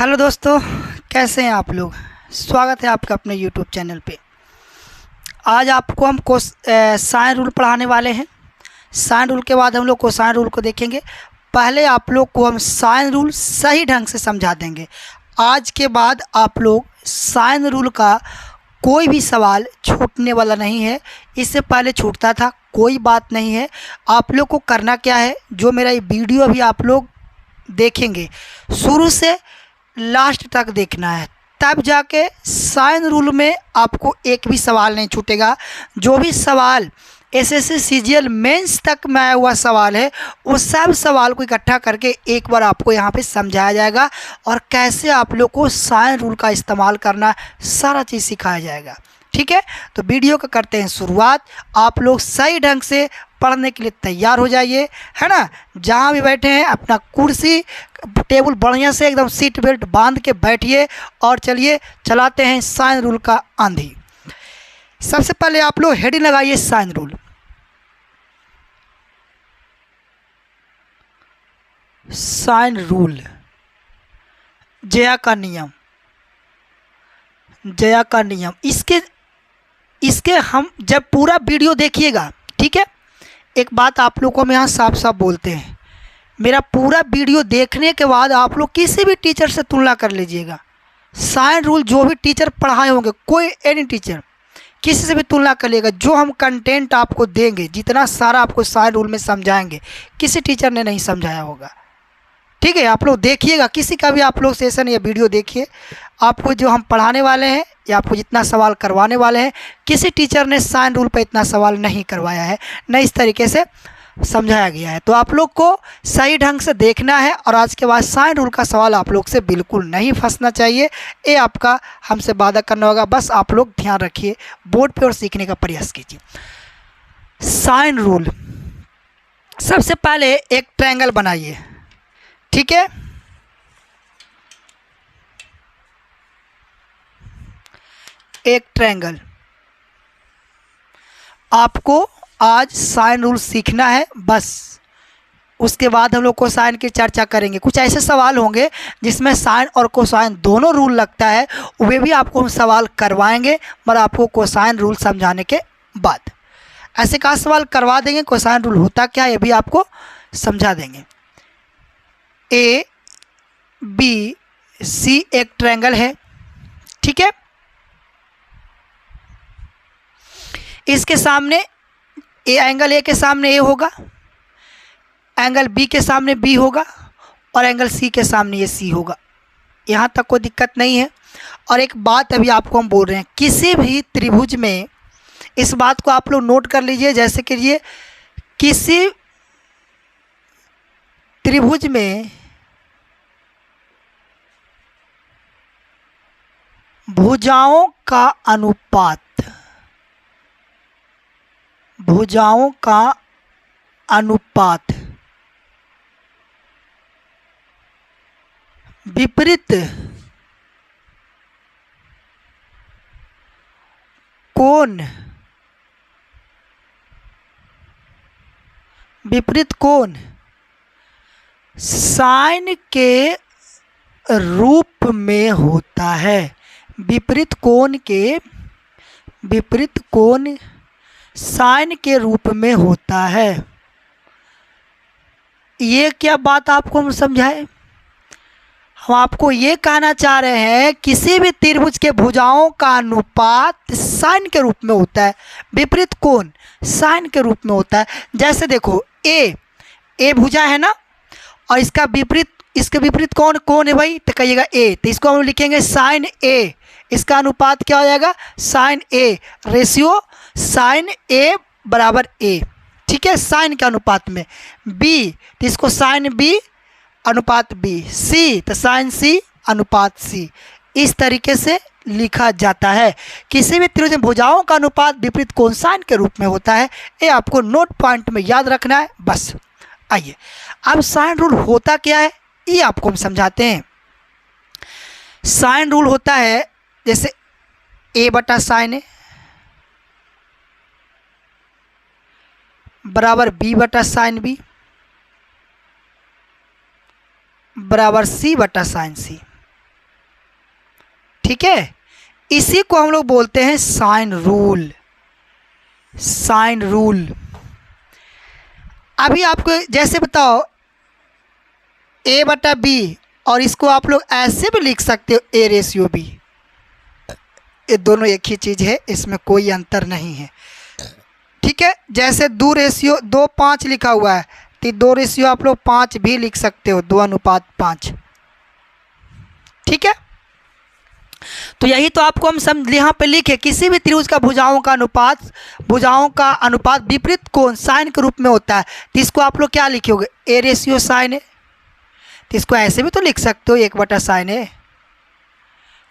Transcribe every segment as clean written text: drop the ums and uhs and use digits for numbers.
Hello दोस्तों, कैसे हैं आप लोग। स्वागत है आपका अपने यूट्यूब चैनल पे। आज आपको हम साइन रूल पढ़ाने वाले हैं। साइन रूल के बाद हम लोग कोसाइन रूल को देखेंगे। पहले आप लोग को हम साइन रूल सही ढंग से समझा देंगे। आज के बाद आप लोग साइन रूल का कोई भी सवाल छूटने वाला नहीं है। इससे पहले छूटता था, कोई बात नहीं है। आप लोग को करना क्या है, जो मेरा ये वीडियो अभी आप लोग देखेंगे शुरू से लास्ट तक देखना है, तब जाके साइन रूल में आपको एक भी सवाल नहीं छूटेगा। जो भी सवाल एसएससी सीजीएल मेंस तक में आया हुआ सवाल है, उस सब सवाल को इकट्ठा करके एक बार आपको यहाँ पे समझाया जाएगा और कैसे आप लोग को साइन रूल का इस्तेमाल करना, सारा चीज़ सिखाया जाएगा। ठीक है, तो वीडियो का करते हैं शुरुआत। आप लोग सही ढंग से पढ़ने के लिए तैयार हो जाइए, है ना। जहाँ भी बैठे हैं अपना कुर्सी टेबल बढ़िया से एकदम सीट बेल्ट बांध के बैठिए और चलिए चलाते हैं साइन रूल का आंधी। सबसे पहले आप लोग हेडिंग लगाइए साइन रूल। साइन रूल, जया का नियम, जया का नियम। इसके हम जब पूरा वीडियो देखिएगा, ठीक है। एक बात आप लोग को हम यहाँ साफ साफ बोलते हैं, मेरा पूरा वीडियो देखने के बाद आप लोग किसी भी टीचर से तुलना कर लीजिएगा। साइन रूल जो भी टीचर पढ़ाए होंगे, कोई एनी टीचर, किसी से भी तुलना कर लीजिएगा। जो हम कंटेंट आपको देंगे, जितना सारा आपको साइन रूल में समझाएंगे, किसी टीचर ने नहीं समझाया होगा। ठीक है, आप लोग देखिएगा, किसी का भी आप लोग सेशन या वीडियो देखिए, आपको जो हम पढ़ाने वाले हैं या आपको जितना सवाल करवाने वाले हैं, किसी टीचर ने साइन रूल पर इतना सवाल नहीं करवाया है, न इस तरीके से समझाया गया है। तो आप लोग को सही ढंग से देखना है और आज के बाद साइन रूल का सवाल आप लोग से बिल्कुल नहीं फंसना चाहिए। ये आपका हमसे वादा करना होगा। बस आप लोग ध्यान रखिए बोर्ड पे और सीखने का प्रयास कीजिए। साइन रूल, सबसे पहले एक ट्रायंगल बनाइए, ठीक है। एक ट्रायंगल, आपको आज साइन रूल सीखना है बस। उसके बाद हम लोग कोसाइन की चर्चा करेंगे। कुछ ऐसे सवाल होंगे जिसमें साइन और कोसाइन दोनों रूल लगता है, वे भी आपको हम सवाल करवाएंगे, मगर आपको कोसाइन रूल समझाने के बाद। ऐसे का सवाल करवा देंगे, कोसाइन रूल होता क्या है ये भी आपको समझा देंगे। ए बी सी एक ट्रायंगल है, ठीक है। इसके सामने एंगल ए के सामने ए होगा, एंगल बी के सामने बी होगा और एंगल सी के सामने ये सी होगा। यहाँ तक कोई दिक्कत नहीं है। और एक बात अभी आपको हम बोल रहे हैं, किसी भी त्रिभुज में, इस बात को आप लोग नोट कर लीजिए, जैसे कि ये किसी त्रिभुज में भुजाओं का अनुपात, भुजाओं का अनुपात विपरीत कोण, विपरीत कोण साइन के रूप में होता है। विपरीत कोण के, विपरीत कोण साइन के रूप में होता है। ये क्या बात आपको हम समझाएं? हम आपको ये कहना चाह रहे हैं, किसी भी त्रिभुज के भुजाओं का अनुपात साइन के रूप में होता है, विपरीत कोण साइन के रूप में होता है। जैसे देखो ए भुजा है ना, और इसका विपरीत, इसके विपरीत कौन है भाई, तो कहिएगा ए, तो इसको हम लिखेंगे साइन ए। इसका अनुपात क्या हो जाएगा, साइन ए, रेशियो साइन ए बराबर ए, ठीक है। साइन के अनुपात में बी, तो इसको साइन बी अनुपात बी, सी तो साइन सी अनुपात सी, इस तरीके से लिखा जाता है। किसी भी त्रिभुज में भुजाओं का अनुपात विपरीत कोण साइन के रूप में होता है। ये आपको नोट पॉइंट में याद रखना है बस। आइए अब साइन रूल होता क्या है ये आपको हम समझाते हैं। साइन रूल होता है जैसे ए बटा साइन ए बराबर बी बटा साइन बी बराबर सी बटा साइन सी। ठीक है, इसी को हम लोग बोलते हैं साइन रूल। Sine rule. अभी आपको जैसे बताओ a बटा b, और इसको आप लोग ऐसे भी लिख सकते हो a रेशियो b। ये दोनों एक ही चीज़ है, इसमें कोई अंतर नहीं है। ठीक है, जैसे 2:5 लिखा हुआ है तो 2 रेशियो आप लोग 5 भी लिख सकते हो, 2:5। ठीक है, तो यही तो आपको हम समझ यहाँ पे लिखे, किसी भी त्रिभुज का भुजाओं का अनुपात विपरीत कोण साइन के रूप में होता है, तो इसको आप लोग क्या लिखोगे, a रेशियो साइन है। तो इसको ऐसे भी तो लिख सकते हो, 1/sin a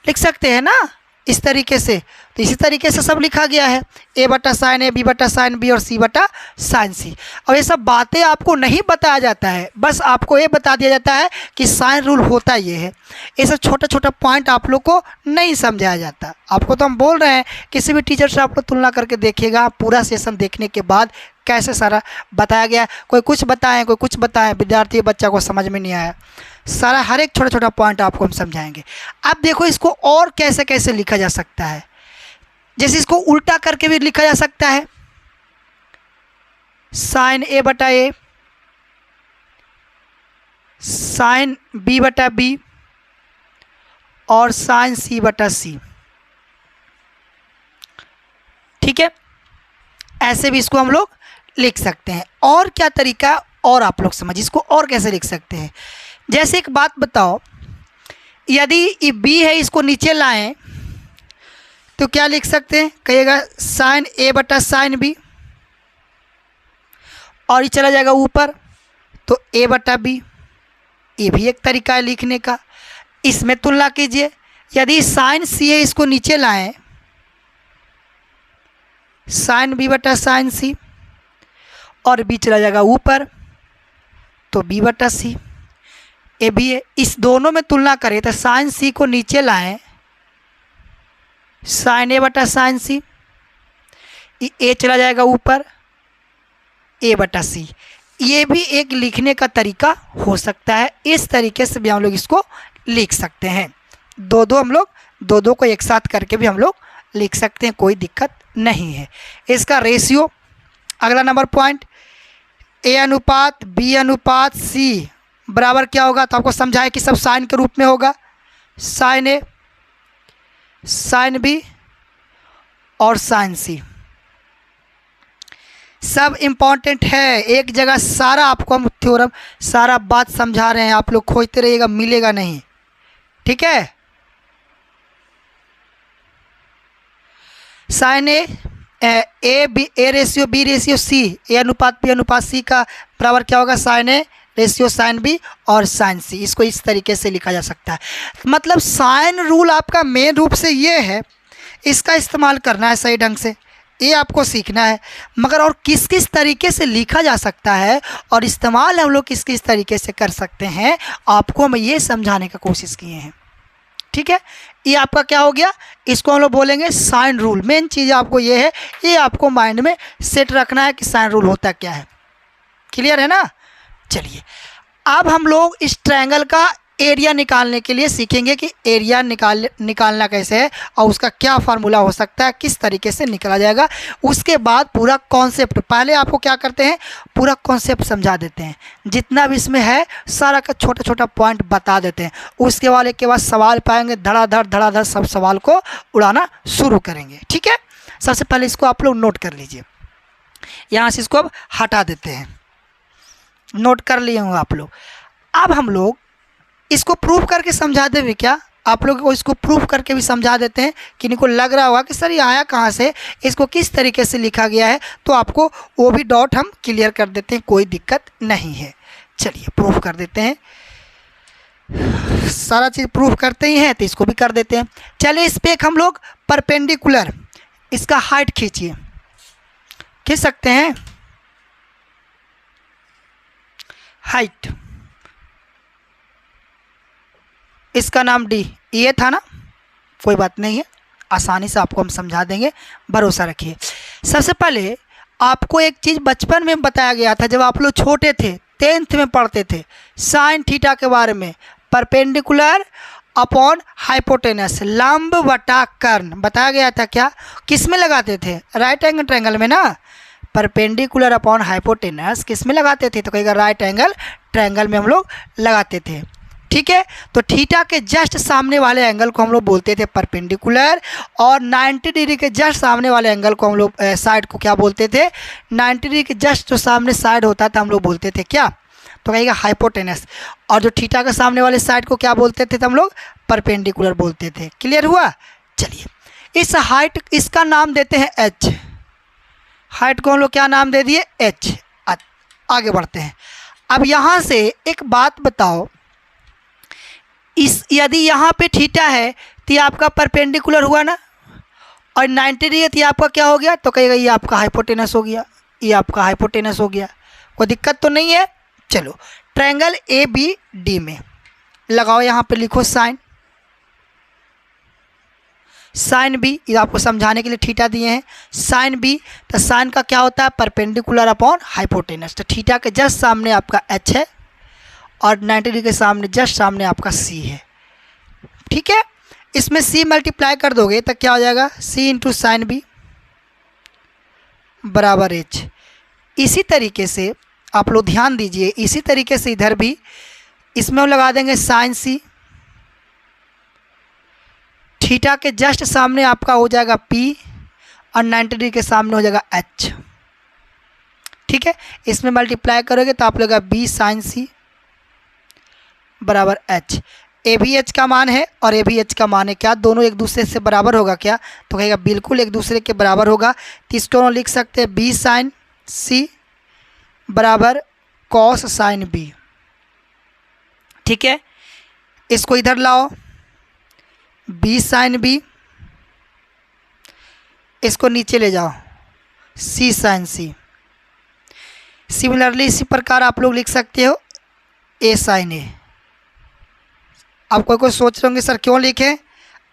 लिख सकते हैं ना, इस तरीके से। तो इसी तरीके से सब लिखा गया है, a/sin a, b/sin b और c/sin c। और ये सब बातें आपको नहीं बताया जाता है, बस आपको ये बता दिया जाता है कि साइन रूल होता ये है। ये सब छोटा छोटा पॉइंट आप लोग को नहीं समझाया जाता। आपको तो हम बोल रहे हैं किसी भी टीचर से आप लोग तुलना करके देखिएगा, पूरा सेशन देखने के बाद कैसे सारा बताया गया है। कोई कुछ बताएं, कोई कुछ बताएं, विद्यार्थी बच्चा को समझ में नहीं आया, सारा हर एक छोटा छोटा पॉइंट आपको हम समझाएंगे। अब देखो इसको और कैसे कैसे लिखा जा सकता है, जैसे इसको उल्टा करके भी लिखा जा सकता है, साइन a/a, साइन b/b और साइन c/c। ठीक है, ऐसे भी इसको हम लोग लिख सकते हैं। और क्या तरीका, और आप लोग समझिए इसको और कैसे लिख सकते हैं। जैसे एक बात बताओ, यदि ये b है, इसको नीचे लाएं तो क्या लिख सकते हैं, कहिएगा साइन a/sin b, और ये चला जाएगा ऊपर तो a/b। ये भी एक तरीका है लिखने का। इसमें तुलना कीजिए, यदि साइन c है, इसको नीचे लाएं, साइन b/sin c, और b चला जाएगा ऊपर तो b/c। ये भी है। इस दोनों में तुलना करें तो साइन c को नीचे लाएं, साइन a/sin c, ए चला जाएगा ऊपर a/c। ये भी एक लिखने का तरीका हो सकता है। इस तरीके से भी हम लोग इसको लिख सकते हैं। दो को एक साथ करके भी हम लोग लिख सकते हैं, कोई दिक्कत नहीं है। इसका रेशियो, अगला नंबर पॉइंट, a/b/c बराबर क्या होगा, तो आपको समझाए कि सब साइन के रूप में होगा, साइन a, साइन b और साइन c। सब इम्पॉर्टेंट है, एक जगह सारा आपको हम थ्योरम सारा बात समझा रहे हैं, आप लोग खोजते रहिएगा, मिलेगा नहीं। ठीक है, sine a ratio b ratio c, a/b/c का बराबर क्या होगा, sine a ratio sine b और साइन c। इसको इस तरीके से लिखा जा सकता है। मतलब साइन रूल आपका मेन रूप से ये है, इसका इस्तेमाल करना है सही ढंग से, ये आपको सीखना है। मगर और किस किस तरीके से लिखा जा सकता है और इस्तेमाल हम लोग किस किस तरीके से कर सकते हैं, आपको हम ये समझाने का कोशिश किए हैं। ठीक है, ये आपका क्या हो गया, इसको हम लोग बोलेंगे साइन रूल। मेन चीज़ आपको ये है, ये आपको माइंड में सेट रखना है कि साइन रूल होता क्या है। क्लियर है ना। चलिए, अब हम लोग इस ट्रायंगल का एरिया निकालने के लिए सीखेंगे कि एरिया निकालना कैसे है और उसका क्या फार्मूला हो सकता है, किस तरीके से निकाला जाएगा। उसके बाद पूरा कॉन्सेप्ट, पहले आपको क्या करते हैं, पूरा कॉन्सेप्ट समझा देते हैं, जितना भी इसमें है सारा का छोटा छोटा पॉइंट बता देते हैं। उसके बाद एक के बाद सवाल पाएंगे, धड़ाधड़ सब सवाल को उड़ाना शुरू करेंगे। ठीक है, सबसे पहले इसको आप लोग नोट कर लीजिए, यहाँ से इसको अब हटा देते हैं, नोट कर लिए होंगे आप लोग। अब हम लोग इसको प्रूफ करके समझा देंगे क्या, आप लोगों को इसको प्रूफ करके भी समझा देते हैं कि इनको लग रहा होगा कि सर ये आया कहाँ से, इसको किस तरीके से लिखा गया है, तो आपको वो भी डाउट हम क्लियर कर देते हैं, कोई दिक्कत नहीं है। चलिए प्रूफ कर देते हैं, सारा चीज़ प्रूफ करते ही हैं तो इसको भी कर देते हैं। चलिए इस पे हम लोग परपेंडिकुलर इसका हाइट खींचिए, खींच सकते हैं हाइट, इसका नाम डी, ये था ना, कोई बात नहीं है, आसानी से आपको हम समझा देंगे, भरोसा रखिए। सबसे पहले आपको एक चीज़ बचपन में बताया गया था, जब आप लोग छोटे थे 10th में पढ़ते थे, साइन थीटा के बारे में, परपेंडिकुलर अपॉन हाइपोटेनस, लंब बटा कर्ण बताया गया था क्या, किस में लगाते थे, राइट एंगल ट्रायंगल में ना, परपेंडिकुलर अपॉन हाइपोटेनस किस में लगाते थे, तो कहेगा राइट एंगल ट्रायंगल में हम लोग लगाते थे। ठीक है, तो थीटा के जस्ट सामने वाले एंगल को हम लोग बोलते थे परपेंडिकुलर, और 90 डिग्री के जस्ट सामने वाले एंगल को हम लोग साइड को क्या बोलते थे, 90 डिग्री के जस्ट जो सामने साइड होता था हम लोग बोलते थे क्या, तो कहेगा हाइपोटेनस, और जो थीटा के सामने वाले साइड को क्या बोलते थे, तो हम लोग परपेंडिकुलर बोलते थे। क्लियर हुआ। चलिए, इस हाइट इसका नाम देते हैं एच, हाइट को हम लोग क्या नाम दे दिए, एच। आगे बढ़ते हैं। अब यहाँ से एक बात बताओ, इस यदि यहाँ पे थीटा है तो ये आपका परपेंडिकुलर हुआ ना, और 90 डिग्री तो ये आपका क्या हो गया, तो कहेगा ये आपका हाइपोटेनस हो गया, ये आपका हाइपोटेनस हो गया। कोई दिक्कत तो नहीं है। चलो, ट्रायंगल ए बी डी में लगाओ, यहाँ पे लिखो साइन, साइन बी, ये आपको समझाने के लिए थीटा दिए हैं, साइन बी, तो साइन का क्या होता है, परपेंडिकुलर अपॉन हाइपोटेनस, तो थीटा के जस्ट सामने आपका एच है और 90 डिग्री के सामने जस्ट सामने आपका सी है। ठीक है, इसमें सी मल्टीप्लाई कर दोगे तो क्या हो जाएगा, सी इंटू साइन बी बराबर एच। इसी तरीके से आप लोग ध्यान दीजिए, इसी तरीके से इधर भी इसमें हम लगा देंगे साइन सी, थीटा के जस्ट सामने आपका हो जाएगा पी और 90 डिग्री के सामने हो जाएगा एच। ठीक है, इसमें मल्टीप्लाई करोगे तो आप लोग बी साइन सी बराबर एच। ए भी एच का मान है और ए भी एच का मान है, क्या दोनों एक दूसरे से बराबर होगा क्या, तो कहेगा बिल्कुल एक दूसरे के बराबर होगा। तो इसको हम लिख सकते हैं बी साइन सी बराबर कॉस साइन बी। ठीक है, इसको इधर लाओ, बी साइन बी, इसको नीचे ले जाओ, सी साइन सी। सिमिलरली इसी प्रकार आप लोग लिख सकते हो ए साइन ए। आप कोई सोच रहे होंगे सर क्यों लिखें,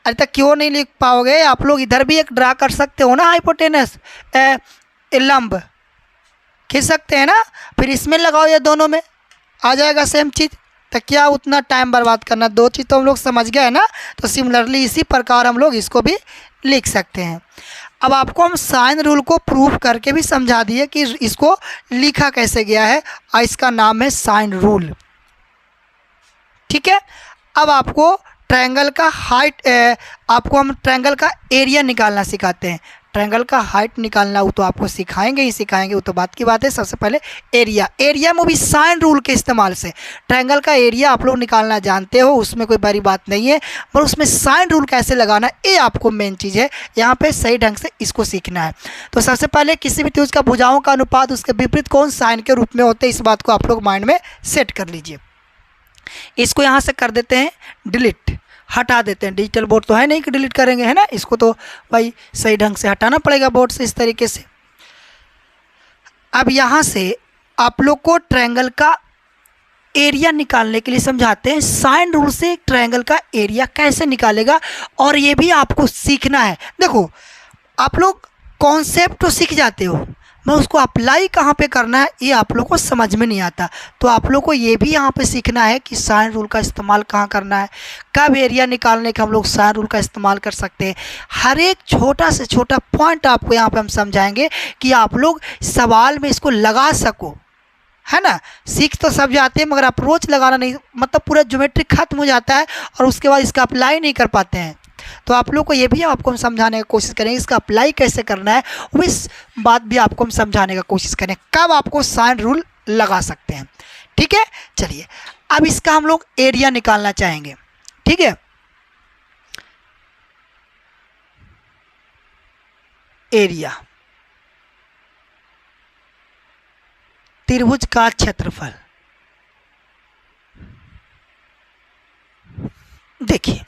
अरे तक क्यों नहीं लिख पाओगे, आप लोग इधर भी एक ड्रा कर सकते हो ना, हाइपोटेनस लंब खींच सकते हैं ना, फिर इसमें लगाओ, ये दोनों में आ जाएगा सेम चीज़, तो क्या उतना टाइम बर्बाद करना, दो चीज़ तो हम लोग समझ गए ना। तो सिमिलरली इसी प्रकार हम लोग इसको भी लिख सकते हैं। अब आपको हम साइन रूल को प्रूव करके भी समझा दिए कि इसको लिखा कैसे गया है, और इसका नाम है साइन रूल। ठीक है, अब आपको ट्रायंगल का हाइट आपको हम ट्रायंगल का एरिया निकालना सिखाते हैं। ट्रायंगल का हाइट निकालना वो तो आपको सिखाएंगे ही सिखाएंगे, वो तो बात की बात है। सबसे पहले एरिया में भी साइन रूल के इस्तेमाल से ट्रायंगल का एरिया आप लोग निकालना जानते हो, उसमें कोई बड़ी बात नहीं है, पर उसमें साइन रूल कैसे लगाना ये आपको मेन चीज़ है, यहाँ पे सही ढंग से इसको सीखना है। तो सबसे पहले किसी भी त्रिभुज का भुजाओं का अनुपात उसके विपरीत कौन साइन के रूप में होते हैं, इस बात को आप लोग माइंड में सेट कर लीजिए। इसको यहाँ से कर देते हैं डिलीट, हटा देते हैं, डिजिटल बोर्ड तो है नहीं कि डिलीट करेंगे, है ना, इसको तो भाई सही ढंग से हटाना पड़ेगा बोर्ड से, इस तरीके से। अब यहाँ से आप लोग को ट्रायंगल का एरिया निकालने के लिए समझाते हैं, साइन रूल से एक ट्रायंगल का एरिया कैसे निकालेगा, और ये भी आपको सीखना है। देखो, आप लोग कॉन्सेप्ट तो सीख जाते हो, मैं उसको अप्लाई कहाँ पे करना है ये आप लोग को समझ में नहीं आता, तो आप लोग को ये भी यहाँ पे सीखना है कि साइन रूल का इस्तेमाल कहाँ करना है, कब एरिया निकालने का हम लोग साइन रूल का इस्तेमाल कर सकते हैं। हर एक छोटा से छोटा पॉइंट आपको यहाँ पे हम समझाएंगे कि आप लोग सवाल में इसको लगा सको, है ना। सीख तो सब जाते हैं मगर अप्रोच लगाना नहीं, मतलब पूरा ज्योमेट्री खत्म हो जाता है और उसके बाद इसका अप्लाई नहीं कर पाते हैं। तो आप लोग को ये भी आपको हम समझाने की कोशिश करेंगे, इसका अप्लाई कैसे करना है, वो इस बात भी आपको हम समझाने का कोशिश करें, कब आपको साइन रूल लगा सकते हैं। ठीक है, चलिए अब इसका हम लोग एरिया निकालना चाहेंगे। ठीक है, एरिया त्रिभुज का क्षेत्रफल। देखिए,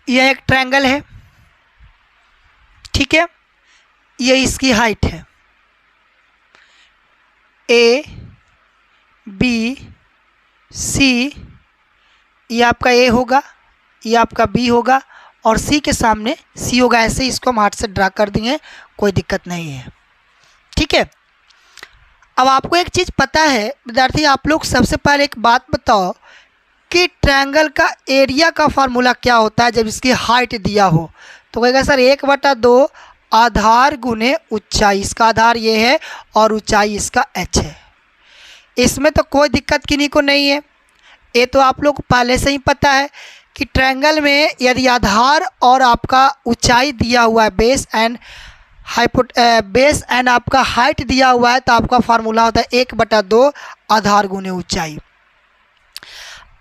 यह एक ट्रायंगल है, ठीक है, ये इसकी हाइट है, ए बी सी, ये आपका ए होगा, ये आपका बी होगा और सी के सामने सी होगा। ऐसे इसको हम हाथ से ड्रा कर देंगे, कोई दिक्कत नहीं है। ठीक है, अब आपको एक चीज़ पता है विद्यार्थी, आप लोग सबसे पहले एक बात बताओ कि ट्रायंगल का एरिया का फार्मूला क्या होता है जब इसकी हाइट दिया हो। तो कहेगा सर 1/2 आधार गुने ऊंचाई, इसका आधार ये है और ऊंचाई इसका h है। इसमें तो कोई दिक्कत किन्हीं को नहीं है, ये तो आप लोग पहले से ही पता है कि ट्रायंगल में यदि आधार और आपका ऊंचाई दिया हुआ है, बेस एंड आपका हाइट दिया हुआ है, तो आपका फार्मूला होता है 1/2 आधार गुने ऊंचाई।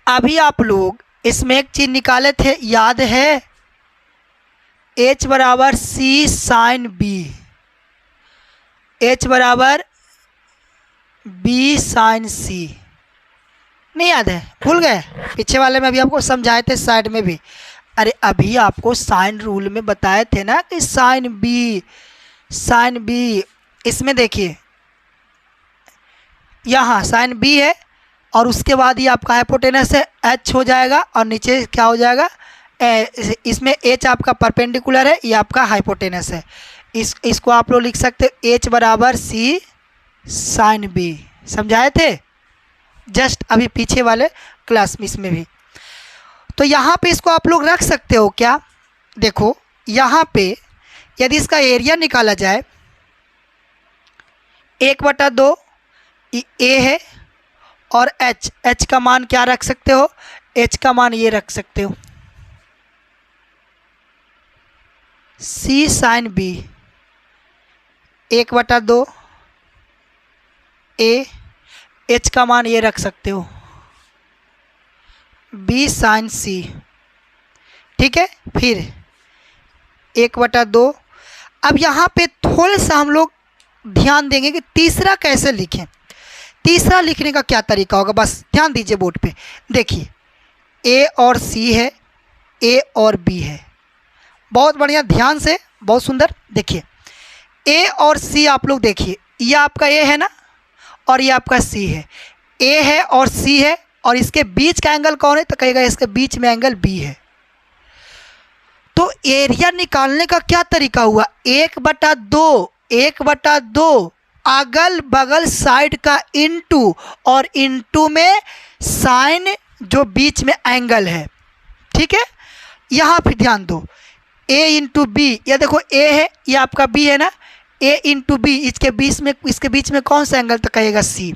अभी आप लोग इसमें एक चीज़ निकाले थे, याद है, h बराबर c साइन b, h बराबर b साइन c। नहीं याद है, भूल गए? पीछे वाले में अभी आपको समझाए थे, साइड में भी। अरे अभी आपको साइन रूल में बताए थे ना कि साइन बी, इसमें देखिए यहाँ साइन बी है और उसके बाद ये आपका हाइपोटेनस है, h हो जाएगा और नीचे क्या हो जाएगा, इसमें h आपका परपेंडिकुलर है, ये आपका हाइपोटेनस है। इसको आप लोग लिख सकते हो h बराबर c साइन b। समझाए थे जस्ट अभी पीछे वाले क्लास में, इसमें भी। तो यहाँ पे इसको आप लोग रख सकते हो क्या, देखो यहाँ पे यदि इसका एरिया निकाला जाए 1/2 ए है और h का मान क्या रख सकते हो, h का मान ये रख सकते हो c साइन b 1/2 ए, h का मान ये रख सकते हो b साइन c। ठीक है, फिर 1/2। अब यहाँ पे थोड़े सा हम लोग ध्यान देंगे कि तीसरा कैसे लिखें। तीसरा लिखने का क्या तरीका होगा, बस ध्यान दीजिए बोर्ड पे। देखिए a और c है, a और b है, बहुत बढ़िया, ध्यान से, बहुत सुंदर। देखिए a और c आप लोग देखिए, ये आपका a है ना और ये आपका c है, a है और c है और इसके बीच का एंगल कौन है, तो कहेगा इसके बीच में एंगल b है। तो एरिया निकालने का क्या तरीका हुआ, 1/2 अगल बगल साइड का इनटू, और इनटू में साइन जो बीच में एंगल है। ठीक है, यहाँ फिर ध्यान दो, a इंटू बी, ये देखो a है, ये आपका b है ना, a इंटू बी, इसके बीच में कौन सा एंगल, तो कहेगा c,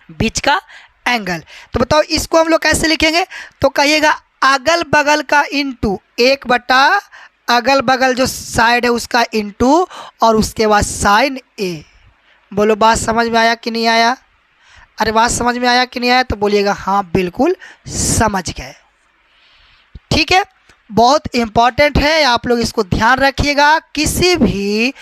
बीच का एंगल। तो बताओ इसको हम लोग कैसे लिखेंगे, तो कहिएगा अगल बगल का इंटू, 1/ अगल बगल जो साइड है उसका इंटू और उसके बाद साइन a। बोलो बात समझ में आया कि नहीं आया? अरे बात समझ में आया कि नहीं आया, तो बोलिएगा हाँ बिल्कुल समझ गए। ठीक है, बहुत इम्पॉर्टेंट है, आप लोग इसको ध्यान रखिएगा। किसी भी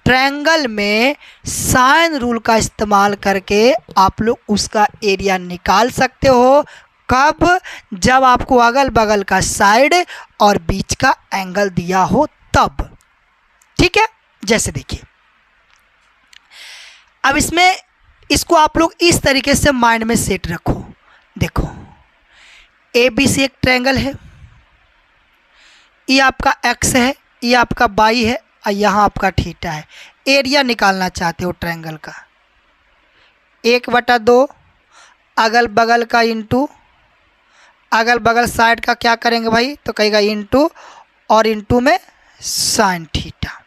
ट्रायंगल में साइन रूल का इस्तेमाल करके आप लोग उसका एरिया निकाल सकते हो। कब? जब आपको अगल बगल का साइड और बीच का एंगल दिया हो तब। ठीक है, जैसे देखिए अब इसको आप लोग इस तरीके से माइंड में सेट रखो। देखो ABC एक ट्रायंगल है, ये आपका x है, ये आपका y है और यहाँ आपका थीटा है। एरिया निकालना चाहते हो ट्रायंगल का, 1/2 अगल बगल का इंटू, अगल बगल साइड का क्या करेंगे भाई, तो कहेगा इंटू और इंटू में साइन थीटा।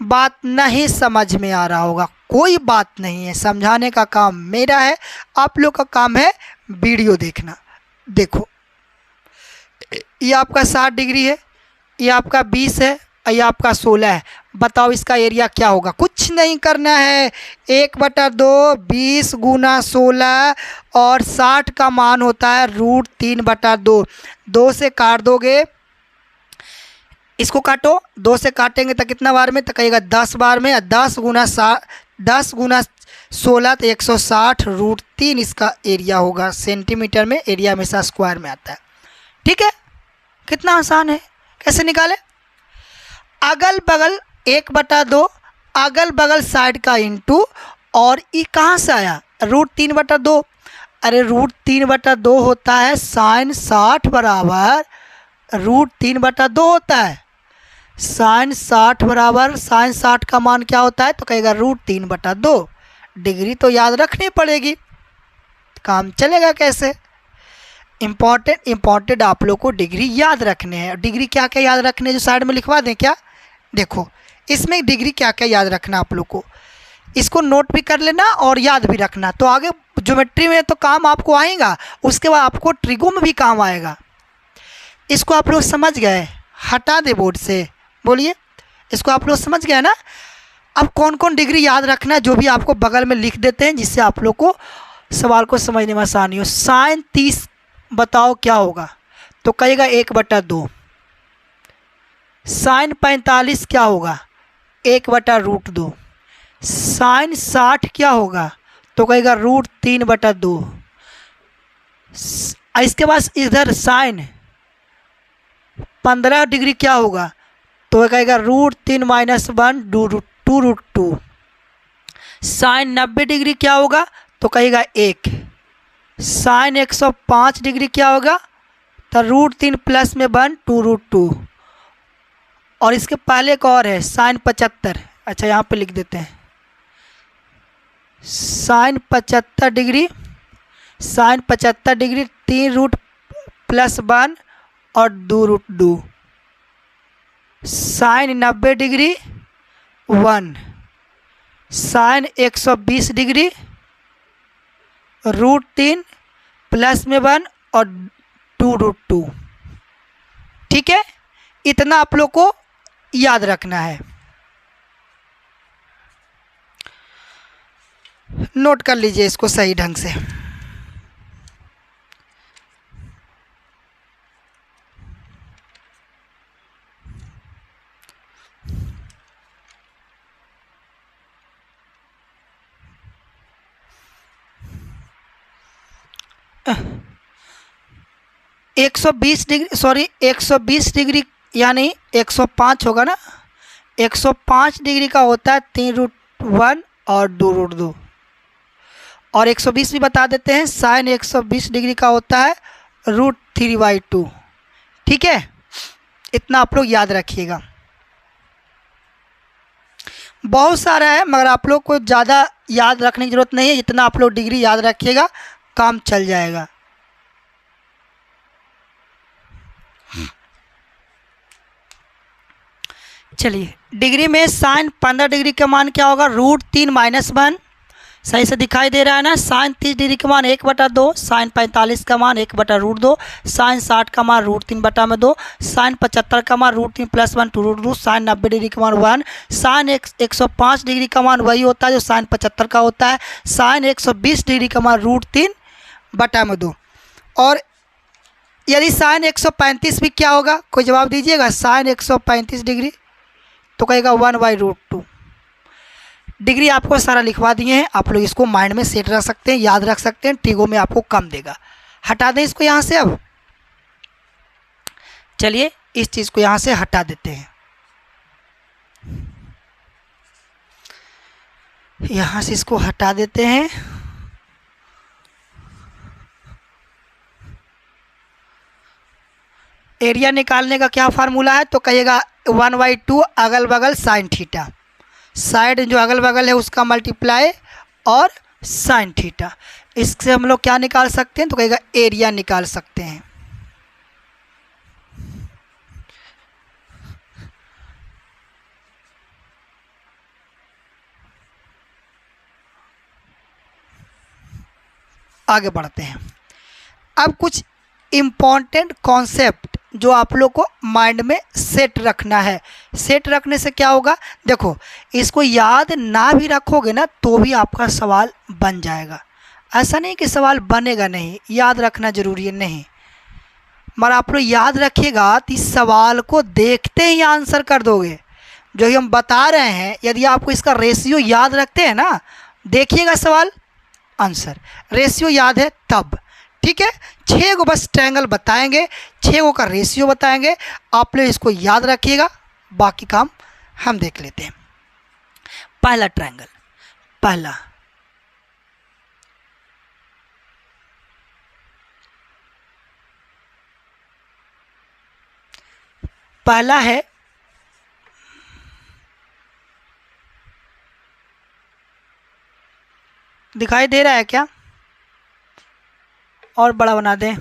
बात नहीं समझ में आ रहा होगा, कोई बात नहीं है, समझाने का काम मेरा है, आप लोग का काम है वीडियो देखना। देखो ये आपका 60 डिग्री है, ये आपका 20 है और ये आपका 16 है। बताओ इसका एरिया क्या होगा, कुछ नहीं करना है, 1/2 20 गुना 16 और 60 का मान होता है √3/2। 2 से काट दोगे, इसको काटो, 2 से काटेंगे तो कितना बार में, तो कहेगा 10 बार में, 10 गुना 16 तो 160 √3 इसका एरिया होगा। सेंटीमीटर में एरिया हमेशा स्क्वायर में आता है। ठीक है, कितना आसान है, कैसे निकाले, अगल बगल 1/2 अगल बगल साइड का इंटू, और ये कहाँ से आया √3/2। अरे √3/2 होता है साइन 60 बराबर √3/2 होता है। साइन 60 बराबर साइन 60 का मान क्या होता है, तो कहेगा √3/2। डिग्री तो याद रखनी पड़ेगी, काम चलेगा कैसे। इम्पॉर्टेंट आप लोग को डिग्री याद रखने हैं। डिग्री क्या क्या याद रखने हैं, जो साइड में लिखवा दें क्या। देखो इसमें डिग्री क्या क्या याद रखना आप लोग को, इसको नोट भी कर लेना और याद भी रखना, तो आगे ज्योमेट्री में तो काम आपको आएगा, उसके बाद आपको ट्रिगो में भी काम आएगा। इसको आप लोग समझ गए, हटा दे बोर्ड से, बोलिए। इसको आप लोग समझ गए ना। अब कौन कौन डिग्री याद रखना है, जो भी आपको बगल में लिख देते हैं, जिससे आप लोग को सवाल को समझने में आसानी हो। साइन 30 बताओ क्या होगा, तो कहेगा 1/2। साइन 45 क्या होगा, 1/√2। साइन 60 क्या होगा, तो कहेगा √3/2। इसके बाद इधर साइन 15 डिग्री क्या होगा, तो कहेगा √3 - 1 2√2। साइन 90 डिग्री क्या होगा, तो कहेगा 1। साइन 105 डिग्री क्या होगा, तो √3 + 1 2√2। और इसके पहले एक और है साइन 75, अच्छा यहाँ पे लिख देते हैं। साइन 75 डिग्री, साइन 75 डिग्री 3 + 1 और 2√2। Sign 90 degree 1। साइन 120 डिग्री √3 + 1 और 2√2। ठीक है, इतना आप लोग को याद रखना है, नोट कर लीजिए इसको सही ढंग से। अह, 120 डिग्री, सॉरी 120 डिग्री यानी 105 होगा ना। 105 डिग्री का होता है 3√1 और 2√2। और 120 भी बता देते हैं, साइन 120 डिग्री का होता है √3/2। ठीक है, इतना आप लोग याद रखिएगा। बहुत सारा है मगर आप लोग को ज़्यादा याद रखने की ज़रूरत नहीं है, जितना आप लोग डिग्री याद रखिएगा काम चल जाएगा। चलिए, डिग्री में साइन 15 डिग्री का मान क्या होगा, √3 - 1। सही से दिखाई दे रहा है ना। साइन 30 डिग्री का मान 1/2। साइन 45 का मान 1/√2। साइन 60 का मान √3/2। साइन 75 का मान √3 + 1 2√2। साइन 90 डिग्री का मान 1। साइन 105 डिग्री का मान वही होता है जो साइन 75 का होता है। साइन 120 डिग्री का मान √3/2। और यदि साइन 135 भी क्या होगा, कोई जवाब दीजिएगा। साइन 135 डिग्री तो कहेगा 1/√2। डिग्री आपको सारा लिखवा दिए हैं, आप लोग इसको माइंड में सेट रख सकते हैं, याद रख सकते हैं, ट्रिगो में आपको कम देगा। हटा दें इसको यहाँ से। अब चलिए इस चीज़ को यहाँ से हटा देते हैं। यहाँ से इसको हटा देते हैं। एरिया निकालने का क्या फार्मूला है, तो कहिएगा 1/2 अगल बगल साइन थीटा। साइड जो अगल बगल है उसका मल्टीप्लाई और साइन थीटा। इससे हम लोग क्या निकाल सकते हैं, तो कहेगा एरिया निकाल सकते हैं। आगे बढ़ते हैं। अब कुछ इम्पॉर्टेंट कॉन्सेप्ट जो आप लोग को माइंड में सेट रखना है। सेट रखने से क्या होगा, देखो इसको याद ना भी रखोगे ना तो भी आपका सवाल बन जाएगा। ऐसा नहीं कि सवाल बनेगा नहीं, याद रखना जरूरी है नहीं, मगर आप लोग याद रखिएगा तो इस सवाल को देखते ही आंसर कर दोगे। जो ही हम बता रहे हैं, यदि आपको इसका रेशियो याद रखते हैं ना, देखिएगा सवाल आंसर। रेशियो याद है तब, ठीक है। 6 को बस ट्रायंगल बताएंगे, 6 का रेशियो बताएंगे, आप लोग इसको याद रखिएगा, बाकी काम हम देख लेते हैं। पहला ट्रायंगल, पहला है दिखाई दे रहा है क्या? और बड़ा बना दें।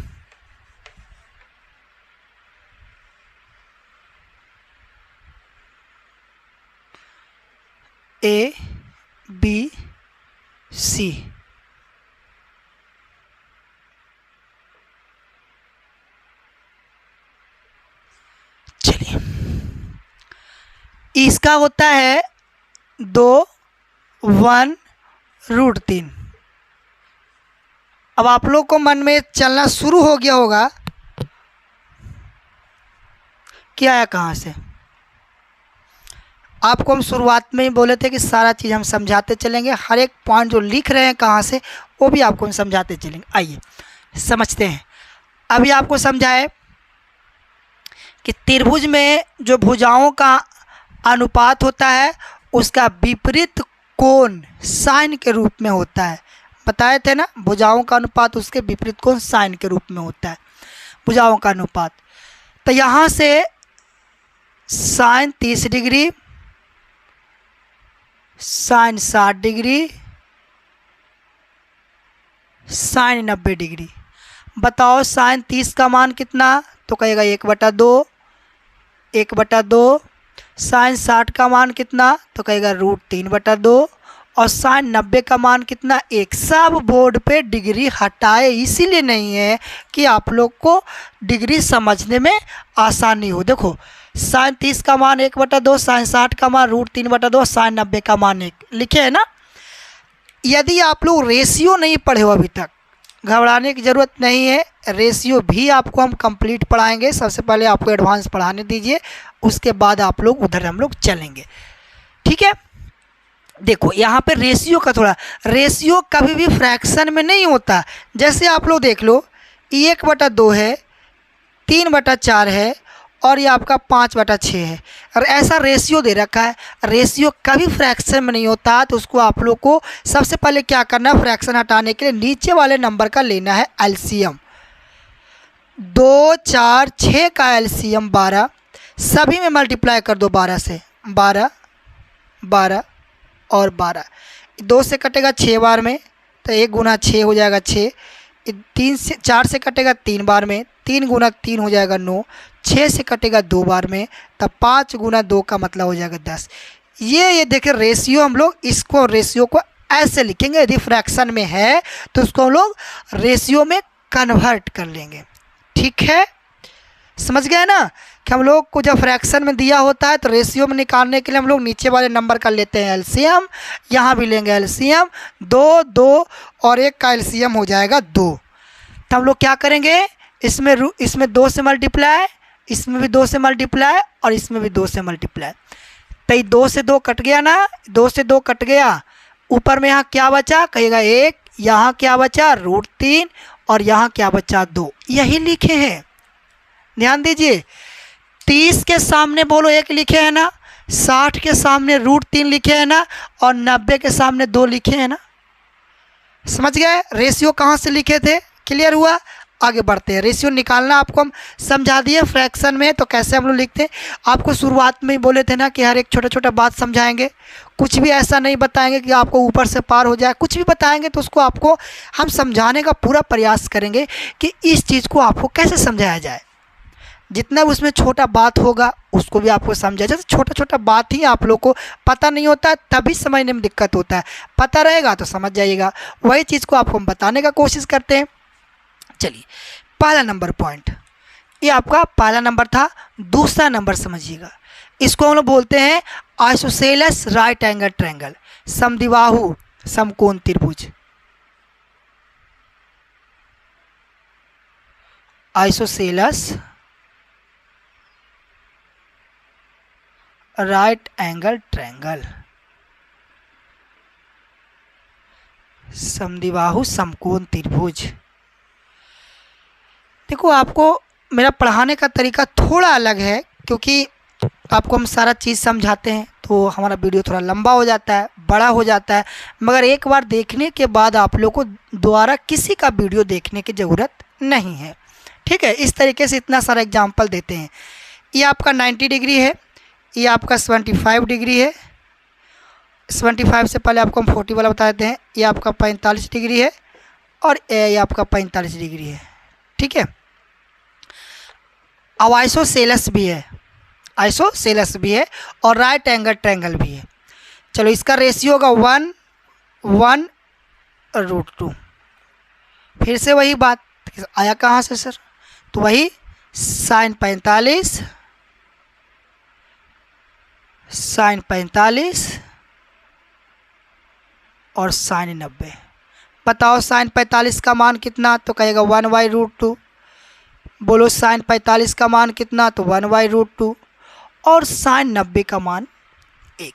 A B C. चलिए, इसका होता है 2 1 √3। अब आप लोग को मन में चलना शुरू हो गया होगा कि आया कहाँ से। आपको हम शुरुआत में ही बोले थे कि सारा चीज़ हम समझाते चलेंगे, हर एक पॉइंट जो लिख रहे हैं कहाँ से वो भी आपको हम समझाते चलेंगे। आइए समझते हैं। अभी आपको समझाए कि त्रिभुज में जो भुजाओं का अनुपात होता है उसका विपरीत कोण साइन के रूप में होता है। बताए थे ना, भुजाओं का अनुपात उसके विपरीत कोण साइन के रूप में होता है, भुजाओं का अनुपात। तो यहाँ से sine 30 degree, sine 60 degree, sine 90 degree. बताओ साइन 30 का मान कितना? तो कहेगा 1/2, 1/2। साइन 60 का मान कितना? तो कहेगा √3/2। और साइन 90 का मान कितना? 1। सब बोर्ड पे डिग्री हटाए इसीलिए नहीं है कि आप लोग को डिग्री समझने में आसानी हो। देखो साइन 30 का मान 1/2, साइन 60 का मान √3/2, साइन 90 का मान 1 लिखे है ना। यदि आप लोग रेशियो नहीं पढ़े हो अभी तक, घबराने की ज़रूरत नहीं है, रेशियो भी आपको हम कंप्लीट पढ़ाएंगे। सबसे पहले आपको एडवांस पढ़ाने दीजिए, उसके बाद आप लोग उधर हम लोग चलेंगे, ठीक है। देखो यहाँ पे रेशियो का थोड़ा, रेशियो कभी भी फ्रैक्शन में नहीं होता। जैसे आप लोग देख लो, 1/2 है, 3/4 है और ये आपका 5/6 है, और ऐसा रेशियो दे रखा है। रेशियो कभी फ्रैक्शन में नहीं होता, तो उसको आप लोग को सबसे पहले क्या करना है, फ्रैक्शन हटाने के लिए नीचे वाले नंबर का लेना है एलसीएम। 2 4 6 का एलसीएम 12, सभी में मल्टीप्लाई कर दो 12 से। 12 12 और 12, 2 से कटेगा 6 बार में, तो 1 गुना 6 हो जाएगा 6। 4 से कटेगा 3 बार में, 3 गुना 3 हो जाएगा 9। 6 से कटेगा 2 बार में, तब 5 गुना 2 का मतलब हो जाएगा 10। ये देखिए रेशियो, हम लोग इसको रेशियो को ऐसे लिखेंगे। यदि फ्रैक्शन में है तो उसको हम लोग रेशियो में कन्वर्ट कर लेंगे, ठीक है। समझ गए ना कि हम लोग को जब फ्रैक्शन में दिया होता है तो रेशियो में निकालने के लिए हम लोग नीचे वाले नंबर का लेते हैं एलसीएम। यहाँ भी लेंगे एलसीएम, 2 2 और 1 का एलसीएम हो जाएगा 2। तो हम लोग क्या करेंगे, इसमें 2 से मल्टीप्लाई, इसमें भी 2 से मल्टीप्लाई और इसमें भी 2 से मल्टीप्लाई। तो ये 2 से 2 कट गया ना, 2 से 2 कट गया। ऊपर में यहाँ क्या बचा, कहेगा 1, यहाँ क्या बचा √3 और यहाँ क्या बचा 2। यही लिखे हैं, ध्यान दीजिए। 30 के सामने बोलो 1 लिखे हैं ना, 60 के सामने √3 लिखे हैं ना, और 90 के सामने 2 लिखे हैं ना। समझ गए रेशियो कहाँ से लिखे थे, क्लियर हुआ। आगे बढ़ते हैं, रेशियो निकालना आपको हम समझा दिए। फ्रैक्शन में तो कैसे हम लोग लिखते हैं, आपको शुरुआत में ही बोले थे ना कि हर एक छोटा छोटा बात समझाएंगे, कुछ भी ऐसा नहीं बताएंगे कि आपको ऊपर से पार हो जाए। कुछ भी बताएंगे तो उसको आपको हम समझाने का पूरा प्रयास करेंगे कि इस चीज़ को आपको कैसे समझाया जाए। जितना उसमें छोटा बात होगा उसको भी आपको समझा। जैसे छोटा छोटा बात ही आप लोग को पता नहीं होता तभी समझने में दिक्कत होता है, पता रहेगा तो समझ जाइएगा। वही चीज़ को आपको हम बताने का कोशिश करते हैं। चलिए पहला नंबर पॉइंट, ये आपका पहला नंबर था। दूसरा नंबर समझिएगा, इसको हम लोग बोलते हैं आइसोसेलेस राइट एंगल ट्रायंगल, समद्विबाहु समकोण त्रिभुज। आइसोसेलेस राइट एंगल ट्रायंगल, समद्विबाहु समकोण त्रिभुज। देखो आपको मेरा पढ़ाने का तरीका थोड़ा अलग है, क्योंकि आपको हम सारा चीज़ समझाते हैं तो हमारा वीडियो थोड़ा लंबा हो जाता है, बड़ा हो जाता है। मगर एक बार देखने के बाद आप लोग को दोबारा किसी का वीडियो देखने की ज़रूरत नहीं है, ठीक है। इस तरीके से इतना सारा एग्जाम्पल देते हैं। ये आपका 90 डिग्री है, ये आपका 75 डिग्री है, 75 से पहले आपको हम 40 वाला बता देते हैं। ये आपका 45 डिग्री है और ये आपका 45 डिग्री है, ठीक है। अब आइसोसेलेस भी है, आइसोसेलेस भी है और राइट एंगल ट्रायंगल भी है। चलो इसका रेशियो होगा 1/√2। फिर से वही बात, आया कहाँ से सर? तो वही sin 45 और sin 90। बताओ sin 45 का मान कितना? तो कहेगा 1/√2। बोलो sin 45 का मान कितना? तो 1/√2 और sin 90 का मान 1।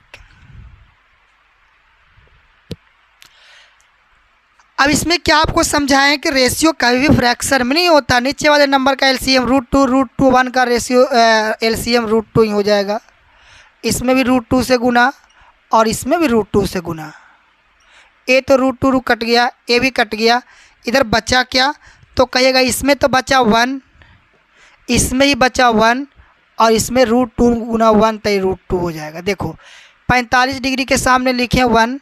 अब इसमें क्या आपको समझाएं कि रेशियो कभी भी फ्रैक्शन में नहीं होता। नीचे वाले नंबर का एलसीएम √2 1 का रेशियो एलसीएम √2 ही हो जाएगा। इसमें भी √2 से गुना और इसमें भी √2 से गुना। ए तो √2 कट गया, ए भी कट गया, इधर बचा क्या? तो कहिएगा इसमें तो बचा 1, इसमें ही बचा 1 और इसमें √2 गुना 1 तो √2 हो जाएगा। देखो 45 डिग्री के सामने लिखे 1,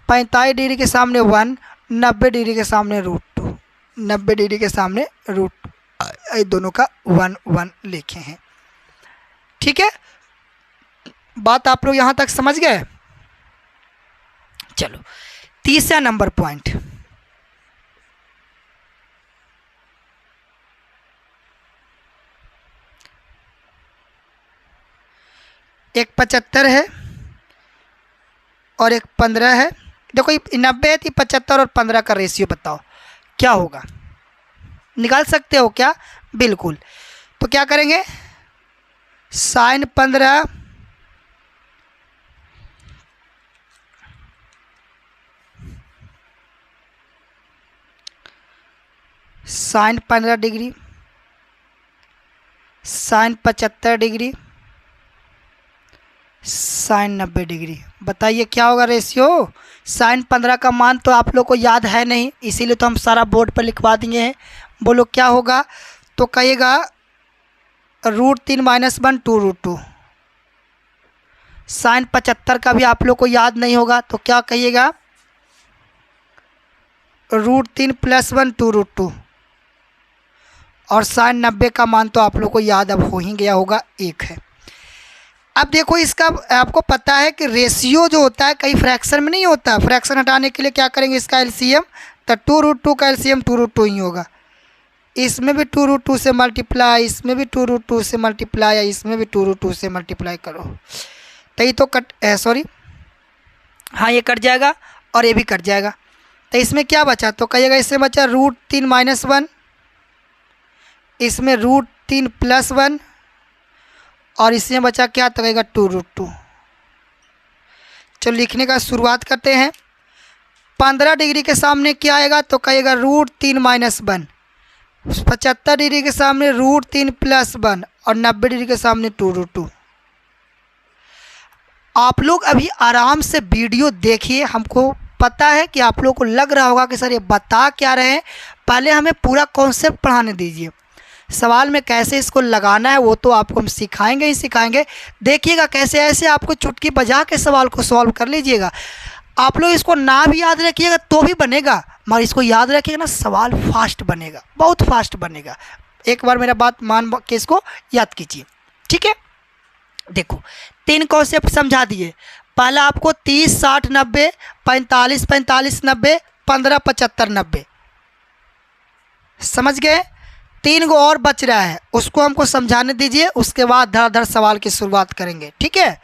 45 डिग्री के सामने 1, 90 डिग्री के सामने √2, 90 डिग्री के सामने √2, दोनों का 1 1 लिखे हैं, ठीक है। बात आप लोग यहाँ तक समझ गए? चलो तीसरा नंबर पॉइंट, एक 75 है और एक 15 है। देखो 90 है तो 75 और 15 का रेशियो बताओ क्या होगा? निकाल सकते हो क्या? बिल्कुल। तो क्या करेंगे? sin 15 sin 15 degree, sin 75 degree, sin 90 degree. बताइए क्या होगा रेशियो? sin 15 का मान तो आप लोग को याद है नहीं, इसीलिए तो हम सारा बोर्ड पर लिखवा दिए हैं। बोलो क्या होगा? तो कहिएगा √3 - 1 2√2। sin 75 का भी आप लोग को याद नहीं होगा तो क्या कहिएगा? √3 + 1 2√2। और sin 90 का मान तो आप लोग को याद अब हो ही गया होगा, 1 है। अब देखो इसका आपको पता है कि रेशियो जो होता है कहीं फ्रैक्शन में नहीं होता। फ्रैक्शन हटाने के लिए क्या करेंगे? इसका एलसीएम, तो 2√2 का एलसीएम 2√2 ही होगा। इसमें भी 2√2 से मल्टीप्लाई, इसमें भी 2√2 से मल्टीप्लाई, या इसमें भी 2√2 से मल्टीप्लाई करो तो ये तो कट सॉरी हाँ ये कट जाएगा और ये भी कट जाएगा। तो इसमें क्या बचा? तो कहिएगा इसमें बचा √3 - 1, इसमें √3 + 1 और इसमें बचा क्या? तो कहेगा 2√2। चलो लिखने का शुरुआत करते हैं। 15 डिग्री के सामने क्या आएगा? तो कहेगा √3 - 1। 75 डिग्री के सामने √3 + 1 और 90 डिग्री के सामने 2√2। आप लोग अभी आराम से वीडियो देखिए। हमको पता है कि आप लोग को लग रहा होगा कि सर ये बता क्या रहे हैं, पहले हमें पूरा कॉन्सेप्ट पढ़ाने दीजिए। सवाल में कैसे इसको लगाना है वो तो आपको हम सिखाएंगे ही सिखाएंगे। देखिएगा कैसे ऐसे आपको चुटकी बजा के सवाल को सॉल्व कर लीजिएगा। आप लोग इसको ना भी याद रखिएगा तो भी बनेगा, मगर इसको याद रखिएगा ना, सवाल फास्ट बनेगा, बहुत फास्ट बनेगा। एक बार मेरा बात मान के इसको याद कीजिए, ठीक है। देखो 3 कॉन्सेप्ट समझा दिए। पहला आपको 30 60 90, 45 45 90, 15 75 90 समझ गए। 3 गो और बच रहा है, उसको हमको समझाने दीजिए, उसके बाद धड़ाधड़ सवाल की शुरुआत करेंगे, ठीक है।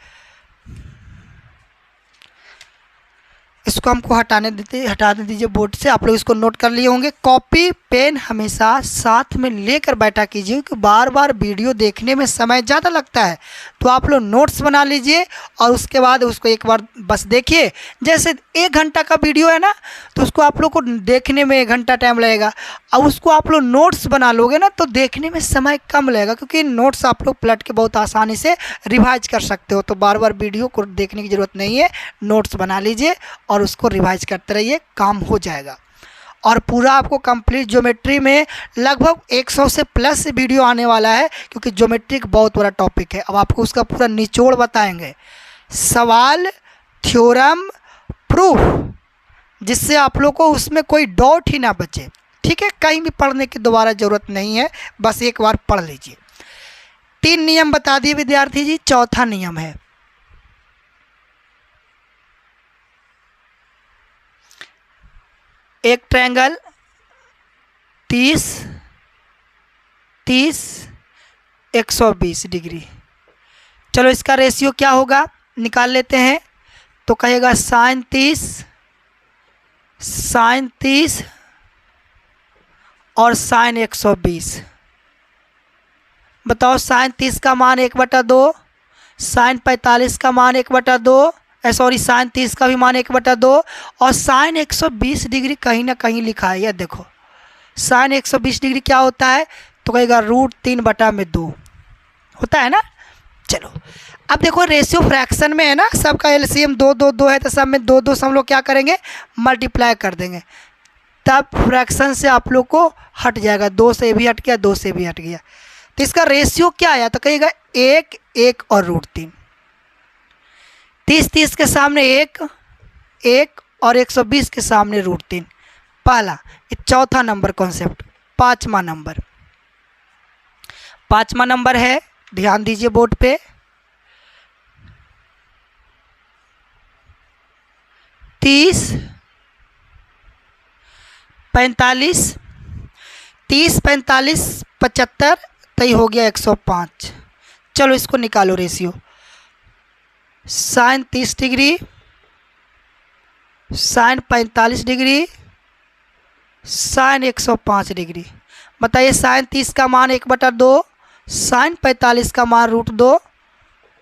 इसको हमको हटा दीजिए बोर्ड से। आप लोग इसको नोट कर लिए होंगे। कॉपी पेन हमेशा साथ में लेकर बैठा कीजिए क्योंकि बार बार वीडियो देखने में समय ज़्यादा लगता है। तो आप लोग नोट्स बना लीजिए और उसके बाद उसको एक बार बस देखिए। जैसे 1 घंटा का वीडियो है ना, तो उसको आप लोग को देखने में 1 घंटा टाइम लगेगा, और उसको आप लोग नोट्स बना लोगे ना तो देखने में समय कम लगेगा, क्योंकि नोट्स आप लोग पलट के बहुत आसानी से रिवाइज कर सकते हो। तो बार बार वीडियो को देखने की ज़रूरत नहीं है, नोट्स बना लीजिए और उसको रिवाइज करते रहिए, काम हो जाएगा। और पूरा आपको कंप्लीट ज्योमेट्री में लगभग 100 से प्लस वीडियो आने वाला है, क्योंकि ज्योमेट्री एक बहुत बड़ा टॉपिक है। अब आपको उसका पूरा निचोड़ बताएंगे, सवाल, थ्योरम प्रूफ, जिससे आप लोग को उसमें कोई डाउट ही ना बचे। ठीक है, कहीं भी पढ़ने की दोबारा ज़रूरत नहीं है, बस एक बार पढ़ लीजिए। 3 नियम बता दिए विद्यार्थी जी। चौथा नियम है एक ट्रायंगल 30, 30, 120 डिग्री। चलो इसका रेशियो क्या होगा निकाल लेते हैं। तो कहेगा साइन 30 और साइन 120। बताओ साइन 30 का मान 1/2, साइन 45 का मान 1/2, साइन 30 का भी मान 1/2 और साइन 120 डिग्री कहीं ना कहीं लिखा है। यह देखो साइन 120 डिग्री क्या होता है, तो कहेगा √3/2 होता है ना। चलो अब देखो रेशियो फ्रैक्शन में है ना, सबका एलसीएम 2 2 2 है, तो सब में 2 2 से हम लोग क्या करेंगे, मल्टीप्लाई कर देंगे, तब फ्रैक्शन से आप लोग को हट जाएगा। 2 से भी हट गया, 2 से भी हट गया, तो इसका रेशियो क्या आया, तो कहिएगा 1 1 और √3। 30 30 के सामने 1 1 और 120 के सामने √3। पहला ये चौथा नंबर कॉन्सेप्ट। पाँचवा नंबर है, ध्यान दीजिए बोर्ड पे, 30 45, 30 45 75, तो ये हो गया 105। चलो इसको निकालो ratio. Sine 30 degree, sine 45 degree, sine 105 degree. बताइए साइन 30 का मान 1/2, साइन 45 का मान √2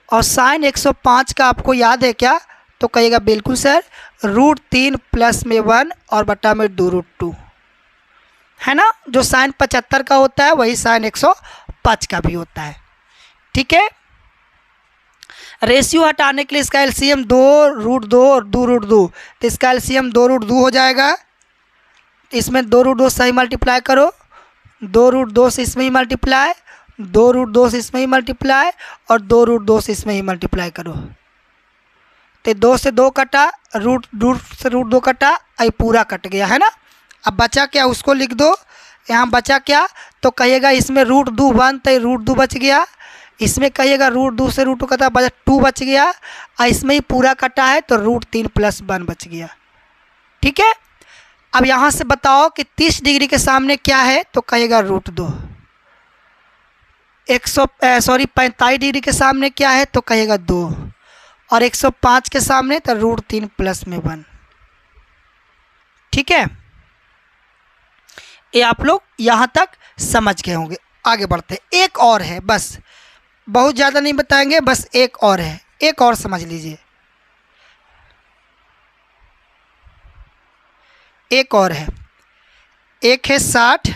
और साइन 105 का आपको याद है क्या, तो कहिएगा बिल्कुल सर, √3 प्लस में 1 और बटा में 2√2 है ना। जो साइन 75 का होता है वही साइन 105 का भी होता है। ठीक है, रेशियो हटाने के लिए इसका एलसीएम 2√2 और 2√2, तो इसका एलसीएम 2√2 हो जाएगा। इसमें 2√2 से ही मल्टीप्लाई करो, 2√2 से इसमें ही मल्टीप्लाई, 2√2 से इसमें ही मल्टीप्लाई और 2√2 से इसमें ही मल्टीप्लाई करो, तो 2 से 2 कटा, रूट से √2 कटा, आई पूरा कट गया है ना। अब बचा क्या उसको लिख दो, यहाँ बचा क्या, तो कहिएगा इसमें √2 1, तो √2 बच गया, इसमें कहिएगा √2 से √2 कटा, 2 बच गया, और इसमें ही पूरा कटा है तो √3 प्लस 1 बच गया। ठीक है, अब यहाँ से बताओ कि 30 डिग्री के सामने क्या है, तो कहिएगा √2। 45 डिग्री के सामने क्या है, तो कहिएगा 2 और 105 के सामने तो √3 प्लस में 1। ठीक है, ये आप लोग यहाँ तक समझ गए होंगे। आगे बढ़ते हैं, एक और है, बस बहुत ज़्यादा नहीं बताएंगे, बस एक और है, एक और समझ लीजिए। एक और है, एक है 60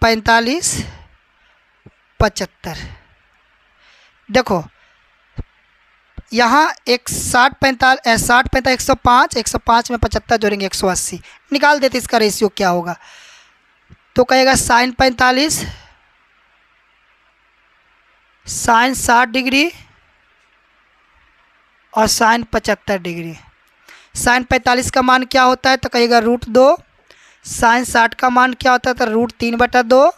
45 75। देखो यहाँ एक 60 45 105, 105 में 75 जोड़ेंगे 180, निकाल देते इसका रेशियो क्या होगा, तो कहेगा साइन 45 साइन 60 डिग्री और साइन 75 डिग्री। साइन 45 का मान क्या होता है, तो कहिएगा √2, साइन 60 का मान क्या होता है, तो √3/2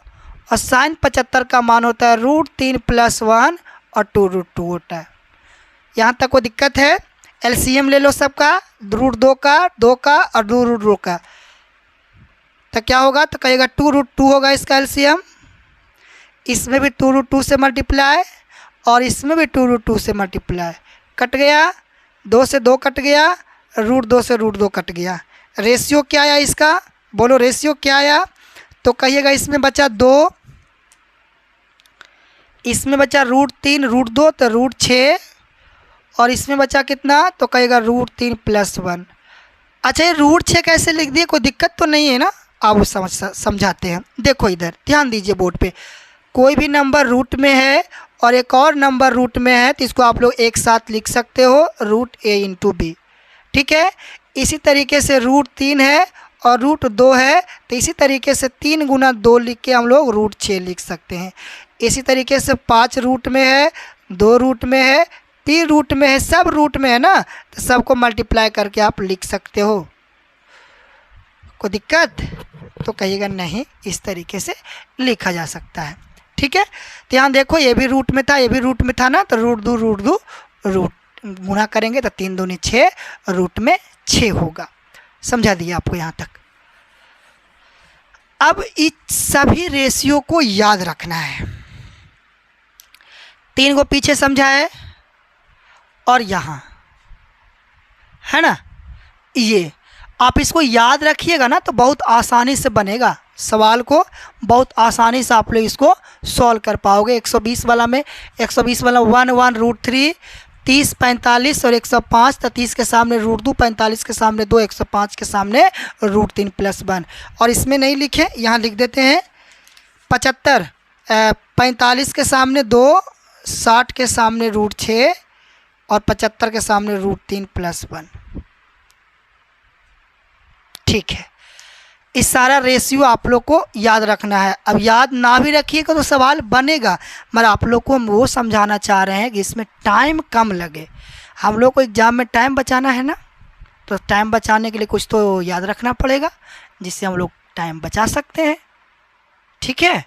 और साइन 75 का मान होता है √3 प्लस 1 और 2√2 होता है। यहाँ तक कोई दिक्कत है, एलसीएम ले लो सबका, √2 का, 2 का और 2√2 का, तो क्या होगा, तो कहिएगा 2√2 होगा इसका एलसीएम। इसमें भी 2√2 से मल्टीप्लाई और इसमें भी 2√2 से मल्टीप्लाई, कट गया, 2 से 2 कट गया, √2 से √2 कट गया। रेशियो क्या आया इसका, बोलो रेशियो क्या आया, तो कहिएगा इसमें बचा 2, इसमें बचा √3 √2 तो √6 और इसमें बचा कितना, तो कहेगा √3 प्लस 1। अच्छा ये √6 कैसे लिख दिए, कोई दिक्कत तो नहीं है ना, आप वो समझाते हैं। देखो इधर ध्यान दीजिए बोर्ड पे, कोई भी नंबर रूट में है और एक और नंबर रूट में है तो इसको आप लोग एक साथ लिख सकते हो, √a × b। ठीक है, इसी तरीके से √3 है और √2 है, तो इसी तरीके से 3 × 2 लिख के हम लोग √6 लिख सकते हैं। इसी तरीके से 5 रूट में है, 2 रूट में है, 3 रूट में है, सब रूट में है ना, तो सबको मल्टीप्लाई करके आप लिख सकते हो। कोई दिक्कत? तो कहिएगा नहीं, इस तरीके से लिखा जा सकता है। ठीक है, तो यहाँ देखो ये भी रूट में था, ये भी रूट में था ना, तो रूट दो रूट गुना करेंगे तो 3 दूनी 6, रूट में 6 होगा। समझा दिया आपको यहाँ तक। अब इस सभी रेशियो को याद रखना है। 3 को पीछे समझा है और यहाँ है ना, ये आप इसको याद रखिएगा ना तो बहुत आसानी से बनेगा सवाल को, बहुत आसानी से आप लोग इसको सॉल्व कर पाओगे। 120 वाला में 120 वाला 1 1 √3, 30 45 और 105, तो 30 के सामने √2, 45 के सामने 2, 105 के सामने √3 + 1। और इसमें नहीं लिखे, यहाँ लिख देते हैं 75, 45 के सामने 2, 60 के सामने √6 और 75 के सामने √3 + 1। ठीक है, इस सारा रेशियो आप लोग को याद रखना है। अब याद ना भी रखिएगा तो सवाल बनेगा, मगर आप लोग को हम वो समझाना चाह रहे हैं कि इसमें टाइम कम लगे। हम लोग को एग्ज़ाम में टाइम बचाना है ना, तो टाइम बचाने के लिए कुछ तो याद रखना पड़ेगा, जिससे हम लोग टाइम बचा सकते हैं। ठीक है,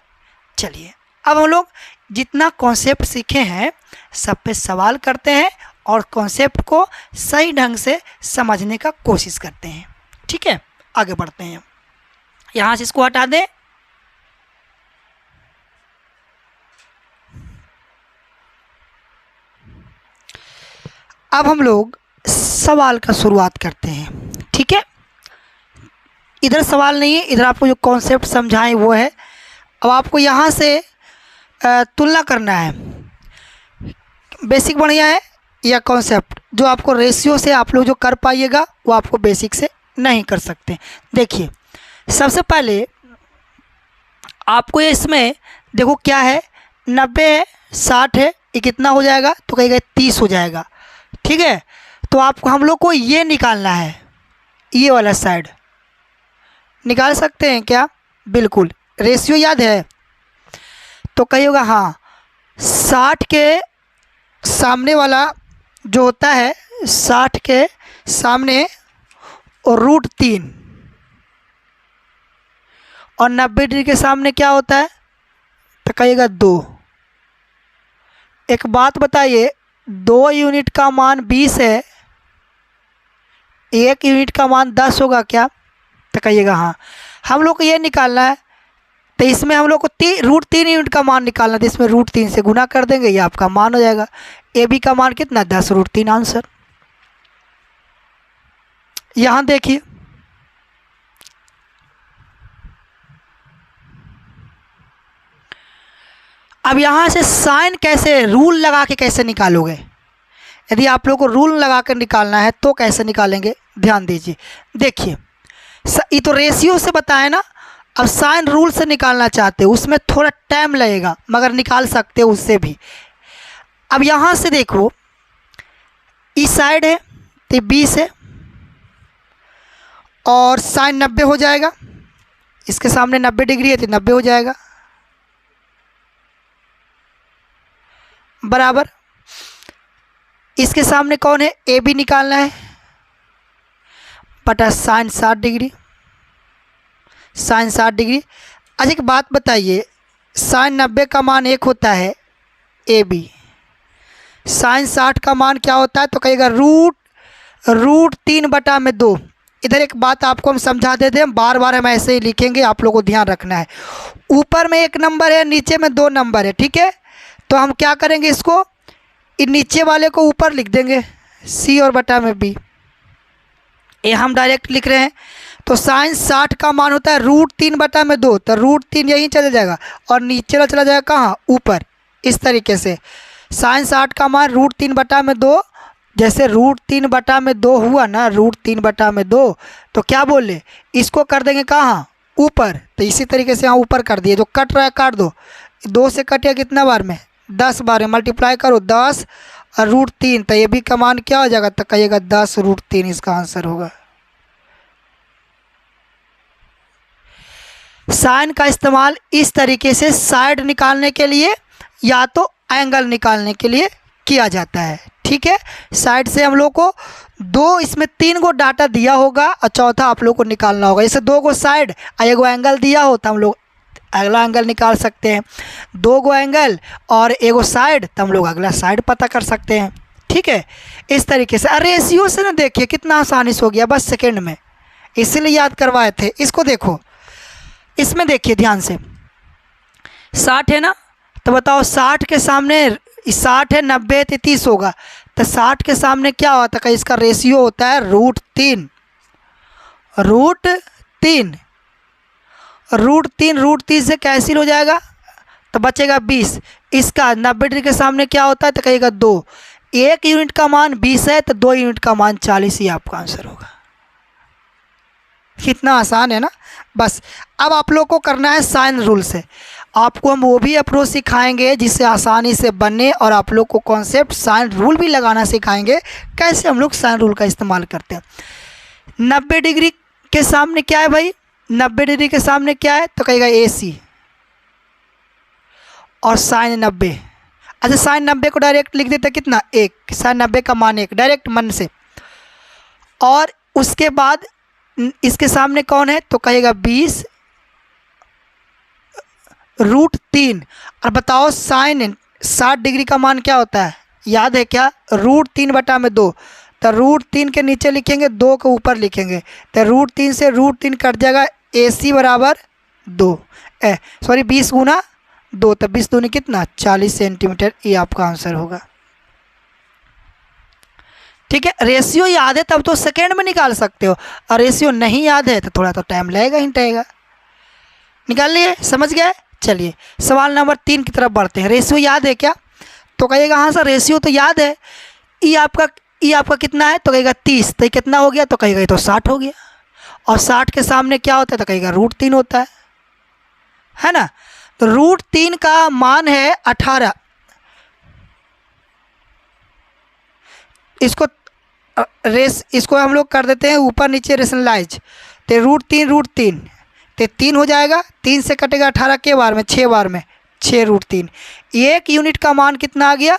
चलिए अब हम लोग जितना कॉन्सेप्ट सीखे हैं सब पे सवाल करते हैं और कॉन्सेप्ट को सही ढंग से समझने का कोशिश करते हैं। ठीक है, आगे बढ़ते हैं। यहाँ से इसको हटा दें। अब हम लोग सवाल का शुरुआत करते हैं। ठीक है, इधर सवाल नहीं है, इधर आपको जो कॉन्सेप्ट समझाएं वो है। अब आपको यहाँ से तुलना करना है, बेसिक बढ़िया है या कॉन्सेप्ट। जो आपको रेशियो से आप लोग जो कर पाइएगा वो आपको बेसिक से नहीं कर सकते। देखिए सबसे पहले आपको इसमें देखो क्या है, 90 है, 60 है, ये कितना हो जाएगा तो कहेगा 30 हो जाएगा। ठीक है, तो आपको हम लोग को ये निकालना है, ये वाला साइड निकाल सकते हैं क्या? बिल्कुल, रेशियो याद है तो कहिएगा हाँ। 60 के सामने वाला जो होता है, 60 के सामने और √3 और 90 डिग्री के सामने क्या होता है तो कहिएगा 2। एक बात बताइए, 2 यूनिट का मान 20 है, 1 यूनिट का मान 10 होगा क्या तो कहिएगा हाँ। हम लोग को ये निकालना है, तो इसमें हम लोग को √3 यूनिट का मान निकालना है, तो इसमें √3 से गुना कर देंगे, ये आपका मान हो जाएगा। ए बी का मान कितना, 10 √3 आंसर। यहाँ देखिए अब यहाँ से साइन कैसे, रूल लगा के कैसे निकालोगे? यदि आप लोग को रूल लगा कर निकालना है तो कैसे निकालेंगे, ध्यान दीजिए। देखिए ये तो रेशियो से बताए ना, अब साइन रूल से निकालना चाहते हो, उसमें थोड़ा टाइम लगेगा मगर निकाल सकते हो उससे भी। अब यहाँ से देखो, इस साइड है तो 20 है और साइन 90 हो जाएगा, इसके सामने 90 डिग्री है तो 90 हो जाएगा, बराबर। इसके सामने कौन है, ए बी निकालना है, बटा साइन 60 डिग्री, साइन 60 डिग्री। अच्छा एक बात बताइए, साइन 90 का मान 1 होता है ए बी, साइन 60 का मान क्या होता है तो कहिएगा √3/2। इधर एक बात आपको हम समझा देते हैं, बार बार हम ऐसे ही लिखेंगे, आप लोगों को ध्यान रखना है। ऊपर में 1 नंबर है, नीचे में 2 नंबर है, ठीक है। तो हम क्या करेंगे, इसको इन नीचे वाले को ऊपर लिख देंगे, सी और बटा में बी, ये हम डायरेक्ट लिख रहे हैं। तो साइन 60 का मान होता है √3/2, तो √3 यहीं चला जाएगा और नीचे चला जाएगा कहाँ, ऊपर। इस तरीके से साइन 60 का मान √3/2, जैसे √3/2 हुआ ना, √3/2, तो क्या बोले, इसको कर देंगे कहाँ, ऊपर। तो इसी तरीके से यहाँ ऊपर कर दिए, जो कट रहा है काट दो, 2 से कटिया कितना बार में, 10 बार में, मल्टीप्लाई करो 10 और √3, तो ये भी का मान क्या हो जाएगा तो कहिएगा 10 √3 इसका आंसर होगा। साइन का इस्तेमाल इस तरीके से साइड निकालने के लिए या तो एंगल निकालने के लिए किया जाता है, ठीक है, साइड से हम लोग को दो, इसमें 3 गो डाटा दिया होगा और चौथा आप लोग को निकालना होगा। जैसे 2 गो साइड और 1 गो एंगल दिया हो तो हम लोग अगला एंगल निकाल सकते हैं। 2 गो एंगल और 1 गो साइड तो हम लोग अगला साइड पता कर सकते हैं। ठीक है, इस तरीके से। अरे रेशियो से ना देखिए कितना आसानी से हो गया, बस सेकेंड में, इसीलिए याद करवाए थे। इसको देखो, इसमें देखिए ध्यान से, 60 है ना, तो बताओ 60 के सामने 60 है, 90 तो 30 होगा, तो 60 के सामने क्या होता है, इसका रेशियो होता है √3। √3 √3 से कैंसिल हो जाएगा तो बचेगा 20। इसका 90 डिग्री के सामने क्या होता है तो कहिएगा 2। 1 यूनिट का मान 20 है तो 2 यूनिट का मान 40 ही आपका आंसर होगा। कितना आसान है ना। बस अब आप लोग को करना है साइन रूल से। आपको हम वो भी अप्रोच सिखाएंगे जिससे आसानी से बनने, और आप लोग को कॉन्सेप्ट साइन रूल भी लगाना सिखाएंगे, कैसे हम लोग साइन रूल का इस्तेमाल करते हैं। 90 डिग्री के सामने क्या है भाई, 90 डिग्री के सामने क्या है तो कहेगा AC और साइन 90। अच्छा, साइन 90 को डायरेक्ट लिख देते कितना, 1। साइन 90 का मान 1, डायरेक्ट मन से। और उसके बाद इसके सामने कौन है तो कहेगा 20 √3। और बताओ साइन 60 डिग्री का मान क्या होता है, याद है क्या, √3/2। तो √3 के नीचे लिखेंगे, 2 के ऊपर लिखेंगे, तो √3 से √3 कट जाएगा, AC बराबर 2, 20 गुना 2, तो 20 दूनी कितना 40 सेंटीमीटर। ये आपका आंसर होगा। ठीक है, रेशियो याद है तब तो सेकेंड में निकाल सकते हो, और रेशियो नहीं याद है तो थोड़ा तो टाइम लगेगा ही लगेगा। निकाल लिए, समझ गए। चलिए सवाल नंबर 3 की तरफ बढ़ते हैं। रेशियो याद है क्या तो कहिएगा हाँ सर रेशियो तो याद है। ई आपका कितना है तो कहेगा 30, तो ये कितना हो गया तो कहेगा ये तो 60 हो गया। और 60 के सामने क्या होता है तो कहेगा √3 होता है ना। तो √3 का मान है 18। इसको हम लोग कर देते हैं ऊपर नीचे रेशनलाइज। तो √3 तो 3 हो जाएगा, 3 से कटेगा 18 के बार में, 6 बार में, 6 √3। 1 यूनिट का मान कितना आ गया,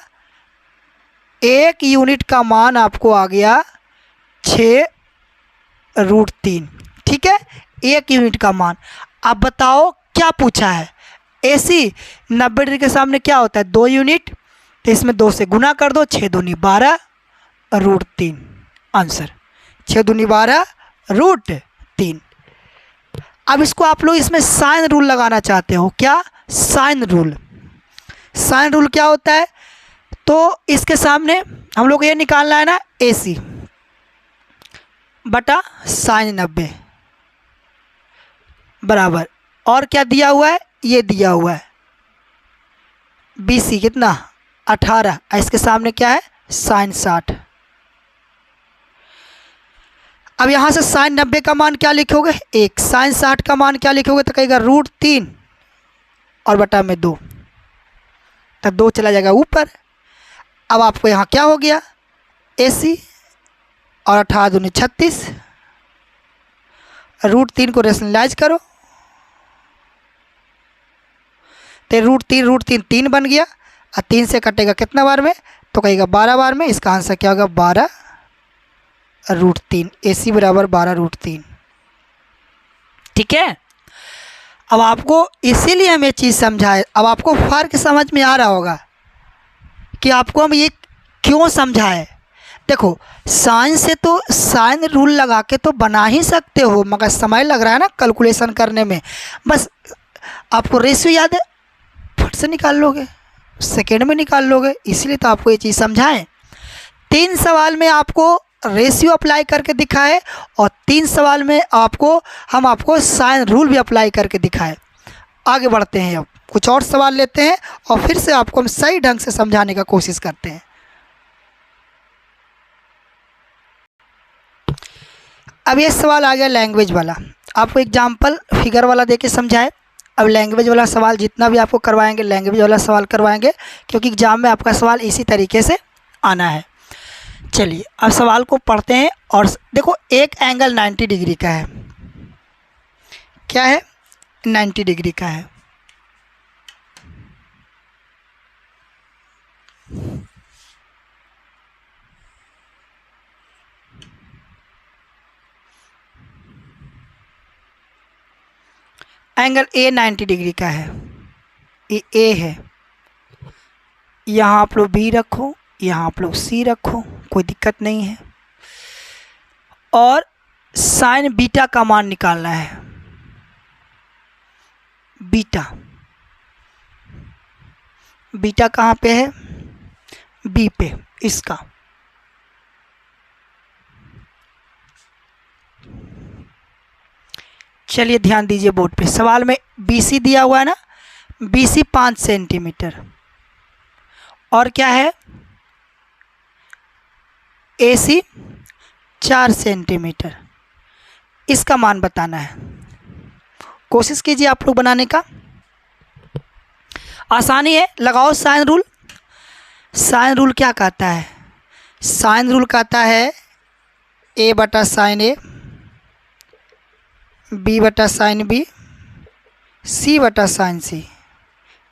1 यूनिट का मान आपको आ गया 6 √3। ठीक है, 1 यूनिट का मान। अब बताओ क्या पूछा है, AC 90 डिग्री के सामने क्या होता है 2 यूनिट, तो इसमें 2 से गुना कर दो, 6 दूनी 12 √3 आंसर। 6 दूनी 12 √3। अब इसको आप लोग इसमें साइन रूल लगाना चाहते हो, क्या साइन रूल। साइन रूल क्या होता है तो इसके सामने हम लोग ये निकालना है ना AC बटा साइन 90 बराबर, और क्या दिया हुआ है, ये दिया हुआ है BC कितना 18, इसके सामने क्या है साइन 60। अब यहाँ से साइन 90 का मान क्या लिखोगे 1, साइन 60 का मान क्या लिखोगे तो कहेगा √3 और बटा में 2, तब 2 चला जाएगा ऊपर। अब आपको यहाँ क्या हो गया AC और 18 दूनी 36, √3 को रेशनलाइज करो तो √3 3 बन गया, और 3 से कटेगा कितना बार में तो कहेगा 12 बार में। इसका आंसर क्या होगा 12 √3। AC बराबर 12 √3। ठीक है, अब आपको इसीलिए हम ये चीज़ समझाए। अब आपको फ़र्क समझ में आ रहा होगा कि आपको हम ये क्यों समझाए। देखो साइन से तो साइन रूल लगा के तो बना ही सकते हो, मगर समय लग रहा है ना कैलकुलेशन करने में। बस आपको रेशियो याद है, फट से निकाल लोगे, सेकेंड में निकाल लोगे, इसलिए तो आपको ये चीज़ समझाएं। 3 सवाल में आपको रेशियो अप्लाई करके दिखाए, और 3 सवाल में हम आपको साइन रूल भी अप्लाई करके दिखाए। आगे बढ़ते हैं, अब कुछ और सवाल लेते हैं और फिर से आपको हम सही ढंग से समझाने का कोशिश करते हैं। अब ये सवाल आ गया लैंग्वेज वाला, आपको एग्जाम्पल फिगर वाला देके समझाए। अब लैंग्वेज वाला सवाल जितना भी आपको करवाएंगे लैंग्वेज वाला सवाल करवाएंगे, क्योंकि एग्जाम में आपका सवाल इसी तरीके से आना है। चलिए अब सवाल को पढ़ते हैं। और देखो एक एंगल 90 डिग्री का है, क्या है 90 डिग्री का है। एंगल ए 90 डिग्री का है, ये ए है। यहाँ आप लोग बी रखो, यहाँ आप लोग सी रखो, कोई दिक्कत नहीं है। और साइन बीटा का मान निकालना है। बीटा, बीटा कहाँ पे है? बी पे, इसका। चलिए ध्यान दीजिए बोर्ड पे, सवाल में BC दिया हुआ है ना, BC 5 सेंटीमीटर और क्या है AC 4 सेंटीमीटर। इसका मान बताना है। कोशिश कीजिए आप लोग बनाने का, आसानी है। लगाओ साइन रूल। साइन रूल क्या कहता है? साइन रूल कहता है A बटा साइन A, B बटा साइन B, C बटा साइन C,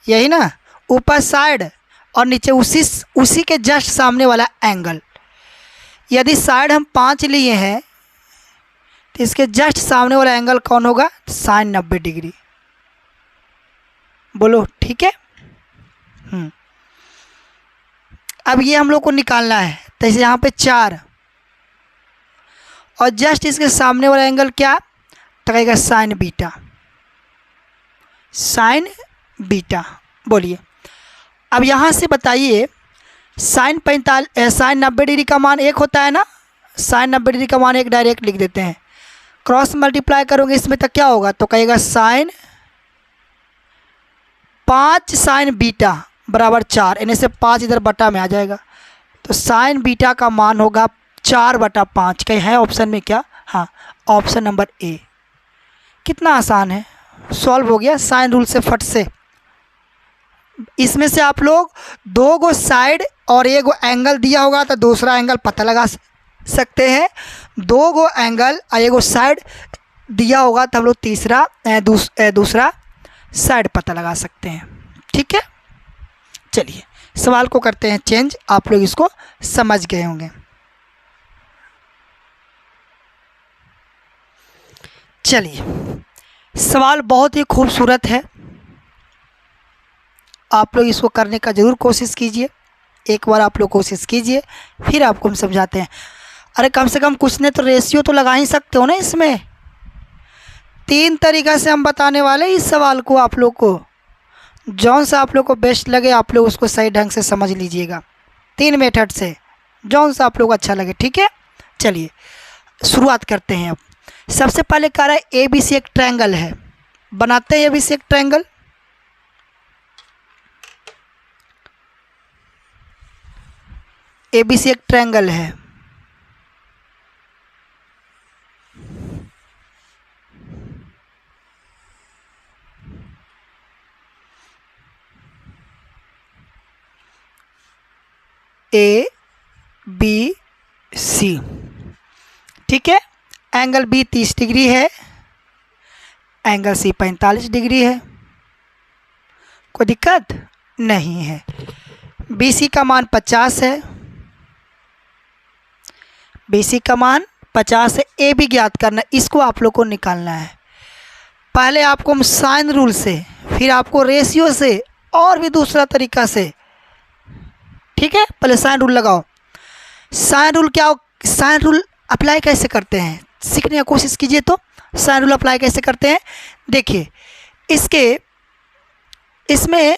यही ना। ऊपर साइड और नीचे उसी के जस्ट सामने वाला एंगल। यदि साइड हम 5 लिए हैं तो इसके जस्ट सामने वाला एंगल कौन होगा? Sine 90 degree. बोलो ठीक है। अब ये हम लोग को निकालना है। तो यहाँ पे 4 और जस्ट इसके सामने वाला एंगल क्या? तो कहेगा साइन बीटा। साइन बीटा बोलिए। अब यहाँ से बताइए, साइन 90 डिग्री का मान 1 होता है ना। साइन 90 डिग्री का मान 1 डायरेक्ट लिख देते हैं। क्रॉस मल्टीप्लाई करोगे इसमें तक क्या होगा? तो कहेगा साइन 5 साइन बीटा बराबर 4, इन्हें से 5 इधर बटा में आ जाएगा। तो साइन बीटा का मान होगा 4/5। कहीं है ऑप्शन में क्या? हाँ, ऑप्शन नंबर ए। कितना आसान है, सॉल्व हो गया साइन रूल से फट से। इसमें से आप लोग 2 गो साइड और 1 गो एंगल दिया होगा तो दूसरा एंगल पता लगा सकते हैं। 2 गो एंगल और 1 गो साइड दिया होगा तो हम लोग दूसरा साइड पता लगा सकते हैं। ठीक है, चलिए सवाल को करते हैं चेंज। आप लोग इसको समझ गए होंगे। चलिए, सवाल बहुत ही खूबसूरत है। आप लोग इसको करने का ज़रूर कोशिश कीजिए। एक बार आप लोग कोशिश कीजिए, फिर आपको हम समझाते हैं। अरे कम से कम कुछ ने तो रेशियो तो लगा ही सकते हो ना इसमें। 3 तरीक़ा से हम बताने वाले इस सवाल को। आप लोग को जौन सा आप लोग को बेस्ट लगे आप लोग उसको सही ढंग से समझ लीजिएगा। 3 मेथड से जौन सा आप लोग को अच्छा लगे। ठीक है, चलिए शुरुआत करते हैं। अब सबसे पहले कह रहा है ABC एक ट्रायंगल है। बनाते हैं ABC एक ट्रायंगल। ABC एक ट्रायंगल है। ABC, ठीक है। एंगल B 30 डिग्री है, एंगल C 45 डिग्री है। कोई दिक्कत नहीं है। BC का मान 50 है। BC का मान 50 है। A भी ज्ञात करना, इसको आप लोग को निकालना है। पहले आपको हम साइन रूल से, फिर आपको रेशियो से और भी दूसरा तरीका से। ठीक है, पहले साइन रूल लगाओ। साइन रूल क्या हो? साइन रूल अप्लाई कैसे करते हैं सीखने की कोशिश कीजिए। तो साइन रूल अप्लाई कैसे करते हैं देखिए। इसमें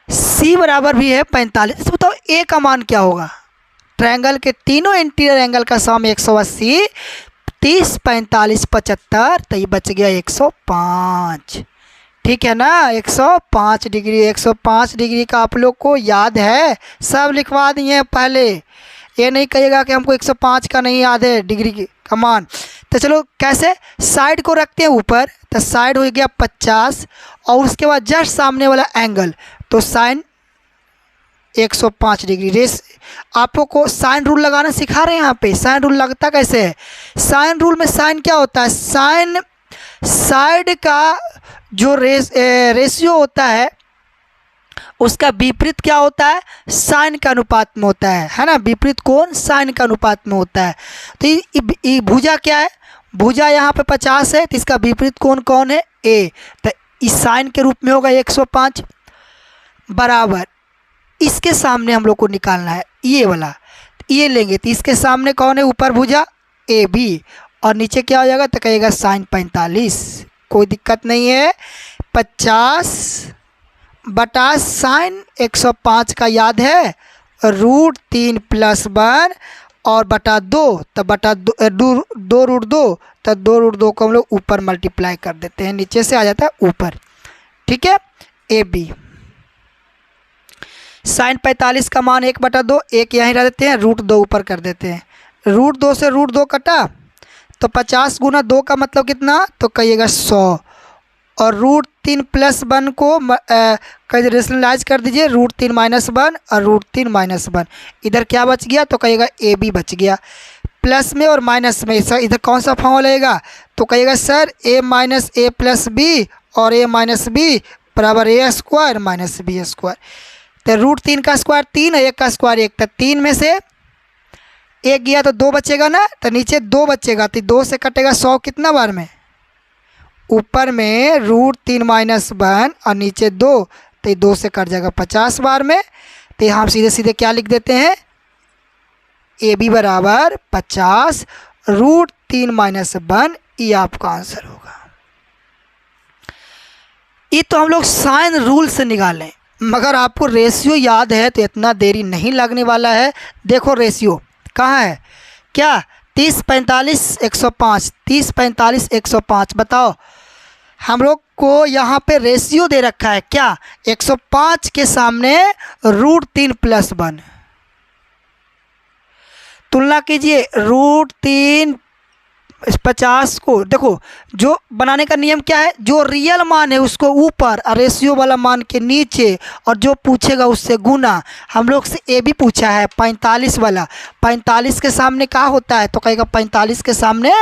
C बराबर भी है 45। इसमें बताओ A का मान क्या होगा? ट्रायंगल के तीनों इंटीरियर एंगल का सम 180, 30, 45, 75, तो ये बच गया 105। ठीक है ना, 105 डिग्री। 105 डिग्री का आप लोग को याद है, सब लिखवा दिए हैं पहले। ये नहीं कहिएगा कि हमको 105 का नहीं याद है डिग्री का मान। तो चलो कैसे, साइड को रखते हैं ऊपर, तो साइड हो गया 50 और उसके बाद जस्ट सामने वाला एंगल तो साइन 105 डिग्री। रेस आपको को साइन रूल लगाना सिखा रहे हैं यहाँ पे। साइन रूल लगता कैसे है? साइन रूल में साइन क्या होता है? साइन साइड का जो रेशियो होता है उसका विपरीत क्या होता है? साइन का अनुपात में होता है ना। विपरीत कोण साइन का अनुपात में होता है। तो ये भुजा क्या है? भुजा यहाँ पे 50 है तो इसका विपरीत कोण कौन है? ए। तो इस साइन के रूप में होगा 105 बराबर इसके सामने हम लोग को निकालना है ये वाला, ये लेंगे तो इसके सामने कौन है? ऊपर भुजा ए बी और नीचे क्या हो जाएगा? तो कहेगा साइन 45। कोई दिक्कत नहीं है। 50 बटा साइन 105 का याद है √3 + 1 और बटा 2, तो बटा 2 √2 तो 2 √2 को हम लोग ऊपर मल्टीप्लाई कर देते हैं, नीचे से आ जाता है ऊपर। ठीक है, ए बी साइन 45 का मान 1/2, एक यहीं रख देते हैं, √2 ऊपर कर देते हैं। √2 से √2 कटा तो 50 × 2 का मतलब कितना? तो कहिएगा 100 और √3 + 1 को कहीं रेशनलाइज कर दीजिए, √3 - 1 और √3 - 1 इधर क्या बच गया? तो कहिएगा ए बी बच गया। प्लस में और माइनस में सर इधर कौन सा फॉर्म लगेगा? तो कहिएगा सर a - a + b और a - b बराबर a² - b²। तो √3 का स्क्वायर 3 है, 1 का स्क्वायर 1, तो 3 में से 1 गया तो 2 बचेगा ना, तो नीचे 2 बचेगा तो 2 से कटेगा 100 कितना बार में? ऊपर में √3 - 1 और नीचे 2, तो 2 से कट जाएगा 50 बार में। तो हम सीधे सीधे क्या लिख देते हैं? ए बी बराबर 50 √3 - 1, ये आपका आंसर होगा। ये तो हम लोग साइन रूल से निकालें, मगर आपको रेशियो याद है तो इतना देरी नहीं लगने वाला है। देखो रेशियो कहाँ है? क्या 30 45 105, 30 45 105 बताओ। हम लोग को यहाँ पे रेशियो दे रखा है क्या? 105 के सामने √3 + 1 तुलना कीजिए। √3 50 को देखो, जो बनाने का नियम क्या है? जो रियल मान है उसको ऊपर और रेशियो वाला मान के नीचे, और जो पूछेगा उससे गुना। हम लोग से ए भी पूछा है 45 वाला, 45 के सामने क्या होता है? तो कहेगा 45 के सामने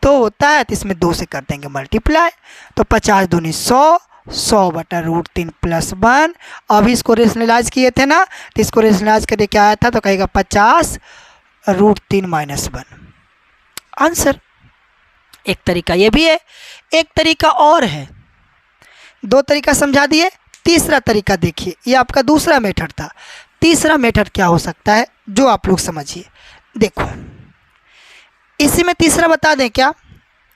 2 होता है, तो इसमें 2 से कर देंगे मल्टीप्लाई। तो 50 दूनी 100, 100 बटा √3 + 1। अभी इसको रेशनलाइज किए थे ना, तो इसको रेशनलाइज करके क्या आया था? तो कहेगा 50 √3 - 1 आंसर। एक तरीका ये भी है, एक तरीका और है। 2 तरीका समझा दिए, तीसरा तरीका देखिए, ये आपका दूसरा मेथड था। तीसरा मेथड क्या हो सकता है जो आप लोग समझिए। देखो इसी में तीसरा बता दें क्या?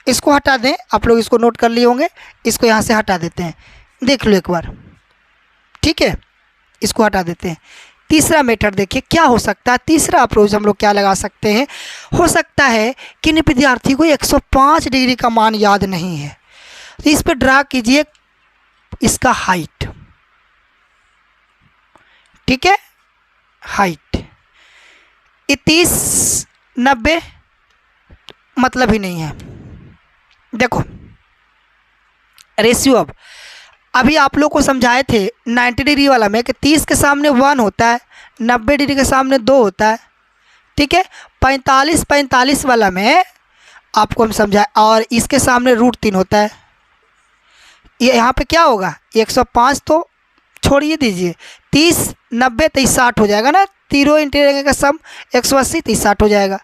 इसको हटा दें, आप लोग इसको नोट कर लिए होंगे, इसको यहाँ से हटा देते हैं, देख लो एक बार। ठीक है, इसको हटा देते हैं। तीसरा मेथड देखिए क्या हो सकता है। तीसरा अप्रोच हम लोग क्या लगा सकते हैं? हो सकता है कि विद्यार्थी को 105 डिग्री का मान याद नहीं है, तो इस पर ड्रा कीजिए इसका हाइट। ठीक है, हाइट 30 90 मतलब ही नहीं है। देखो रेशियो अभी आप लोग को समझाए थे 90 डिग्री वाला में कि 30 के सामने 1 होता है, 90 डिग्री के सामने 2 होता है। ठीक है, 45 वाला में आपको हम समझाए, और इसके सामने √3 होता है। ये यहाँ पे क्या होगा? 105 तो छोड़िए दीजिए, 30 90 तो 60 हो जाएगा ना, तीनों इंटीरियर का सम 180 तो 60 हो जाएगा।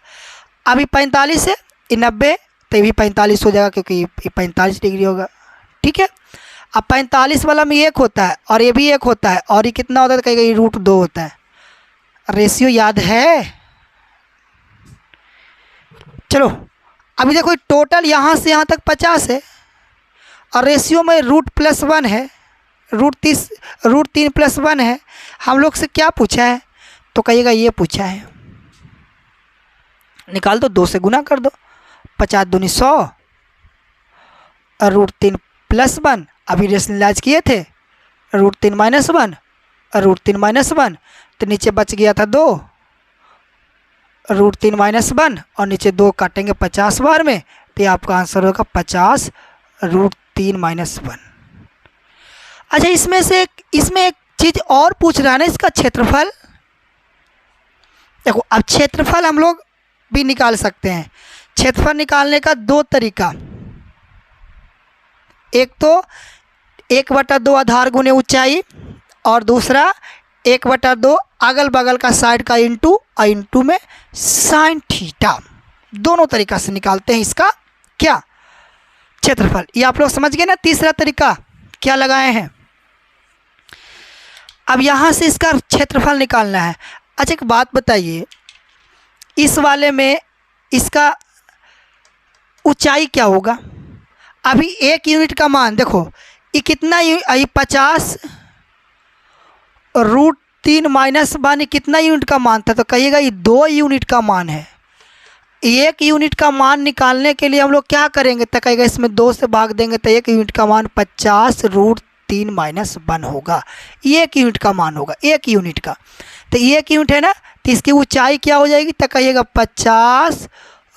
अभी 45 है, ये 90 तो ये भी 45 हो जाएगा, क्योंकि ये 45 डिग्री होगा। ठीक है, अब 45 वाला में 1 होता है और ये भी 1 होता है, और ये कितना होता है? तो कहेगा ये √2 होता है। रेशियो याद है? चलो अभी देखो टोटल यहाँ से यहाँ तक 50 है, और रेशियो में √+1 है, √3 + 1 है। हम लोग से क्या पूछा है? तो कहिएगा ये पूछा है। निकाल दो, 2 से गुना कर दो, 50 दूनी 100 और √3 + 1 अभी रेशनलाइज किए थे, √3 - 1 और √3 - 1, तो नीचे बच गया था 2, √3 - 1 और नीचे 2 काटेंगे 50 बार में, तो ये आपका आंसर होगा 50 √3 - 1। अच्छा, इसमें एक चीज़ और पूछ रहा है ना, इसका क्षेत्रफल। देखो अब क्षेत्रफल हम लोग भी निकाल सकते हैं। क्षेत्रफल निकालने का 2 तरीका, एक तो 1/2 आधार गुने ऊंचाई, और दूसरा 1/2 अगल बगल का साइड का इंटू में साइन थीटा। दोनों तरीका से निकालते हैं इसका क्या, क्षेत्रफल। ये आप लोग समझ गए ना, तीसरा तरीका क्या लगाए हैं। अब यहाँ से इसका क्षेत्रफल निकालना है। अच्छा एक बात बताइए, इस वाले में इसका ऊंचाई क्या होगा। अभी 1 यूनिट का मान देखो, ये कितना, ये 50 √3 - 1 कितना यूनिट का मान था, तो कहिएगा ये 2 यूनिट का मान है। 1 यूनिट का मान निकालने के लिए हम लोग क्या करेंगे, तो कहेगा इसमें 2 से भाग देंगे तो 1 यूनिट का मान 50 √3 - 1 होगा। 1 यूनिट का मान होगा, 1 यूनिट का, तो 1 यूनिट है ना, तो इसकी ऊंचाई क्या हो जाएगी, तो कहिएगा 50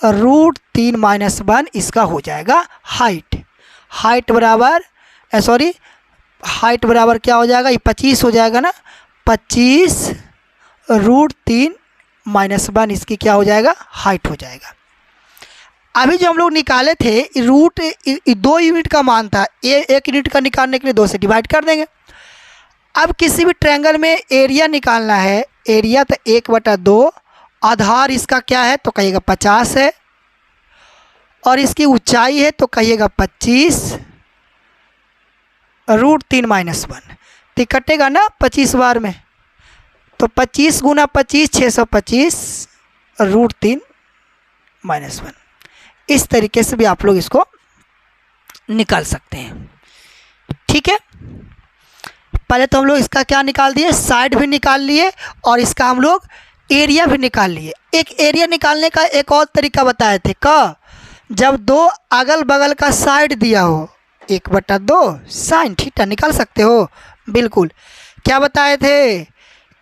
√3 - 1 इसका हो जाएगा हाइट। हाइट बराबर हाइट बराबर क्या हो जाएगा, ये 25 हो जाएगा ना, 25 √3 - 1 इसकी क्या हो जाएगा, हाइट हो जाएगा। अभी जो हम लोग निकाले थे रूट 2 यूनिट का मान था, 1 यूनिट का निकालने के लिए 2 से डिवाइड कर देंगे। अब किसी भी ट्रायंगल में एरिया निकालना है, एरिया तो 1/2, आधार इसका क्या है तो कहिएगा 50 है, और इसकी ऊंचाई है तो कहिएगा 25 √3 - 1, तो कटेगा ना 25 बार में, तो 25 × 25 625 √3 - 1। इस तरीके से भी आप लोग इसको निकाल सकते हैं। ठीक है, पहले तो हम लोग इसका क्या निकाल दिए, साइड भी निकाल लिए, और इसका हम लोग एरिया भी निकाल लिए। एक एरिया निकालने का एक और तरीका बताए थे, जब 2 अगल बगल का साइड दिया हो, 1/2 साइन थीटा निकाल सकते हो। बिल्कुल, क्या बताए थे,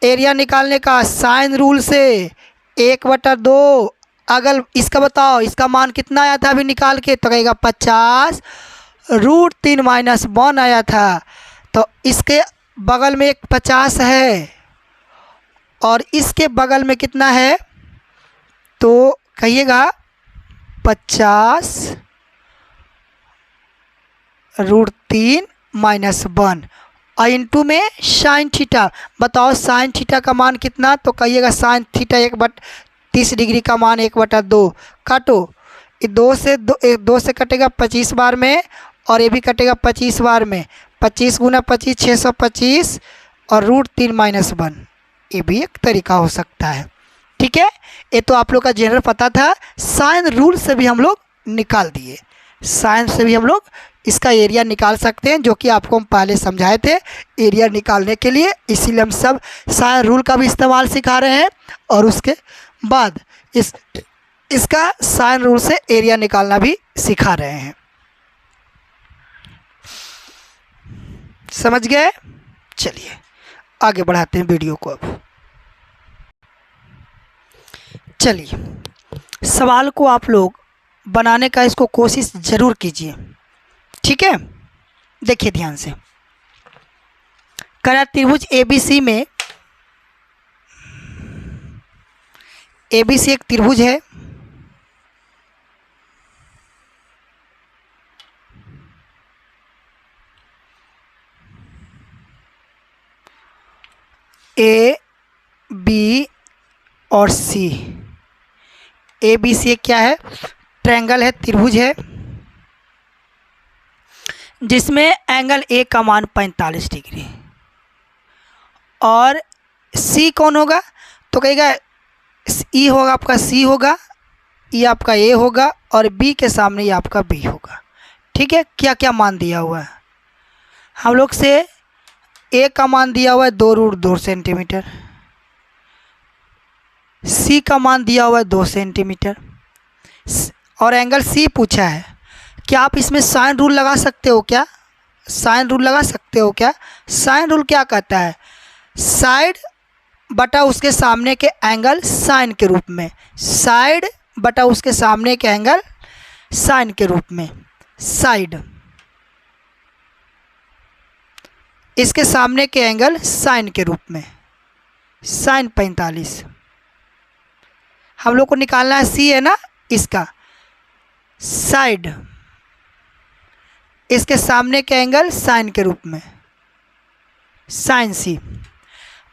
एरिया निकालने का साइन रूल से 1/2 अगल, इसका बताओ इसका मान कितना आया था अभी निकाल के, तो कहेगा 50 √3 - 1 आया था, तो इसके बगल में एक 50 है और इसके बगल में कितना है, तो कहिएगा 50 √3 - 1 और इंटू में साइन थीटा। बताओ साइन थीटा का मान कितना, तो कहिएगा साइन थीटा 1/30 डिग्री का मान 1/2। काटो, ये 2 से कटेगा 25 बार में, और ये भी कटेगा 25 बार में, 25 × 25 625 और √3 - 1, ये भी एक तरीका हो सकता है। ठीक है, ये तो आप लोग का जनरल पता था। साइन रूल से भी हम लोग निकाल दिए, साइन से भी हम लोग इसका एरिया निकाल सकते हैं, जो कि आपको हम पहले समझाए थे एरिया निकालने के लिए, इसीलिए हम सब साइन रूल का भी इस्तेमाल सिखा रहे हैं, और उसके बाद इसका साइन रूल से एरिया निकालना भी सिखा रहे हैं। समझ गए, चलिए आगे बढ़ाते हैं वीडियो को। अब चलिए सवाल को आप लोग बनाने का इसको कोशिश ज़रूर कीजिए। ठीक है, देखिए ध्यान से, करा त्रिभुज ABC में, ABC एक त्रिभुज है, A B और C। ABC एक क्या है, ट्रायंगल है, त्रिभुज है, जिसमें एंगल A का मान 45 डिग्री, और C कौन होगा, तो कहेगा E होगा आपका, C होगा, E आपका A होगा, और B के सामने ये आपका B होगा। ठीक है, क्या क्या मान दिया हुआ है हम लोग से, A का मान दिया हुआ है 2√2 सेंटीमीटर, C का मान दिया हुआ है 2 सेंटीमीटर, और एंगल C पूछा है। क्या आप इसमें साइन रूल लगा सकते हो क्या, साइन रूल लगा सकते हो क्या। साइन रूल क्या कहता है, साइड बटा उसके सामने के एंगल साइन के रूप में, साइड बटा उसके सामने के एंगल साइन के रूप में, साइड इसके सामने के एंगल साइन के रूप में, साइन 45 हम लोग को निकालना है। C है ना, इसका साइड इसके सामने के एंगल साइन के रूप में, साइन C।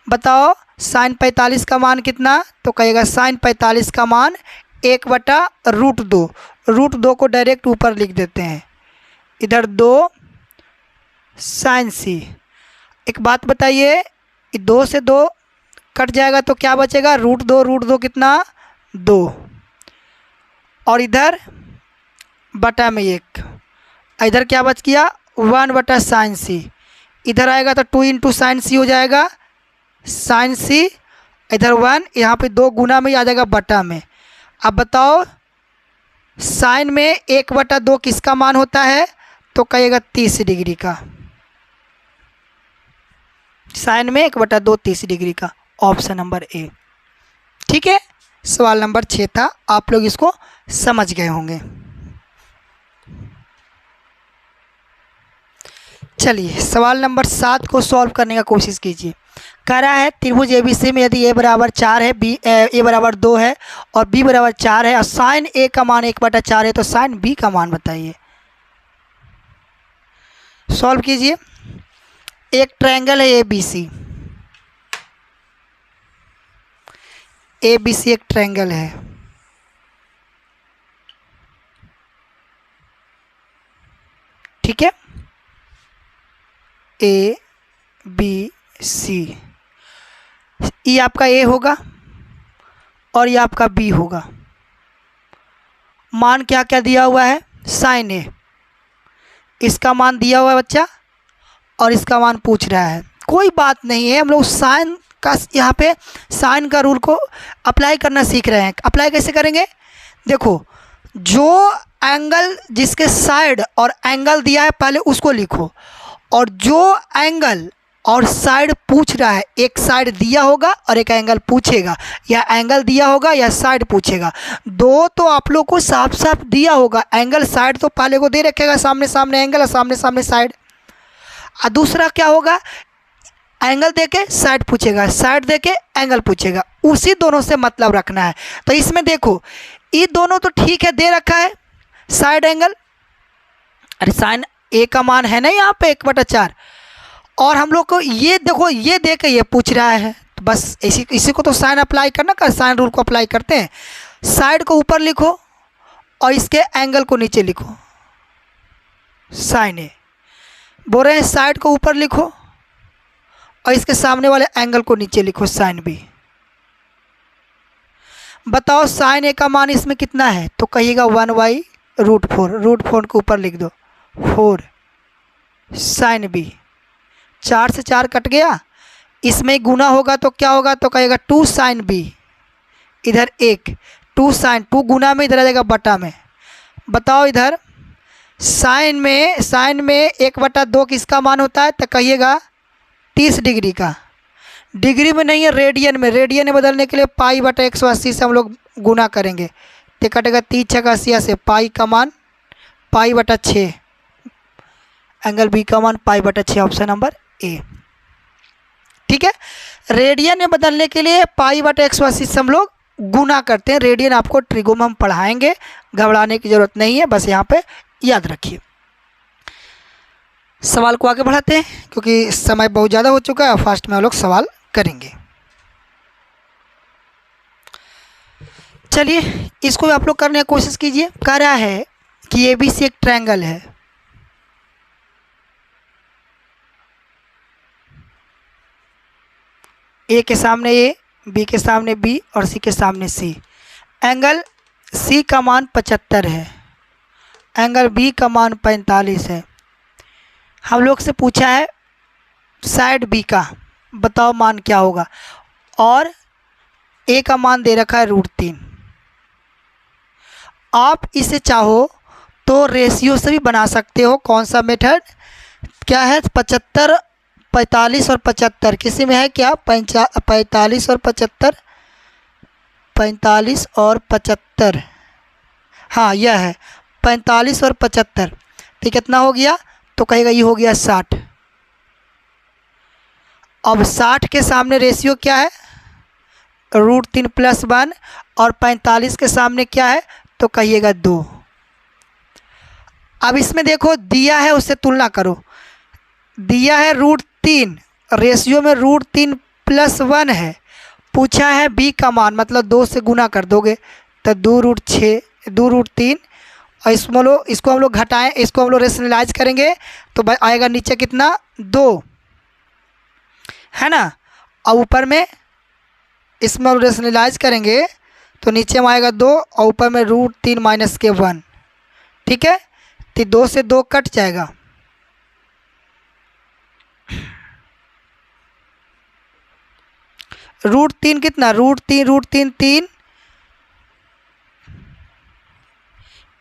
बताओ साइन 45 का मान कितना, तो कहेगा साइन 45 का मान 1/√2, रूट 2 को डायरेक्ट ऊपर लिख देते हैं, इधर 2 साइन सी। एक बात बताइए, 2 से 2 कट जाएगा तो क्या बचेगा, रूट 2 कितना 2, और इधर बटा में 1, इधर क्या बच गया 1 बटा साइन सी। इधर आएगा तो 2 इंटू साइन सी हो जाएगा, साइन सी, इधर 1, यहाँ पे 2 गुना में ही आ जाएगा बटा में। अब बताओ साइन में 1 बटा 2 किसका मान होता है, तो कहिएगा 30 डिग्री का। साइन में 1 बटा 2 30 डिग्री का, ऑप्शन नंबर ए। ठीक है, सवाल नंबर 6 था, आप लोग इसको समझ गए होंगे। चलिए सवाल नंबर 7 को सॉल्व करने का कोशिश कीजिए। कह रहा है त्रिभुज एबीसी में यदि ए बराबर 4 है, बी ए बराबर 2 है और बी बराबर 4 है और साइन ए का मान 1 बटा 4 है, तो साइन बी का मान बताइए। सॉल्व कीजिए। एक ट्रायंगल है एबीसी, एबीसी एक ट्रायंगल है, ठीक है, ए बी सी। ये आपका ए होगा और ये आपका बी होगा। मान क्या क्या दिया हुआ है, साइन ए, इसका मान दिया हुआ है बच्चा, और इसका मान पूछ रहा है। कोई बात नहीं है, हम लोग साइन का यहाँ पे साइन का रूल को अप्लाई करना सीख रहे हैं। अप्लाई कैसे करेंगे, देखो जो एंगल जिसके साइड और एंगल दिया है पहले उसको लिखो, और जो एंगल और साइड पूछ रहा है, एक साइड दिया होगा और एक एंगल पूछेगा, या एंगल दिया होगा या साइड पूछेगा। दो तो आप लोग को साफ साफ दिया होगा, एंगल साइड तो पहले को दे रखेगा, सामने सामने एंगल और सामने सामने साइड। और दूसरा क्या होगा, एंगल देके साइड पूछेगा, साइड देके एंगल पूछेगा, उसी दोनों से मतलब रखना है। तो इसमें देखो ये दोनों तो ठीक है, दे रखा है साइड एंगल, अरे साइन ए का मान है ना यहाँ पे 1/4, और हम लोग को ये देखो ये दे के ये पूछ रहा है, तो बस इसी को तो साइन अप्लाई करना, कर साइन रूल को अप्लाई करते हैं। साइड को ऊपर लिखो और इसके एंगल को नीचे लिखो, साइन ए। बोल रहे हैं साइड को ऊपर लिखो और इसके सामने वाले एंगल को नीचे लिखो, साइन बी। बताओ साइन ए का मान इसमें कितना है, तो कहिएगा 1/√4, √4 को ऊपर लिख दो, 4 साइन बी। 4 से 4 कट गया, इसमें गुना होगा तो क्या होगा, तो कहेगा 2 साइन बी, इधर 1 2 साइन, 2 गुना में इधर आ जाएगा बटा में। बताओ इधर साइन में 1/2 किसका मान होता है, तो कहिएगा 30 डिग्री का। डिग्री में नहीं है, रेडियन में, रेडियन में बदलने के लिए π/180 से हम लोग गुना करेंगे, तो कटेगा 3×6 से पाई का मान π/6, एंगल बी का मान π/6, ऑप्शन नंबर ए। ठीक है, रेडियन में बदलने के लिए π/180 से हम लोग गुना करते हैं। रेडियन आपको ट्रिगो में हम पढ़ाएंगे, घबराने की ज़रूरत नहीं है, बस यहाँ पे याद रखिए। सवाल को आगे बढ़ाते हैं क्योंकि समय बहुत ज़्यादा हो चुका है, फास्ट में हम लोग सवाल करेंगे। चलिए इसको आप लोग करने की कोशिश कीजिए। कह रहा है कि एबीसी एक ट्रायंगल है, ए के सामने ए, बी के सामने बी और सी के सामने सी। एंगल सी का मान 75 है, एंगल बी का मान 45 है। हम लोग से पूछा है साइड बी का, बताओ मान क्या होगा, और ए का मान दे रखा है √3। आप इसे चाहो तो रेशियो से भी बना सकते हो। कौन सा मेथड, क्या है, 75 45 और 75 किसी में है क्या, 45 और 75, 45 और 75, हाँ यह है 45 और 75। तो कितना हो गया, तो कहेगा ये हो गया 60। अब 60 के सामने रेशियो क्या है, √3 + 1, और 45 के सामने क्या है, तो कहिएगा 2। अब इसमें देखो दिया है उससे तुलना करो, दिया है √3, रेशियो में √3 + 1 है, पूछा है बी का मान, मतलब 2 से गुना कर दोगे तो 2√6 2√3 और इसको हम लोग घटाएं, इसको हम लोग रेशनलाइज करेंगे तो आएगा नीचे कितना 2 है ना, और ऊपर में इसमें हम रेशनलाइज करेंगे तो नीचे में आएगा 2 और ऊपर में √3 माइनस के 1। ठीक है, तो 2 से 2 कट जाएगा। √3 कितना, √3 3,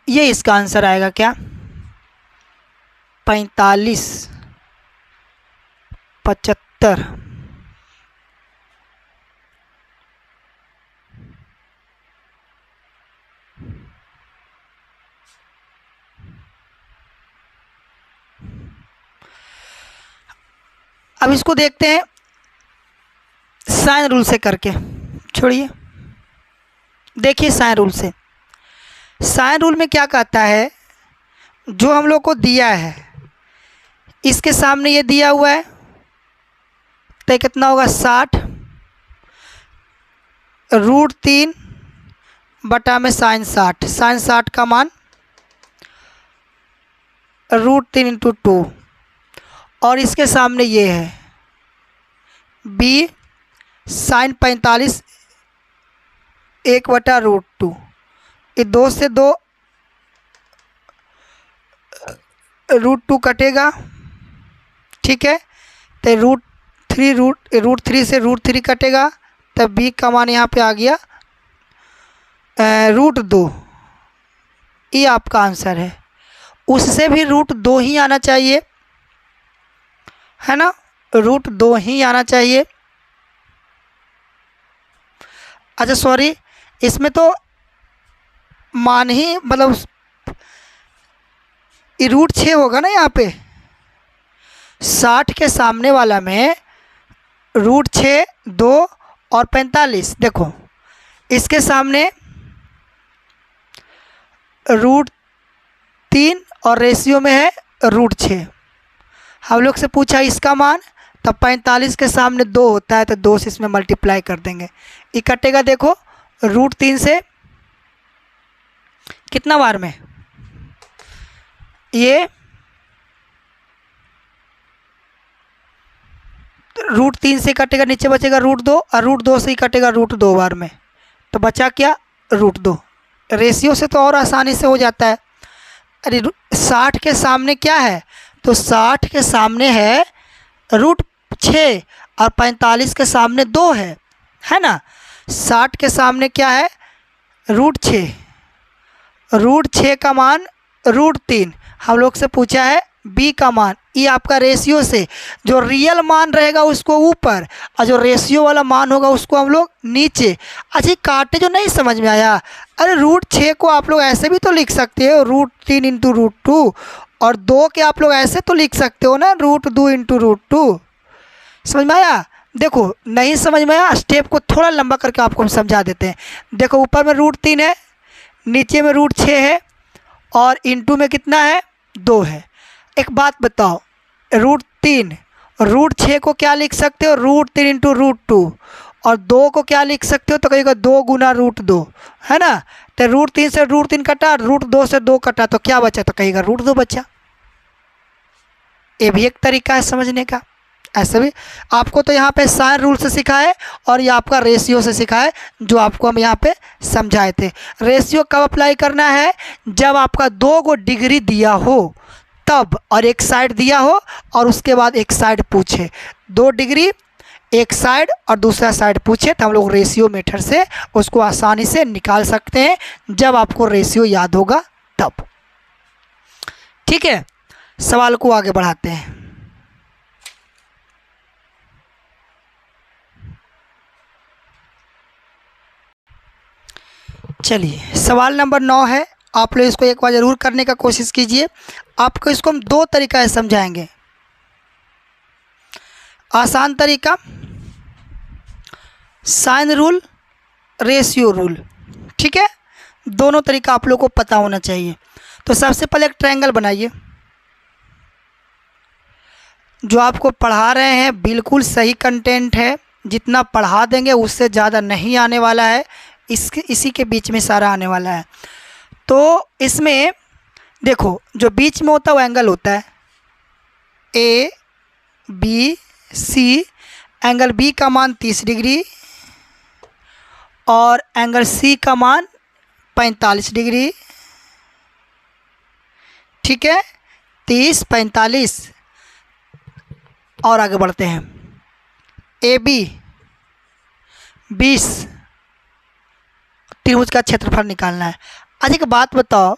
ये इसका आंसर आएगा क्या 45 75। अब इसको देखते हैं साइन रूल से करके, छोड़िए, देखिए साइन रूल से। साइन रूल में क्या कहता है, जो हम लोग को दिया है इसके सामने ये दिया हुआ है तो कितना होगा 60 √3 बटा में साइन 60, साइन 60 का मान √3 × 2, और इसके सामने ये है b साइन 45 1/√2। ये 2 से 2 √2 कटेगा। ठीक है, तो √3 से √3 कटेगा, तब b का मान यहाँ पे आ गया √2। ये आपका आंसर है। उससे भी √2 ही आना चाहिए, है ना, √2 ही आना चाहिए। अच्छा सॉरी, इसमें तो मान ही मतलब √6 होगा ना यहाँ पे, 60 के सामने वाला में √6 2 और 45। देखो इसके सामने √3 और रेशियो में है √6। हम लोग से पूछा इसका मान, तब 45 के सामने 2 होता है तो 2 से इसमें मल्टीप्लाई कर देंगे। ये कटेगा देखो √3 से कितना बार में, ये √3 से कटेगा, नीचे बचेगा √2 और √2 से ही कटेगा √2 बार में, तो बचा क्या √2। रेशियो से तो और आसानी से हो जाता है। अरे 60 के सामने क्या है, तो 60 के सामने है √6 और 45 के सामने 2 है ना। 60 के सामने क्या है √6, √6 का मान √3। हम लोग से पूछा है b का मान। ये आपका रेशियो से जो रियल मान रहेगा उसको ऊपर और जो रेशियो वाला मान होगा उसको हम लोग नीचे। अच्छा काटे जो नहीं समझ में आया, अरे √6 को आप लोग ऐसे भी तो लिख सकते हो √3 × √2, और 2 के आप लोग ऐसे तो लिख सकते हो ना √2 × √2। समझ में आया। देखो नहीं समझ में आया, स्टेप को थोड़ा लंबा करके आपको हम समझा देते हैं। देखो ऊपर में √3 है, नीचे में √6 है, और इंटू में कितना है 2 है। एक बात बताओ, √3 √6 को क्या लिख सकते हो √3 × √2, और 2 को क्या लिख सकते हो, तो कहिएगा 2 गुना √2, है ना। तो √3 से √3 कटा, √2 से 2 कटा, तो क्या बचा, तो कहिएगा √2 बचा। ये भी एक तरीका है समझने का। ऐसे भी आपको तो यहाँ पे साइन रूल से सिखा है और ये आपका रेशियो से सिखा है, जो आपको हम यहाँ पे समझाए थे। रेशियो कब अप्लाई करना है, जब आपका 2 गो डिग्री दिया हो तब, और एक साइड दिया हो और उसके बाद एक साइड पूछे। 2 डिग्री एक साइड और दूसरा साइड पूछे तो हम लोग रेशियो मेथड से उसको आसानी से निकाल सकते हैं, जब आपको रेशियो याद होगा तब। ठीक है, सवाल को आगे बढ़ाते हैं। चलिए सवाल नंबर 9 है। आप लोग इसको एक बार ज़रूर करने का कोशिश कीजिए। आपको इसको हम 2 तरीका से समझाएंगे। आसान तरीका साइन रूल, रेशियो रूल। ठीक है, दोनों तरीका आप लोग को पता होना चाहिए। तो सबसे पहले एक ट्रायंगल बनाइए। जो आपको पढ़ा रहे हैं बिल्कुल सही कंटेंट है, जितना पढ़ा देंगे उससे ज़्यादा नहीं आने वाला है, इसी के बीच में सारा आने वाला है। तो इसमें देखो जो बीच में होता है वो एंगल होता है A B C. Angle B का मान 30 डिग्री और एंगल सी का मान 45 डिग्री। ठीक है, 30 45। और आगे बढ़ते हैं, ए बी 20 त्रिभुज का क्षेत्रफल निकालना है। आज एक बात बताओ,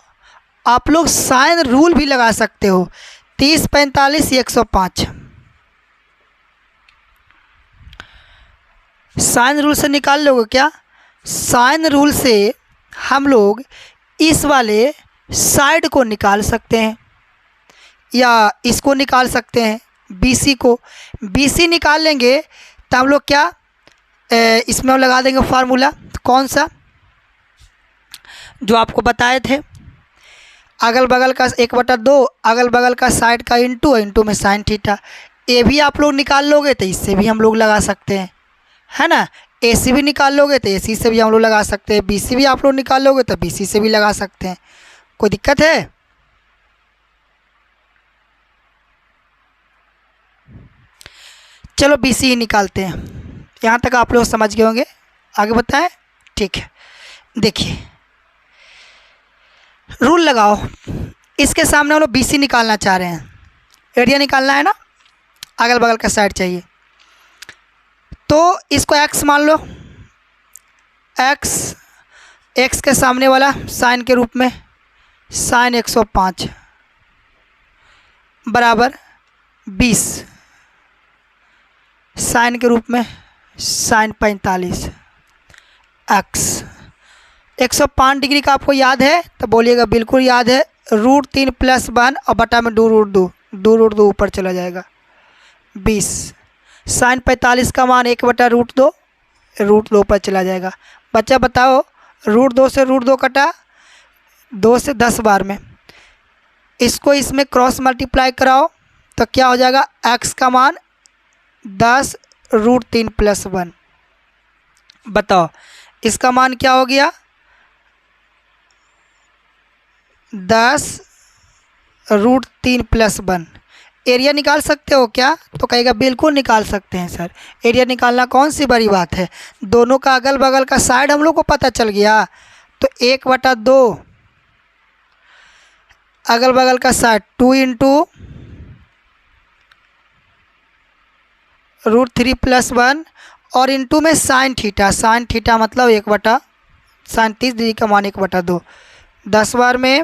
आप लोग साइन रूल भी लगा सकते हो। 30 45 105 साइन रूल से निकाल लोगे क्या? साइन रूल से हम लोग इस वाले साइड को निकाल सकते हैं या इसको निकाल सकते हैं, BC को। BC निकाल लेंगे तो हम लोग क्या इसमें हम लगा देंगे फार्मूला। कौन सा? जो आपको बताए थे, अगल बगल का 1/2, अगल बगल का साइड का इंटू में साइन थीटा। ए भी आप लोग निकाल लोगे तो इससे भी हम लोग लगा सकते हैं, है ना। AC भी निकाल लोगे तो AC से भी हम लोग लगा सकते हैं। BC भी आप लोग निकाल लोगे तो BC से भी लगा सकते हैं। कोई दिक्कत है? चलो BC ही निकालते हैं। यहाँ तक आप लोग समझ गए होंगे, आगे बताएं। ठीक है, देखिए रूल लगाओ। इसके सामने हम लोग BC निकालना चाह रहे हैं, एरिया निकालना है ना, अगल बगल का साइड चाहिए। तो इसको x मान लो, x के सामने वाला साइन के रूप में साइन 105 बराबर 20, साइन के रूप में साइन 45 x। 105 डिग्री का आपको याद है तो बोलिएगा बिल्कुल याद है। √3 + 1 और बटा में 2√2 ऊपर चला जाएगा 20। साइन 45 का मान 1/√2, √2 पर चला जाएगा। बच्चा बताओ, √2 से √2 कटा, 2 से 10 बार में। इसको इसमें क्रॉस मल्टीप्लाई कराओ तो क्या हो जाएगा? x का मान 10 √3 + 1। बताओ इसका मान क्या हो गया? 10 √3 + 1। एरिया निकाल सकते हो क्या? तो कहेगा बिल्कुल निकाल सकते हैं सर। एरिया निकालना कौन सी बड़ी बात है, दोनों का अगल बगल का साइड हम लोग को पता चल गया। तो 1/2 अगल बगल का साइड 2 × √3 + 1 और इंटू में साइन थीटा मतलब 1 साइन 30 डिग्री का मान 1/2। 10 बार में,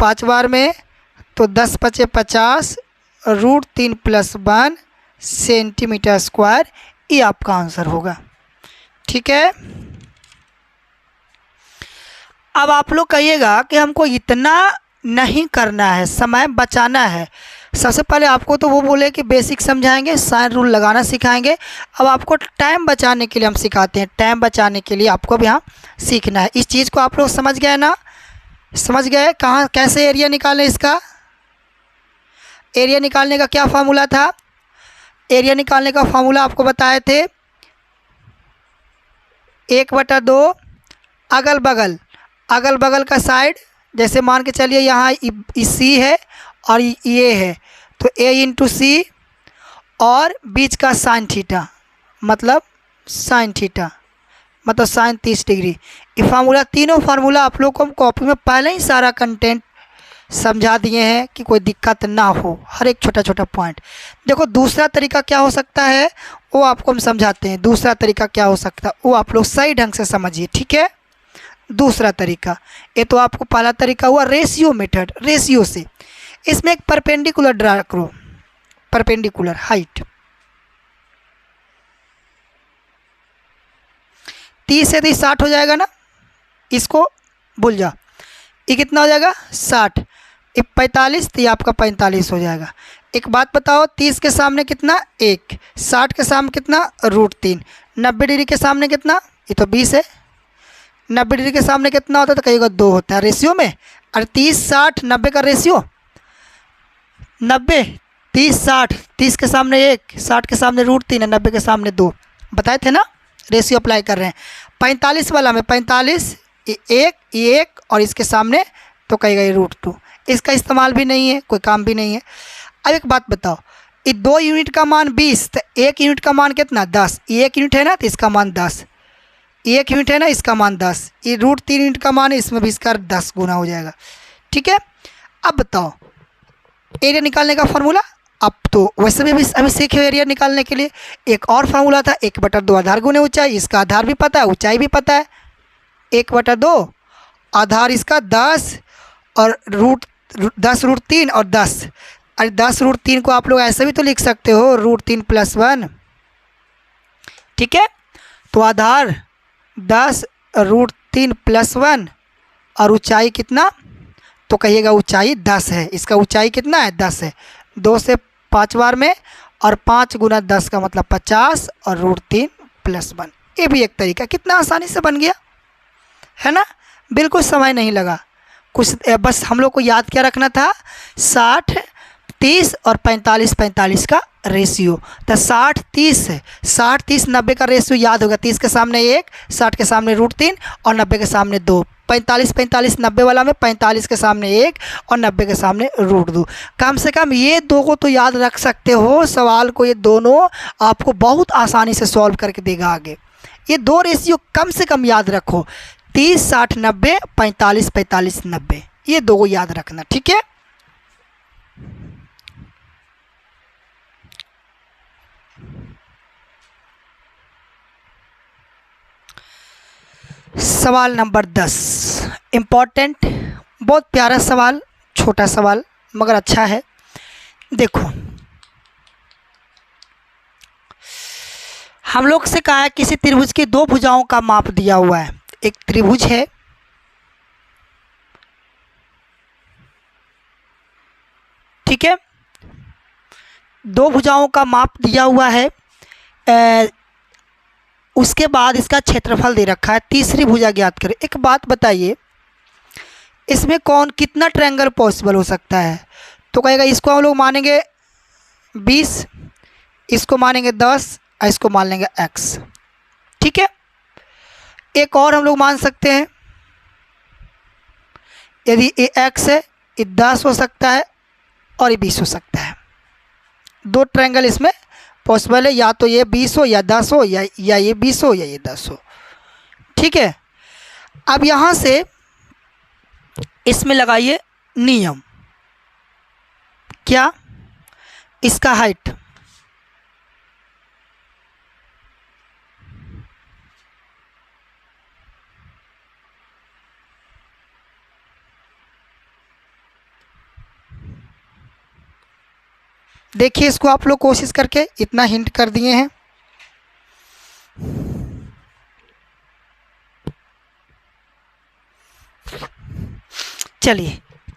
5 बार में, तो 10 × 5 = 50 √3 + 1 cm²। ये आपका आंसर होगा। ठीक है, अब आप लोग कहिएगा कि हमको इतना नहीं करना है, समय बचाना है। सबसे पहले आपको तो वो बोले कि बेसिक समझाएंगे, साइन रूल लगाना सिखाएंगे। अब आपको टाइम बचाने के लिए हम सिखाते हैं। टाइम बचाने के लिए आपको भी यहाँ सीखना है। इस चीज़ को आप लोग समझ गए ना? समझ गए कहाँ कैसे एरिया निकालें? इसका एरिया निकालने का क्या फार्मूला था? एरिया निकालने का फार्मूला आपको बताए थे 1/2 अगल बगल का साइड। जैसे मान के चलिए यहाँ C है और ये है, तो A × C और बीच का साइन थीटा मतलब साइन 30 डिग्री। ये फार्मूला, तीनों फार्मूला आप लोग को हम कॉपी में पहले ही सारा कंटेंट समझा दिए हैं कि कोई दिक्कत ना हो, हर एक छोटा पॉइंट। देखो दूसरा तरीका क्या हो सकता है वो आपको हम समझाते हैं। दूसरा तरीका क्या हो सकता है वो आप लोग सही ढंग से समझिए। ठीक है, दूसरा तरीका, ये तो आपको पहला तरीका हुआ रेशियो मेथड। रेशियो से इसमें एक परपेंडिकुलर ड्रा करो, परपेंडिकुलर हाइट 30 से 60 हो जाएगा ना, इसको भूल जा। ये कितना हो जाएगा? 60। ये 45, तो ये आपका 45 हो जाएगा। एक बात बताओ, 30 के सामने कितना? 1। 60 के सामने कितना? √3। 90 डिग्री के सामने कितना? ये तो 20 है। 90 डिग्री के सामने कितना होता है? तो कहिएगा 2 होता है रेशियो में। और 30 60 90 का रेशियो 90, 30 60, 30 के सामने 1, 60 के सामने √3 है, 90 के सामने 2। बताए थे ना, रेशियो अप्लाई कर रहे हैं। 45 वाला में 45, ये 1 और इसके सामने तो कहेगा ये √2। इसका इस्तेमाल भी नहीं है, कोई काम भी नहीं है। अब एक बात बताओ, ये 2 यूनिट का मान 20, तो 1 यूनिट का मान कितना 10, 1 यूनिट है ना तो इसका मान 10, 1 यूनिट है ना इसका मान 10, ये √3 यूनिट का मान है, इसमें भी इसका 10 गुना हो जाएगा। ठीक है, अब बताओ एरिया निकालने का फार्मूला। अब तो वैसे भी अभी सीखे एरिया निकालने के लिए एक और फार्मूला था, 1/2 आधार गुने ऊंचाई। इसका आधार भी पता है, ऊंचाई भी पता है। 1/2 आधार इसका 10 और √10 √3 और 10। अरे 10 √3 को आप लोग ऐसे भी तो लिख सकते हो, √3 + 1। ठीक है, तो आधार 10 √3 + 1 और ऊंचाई कितना, तो कहिएगा ऊंचाई 10 है। इसका ऊंचाई कितना है 10 है। 2 से 5 बार में और 5 गुना 10 का मतलब 50 और √3 + 1। ये भी एक तरीका, कितना आसानी से बन गया है ना, बिल्कुल समय नहीं लगा कुछ। बस हम लोग को याद क्या रखना था, 60 30 और 45 45 का रेशियो। तो 60 30 है, 60 30 90 का रेशियो याद होगा। 30 के सामने 1, 60 के सामने √3 और 90 के सामने 2। 45 45 90 वाला में 45 के सामने 1 और 90 के सामने √2। कम से कम ये दो को तो याद रख सकते हो सवाल को, ये दोनों आपको बहुत आसानी से सॉल्व करके देगा आगे। ये 2 रेशियो कम से कम याद रखो, 30 60 90, 45 45 90, ये 2 को याद रखना। ठीक है, सवाल नंबर 10 इम्पॉर्टेंट, बहुत प्यारा सवाल, छोटा सवाल मगर अच्छा है। देखो हम लोग से कहा है किसी त्रिभुज की 2 भुजाओं का माप दिया हुआ है। एक त्रिभुज है, ठीक है, 2 भुजाओं का माप दिया हुआ है। उसके बाद इसका क्षेत्रफल दे रखा है। तीसरी भुजा ज्ञात करें। एक बात बताइए, इसमें कौन कितना ट्रायंगल पॉसिबल हो सकता है, तो कहेगा इसको हम लोग मानेंगे 20, इसको मानेंगे 10 और इसको मान लेंगे x। ठीक है, एक और हम लोग मान सकते हैं, यदि ये x है, ये 10 हो सकता है और ये 20 हो सकता है। 2 ट्रायंगल इसमें पॉसिबल है, या तो ये 20 हो या 10 हो, या ये 20 हो या ये 10 हो। ठीक है, अब यहाँ से इसमें लगाइए नियम, क्या, इसका हाइट देखिए, इसको आप लोग कोशिश करके, इतना हिंट कर दिए हैं। चलिए,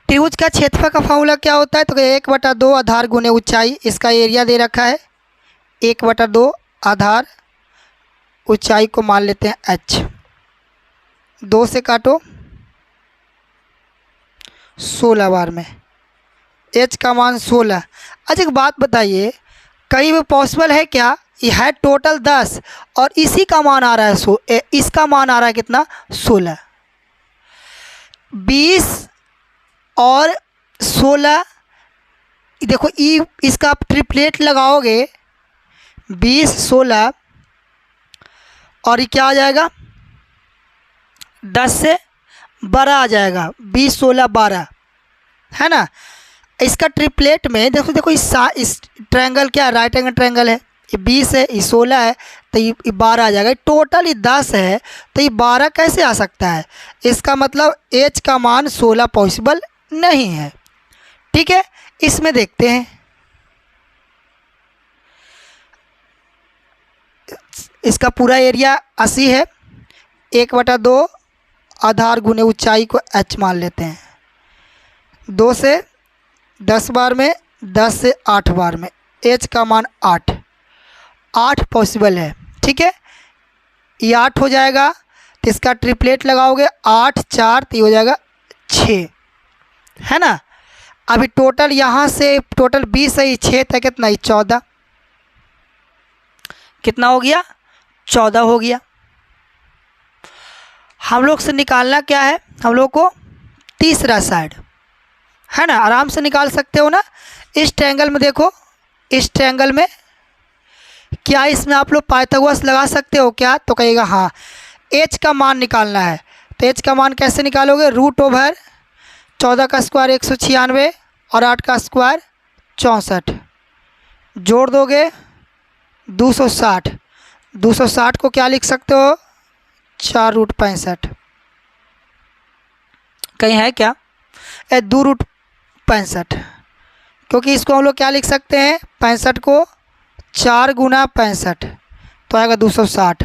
त्रिभुज का क्षेत्रफल का फॉर्मूला क्या होता है, तो 1/2 आधार गुने ऊंचाई। इसका एरिया दे रखा है 1/2 आधार, ऊंचाई को मान लेते हैं h। 2 से काटो 16 बार में, h का मान 16। अच्छा एक बात बताइए, कहीं भी पॉसिबल है क्या, ये है टोटल 10 और इसी का मान आ रहा है इसका मान आ रहा है कितना 16। 20 और 16, देखो इसका आप ट्रिपलेट लगाओगे, 20 16 और ये क्या आ जाएगा 10 से 12 आ जाएगा, 20 16 12 है ना। इसका ट्रिपलेट में देखो इस ट्रायंगल क्या है, राइट एंगल ट्रायंगल है, ये 20 है, ये 16 है, तो ये 12 आ जाएगा। टोटल ये 10 है, तो ये 12 कैसे आ सकता है, इसका मतलब h का मान 16 पॉसिबल नहीं है। ठीक है, इसमें देखते हैं, इसका पूरा एरिया 80 है। 1/2 आधार गुने ऊंचाई को h मान लेते हैं। 2 से 10 बार में, 10 से 8 बार में, h का मान 8 पॉसिबल है। ठीक है, ये 8 हो जाएगा, तो इसका ट्रिपलेट लगाओगे 8 4, तो ये हो जाएगा 6, है ना। अभी टोटल यहाँ से टोटल 20 है, 6 था कितना, ये 14, कितना हो गया 14 हो गया। हम लोग से निकालना क्या है, हम लोग को तीसरा साइड, है ना, आराम से निकाल सकते हो ना। इस ट्रायंगल में देखो, इस ट्रायंगल में क्या इसमें आप लोग पाइथागोरस लगा सकते हो क्या? तो कहिएगा हाँ। एच का मान निकालना है, तो एच का मान कैसे निकालोगे? रूट ओवर 14 का स्क्वायर 196 और 8 का स्क्वायर 64, जोड़ दोगे 260। 260 को क्या लिख सकते हो? 4√65। कहीं है क्या? 2√65, क्योंकि इसको हम लोग क्या लिख सकते हैं? 65 को 4 गुना 65, तो आएगा 260।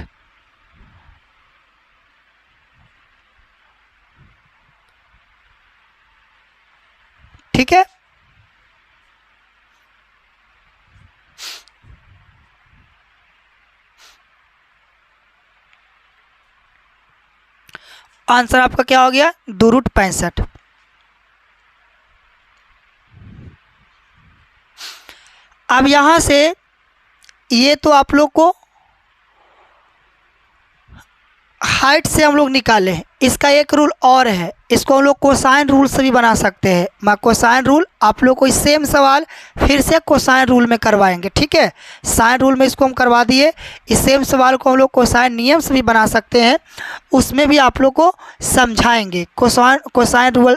ठीक है, आंसर आपका क्या हो गया? 2√65। अब यहाँ से ये तो आप लोग को हाइट से हम लोग निकाले हैं। इसका एक रूल और है, इसको हम लोग कोसाइन रूल से भी बना सकते हैं। मैं कोसाइन रूल आप लोग को सेम सवाल फिर से कोसाइन रूल में करवाएंगे, ठीक है। साइन रूल में इसको हम करवा दिए, इस सेम सवाल को हम लोग कोसाइन नियम से भी बना सकते हैं, उसमें भी आप लोग को समझाएंगे कोसाइन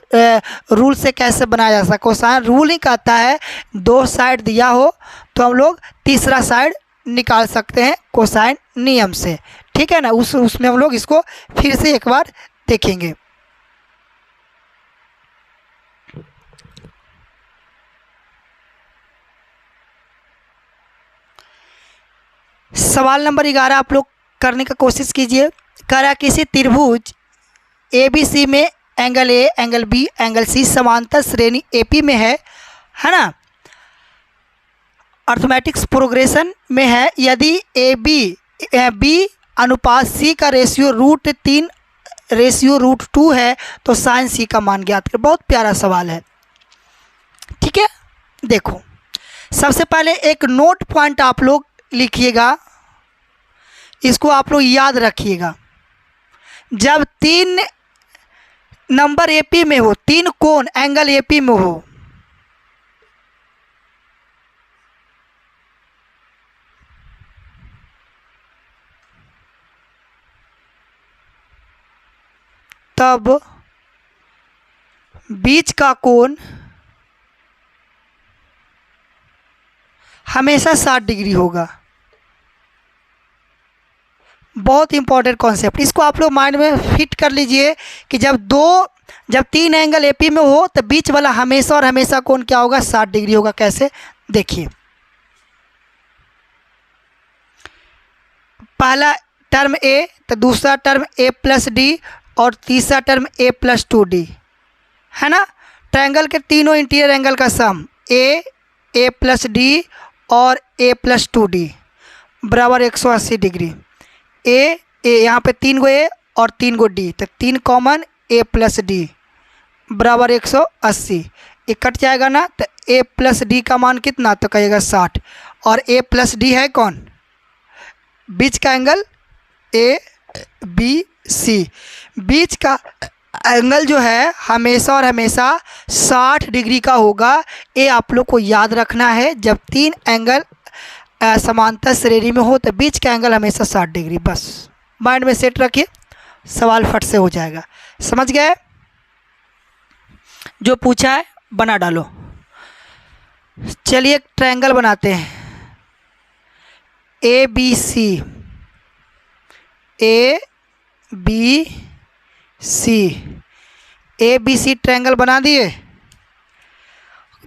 रूल से कैसे बनाया जा सकता है। कोसाइन रूल ही कहता है 2 साइड दिया हो तो हम लोग तीसरा साइड निकाल सकते हैं कोसाइन नियम से, ठीक है ना। उसमें हम लोग इसको फिर से एक बार देखेंगे। सवाल नंबर 11 आप लोग करने का कोशिश कीजिए। कह रहा किसी त्रिभुज ABC में angle A, angle B, angle C समांतर श्रेणी AP में है ना, अर्थमेटिक्स प्रोग्रेशन में है। यदि B अनुपात C का रेशियो √3/√2 है तो साइन C का मान ज्ञात करें। बहुत प्यारा सवाल है, ठीक है। देखो, सबसे पहले एक नोट पॉइंट आप लोग लिखिएगा, इसको आप लोग याद रखिएगा। जब 3 नंबर AP में हो, 3 कोण एंगल AP में हो, तब बीच का कोण हमेशा 60 डिग्री होगा। बहुत इंपॉर्टेंट कॉन्सेप्ट, इसको आप लोग माइंड में फिट कर लीजिए कि जब 3 एंगल AP में हो तो बीच वाला हमेशा और हमेशा कोण क्या होगा? 60 डिग्री होगा। कैसे? देखिए, पहला टर्म A, तो दूसरा टर्म A+D और तीसरा टर्म A+2D, है ना। ट्रायंगल के तीनों इंटीरियर एंगल का सम A+D और A+2D बराबर 180 डिग्री। ए यहाँ पे 3 गो A और 3 गो D, तो 3 कॉमन A+D बराबर 180। ये कट जाएगा ना, तो A+D का मान कितना? तो कहिएगा 60। और A+D है कौन? बीच का एंगल ABC। बीच का एंगल जो है हमेशा और हमेशा 60 डिग्री का होगा। ये आप लोग को याद रखना है। जब 3 एंगल समांतर श्रेणी में हो तो बीच का एंगल हमेशा 60 डिग्री, बस माइंड में सेट रखिए, सवाल फट से हो जाएगा। समझ गए? जो पूछा है बना डालो। चलिए एक ट्रायंगल बनाते हैं, ABC ट्रायंगल बना दिए।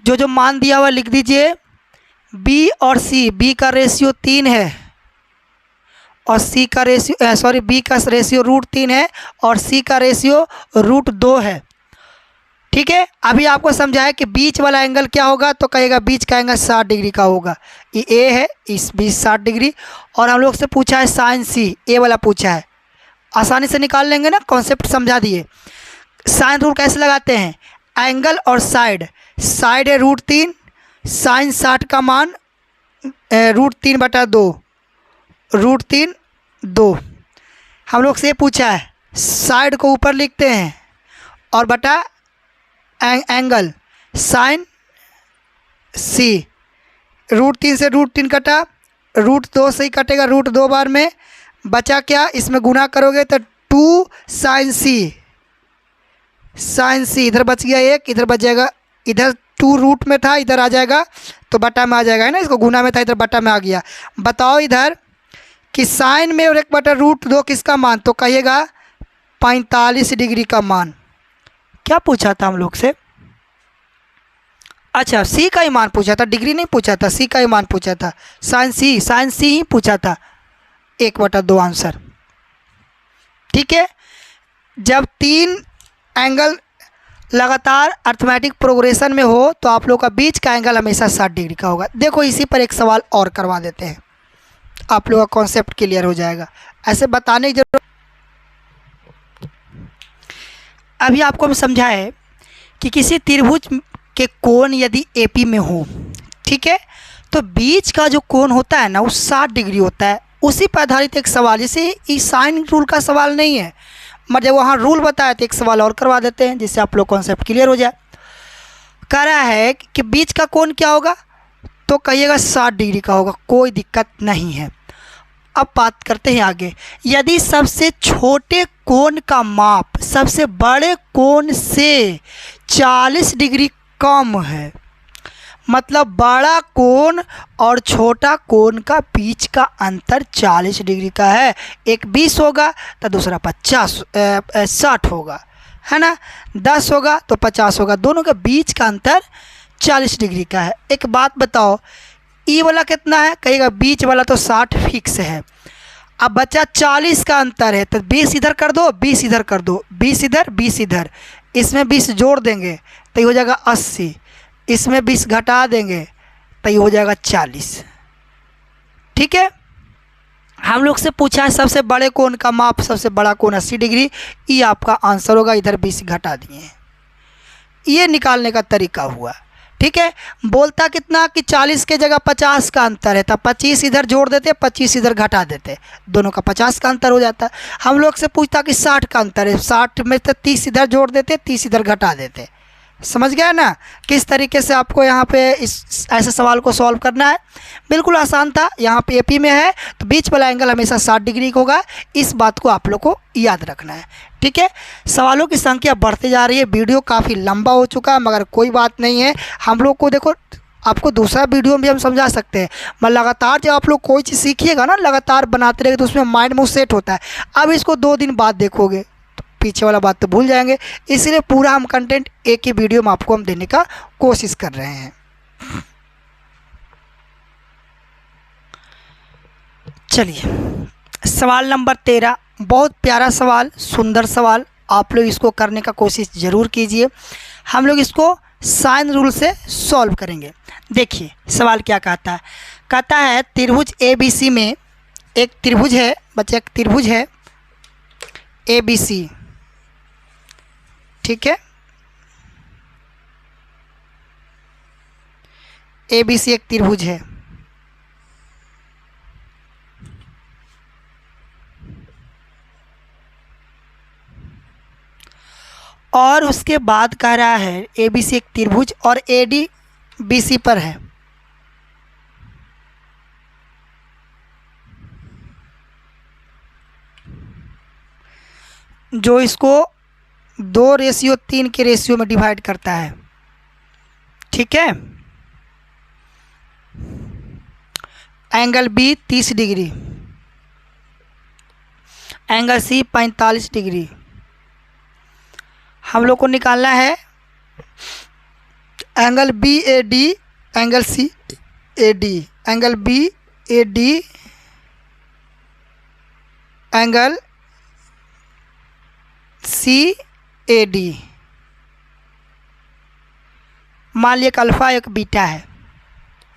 जो मान दिया हुआ लिख दीजिए। B और C, B का रेशियो 3 है और C का रेशियो B का रेशियो √3 है और C का रेशियो √2 है, ठीक है। अभी आपको समझाया कि बीच वाला एंगल क्या होगा, तो कहेगा बीच का एंगल 60 डिग्री का होगा। ये A है, इस बीच 60 डिग्री। और हम लोग से पूछा है साइन C, A वाला पूछा है, आसानी से निकाल लेंगे ना, कॉन्सेप्ट समझा दिए। साइन रूल कैसे लगाते हैं? एंगल और साइड है √3, साइन 60 का मान √3/2, √3/2। हम लोग से पूछा है, साइड को ऊपर लिखते हैं और बटा एंगल साइन सी, √3 से √3 कटा, √2 से ही कटेगा, √2 बार में बचा क्या, इसमें गुना करोगे तो 2 साइन सी, साइन सी इधर बच गया एक, इधर बच जाएगा, इधर 2 रूट में था, इधर आ जाएगा तो बटा में आ जाएगा, है ना, इसको गुना में था इधर बटा में आ गया। बताओ इधर कि साइन में और 1/√2 किसका मान, तो कहिएगा 45 डिग्री का मान। क्या पूछा था हम लोग से, अच्छा सी का ही मान पूछा था, डिग्री नहीं पूछा था, सी का ही मान पूछा था, साइन सी ही पूछा था, 1/2 आंसर। ठीक है, जब 3 एंगल लगातार अर्थमेटिक प्रोग्रेशन में हो तो आप लोग का बीच का एंगल हमेशा 60 डिग्री का होगा। देखो इसी पर एक सवाल और करवा देते हैं, आप लोग का कॉन्सेप्ट क्लियर हो जाएगा, ऐसे बताने की जरूरत। अभी आपको हम समझाए कि किसी त्रिभुज के कोण यदि एपी में हो, ठीक है, तो बीच का जो कोण होता है ना वो 60 डिग्री होता है। उसी पर आधारित एक सवाल, जैसे इस साइन रूल का सवाल नहीं है, मगर जब वहाँ रूल बताया तो एक सवाल और करवा देते हैं जिससे आप लोग कॉन्सेप्ट क्लियर हो जाए। कह रहा है कि बीच का कोण क्या होगा, तो कहिएगा 60 डिग्री का होगा, कोई दिक्कत नहीं है। अब बात करते हैं आगे, यदि सबसे छोटे कोण का माप सबसे बड़े कोण से 40 डिग्री कम है, मतलब बड़ा कोण और छोटा कोण का बीच का अंतर 40 डिग्री का है, एक 20 होगा तो दूसरा 60 होगा, है ना, 10 होगा तो 50 होगा, दोनों के बीच का अंतर 40 डिग्री का है। एक बात बताओ, ई वाला कितना है, कहेगा बीच वाला तो 60 फिक्स है, अब बचा 40 का अंतर है, तो 20 इधर कर दो, 20 इधर कर दो, 20 इधर 20 इधर, इसमें 20 जोड़ देंगे तो ये हो जाएगा 80, इसमें 20 घटा देंगे तो ये हो जाएगा 40। ठीक है, हम लोग से पूछा है सबसे बड़े कोण का माप, सबसे बड़ा कोण 80 डिग्री, ये आपका आंसर होगा, इधर 20 घटा दिए, ये निकालने का तरीका हुआ। ठीक है, बोलता कितना कि 40 के जगह 50 का अंतर है, तब 25 इधर जोड़ देते, 25 इधर घटा देते, दोनों का 50 का अंतर हो जाता। हम लोग से पूछता कि 60 का अंतर है, 60 में तो 30 इधर जोड़ देते, 30 इधर घटा देते। समझ गया ना किस तरीके से आपको यहाँ पे इस ऐसे सवाल को सॉल्व करना है। बिल्कुल आसान था, यहाँ पे एपी में है तो बीच वाला एंगल हमेशा 60 डिग्री का होगा, इस बात को आप लोग को याद रखना है। ठीक है, सवालों की संख्या बढ़ते जा रही है, वीडियो काफ़ी लंबा हो चुका है, मगर कोई बात नहीं है, हम लोग को देखो आपको दूसरा वीडियो में भी हम समझा सकते हैं, मगर लगातार जब आप लोग कोई चीज़ सीखिएगा ना, लगातार बनाते रहेंगे तो उसमें माइंड में सेट होता है। अब इसको 2 दिन बाद देखोगे तो पीछे वाला बात तो भूल जाएंगे, इसीलिए पूरा हम कंटेंट एक ही वीडियो में आपको हम देने का कोशिश कर रहे हैं। चलिए सवाल नंबर 13, बहुत प्यारा सवाल, सुंदर सवाल, आप लोग इसको करने का कोशिश ज़रूर कीजिए। हम लोग इसको साइन रूल से सॉल्व करेंगे। देखिए सवाल क्या कहता है, कहता है त्रिभुज ABC में एक त्रिभुज है, बच्चे एक त्रिभुज है ABC, ठीक है, ABC एक त्रिभुज है, और उसके बाद कह रहा है ABC एक त्रिभुज और AD BC पर है। जो इसको 2:3 के रेशियो में डिवाइड करता है। ठीक है, angle B 30 degree, angle C 45 degree. हम लोग को निकालना है angle BAD, angle CAD, angle BAD, angle CAD। मान लिया कि अल्फ़ा एक बीटा है।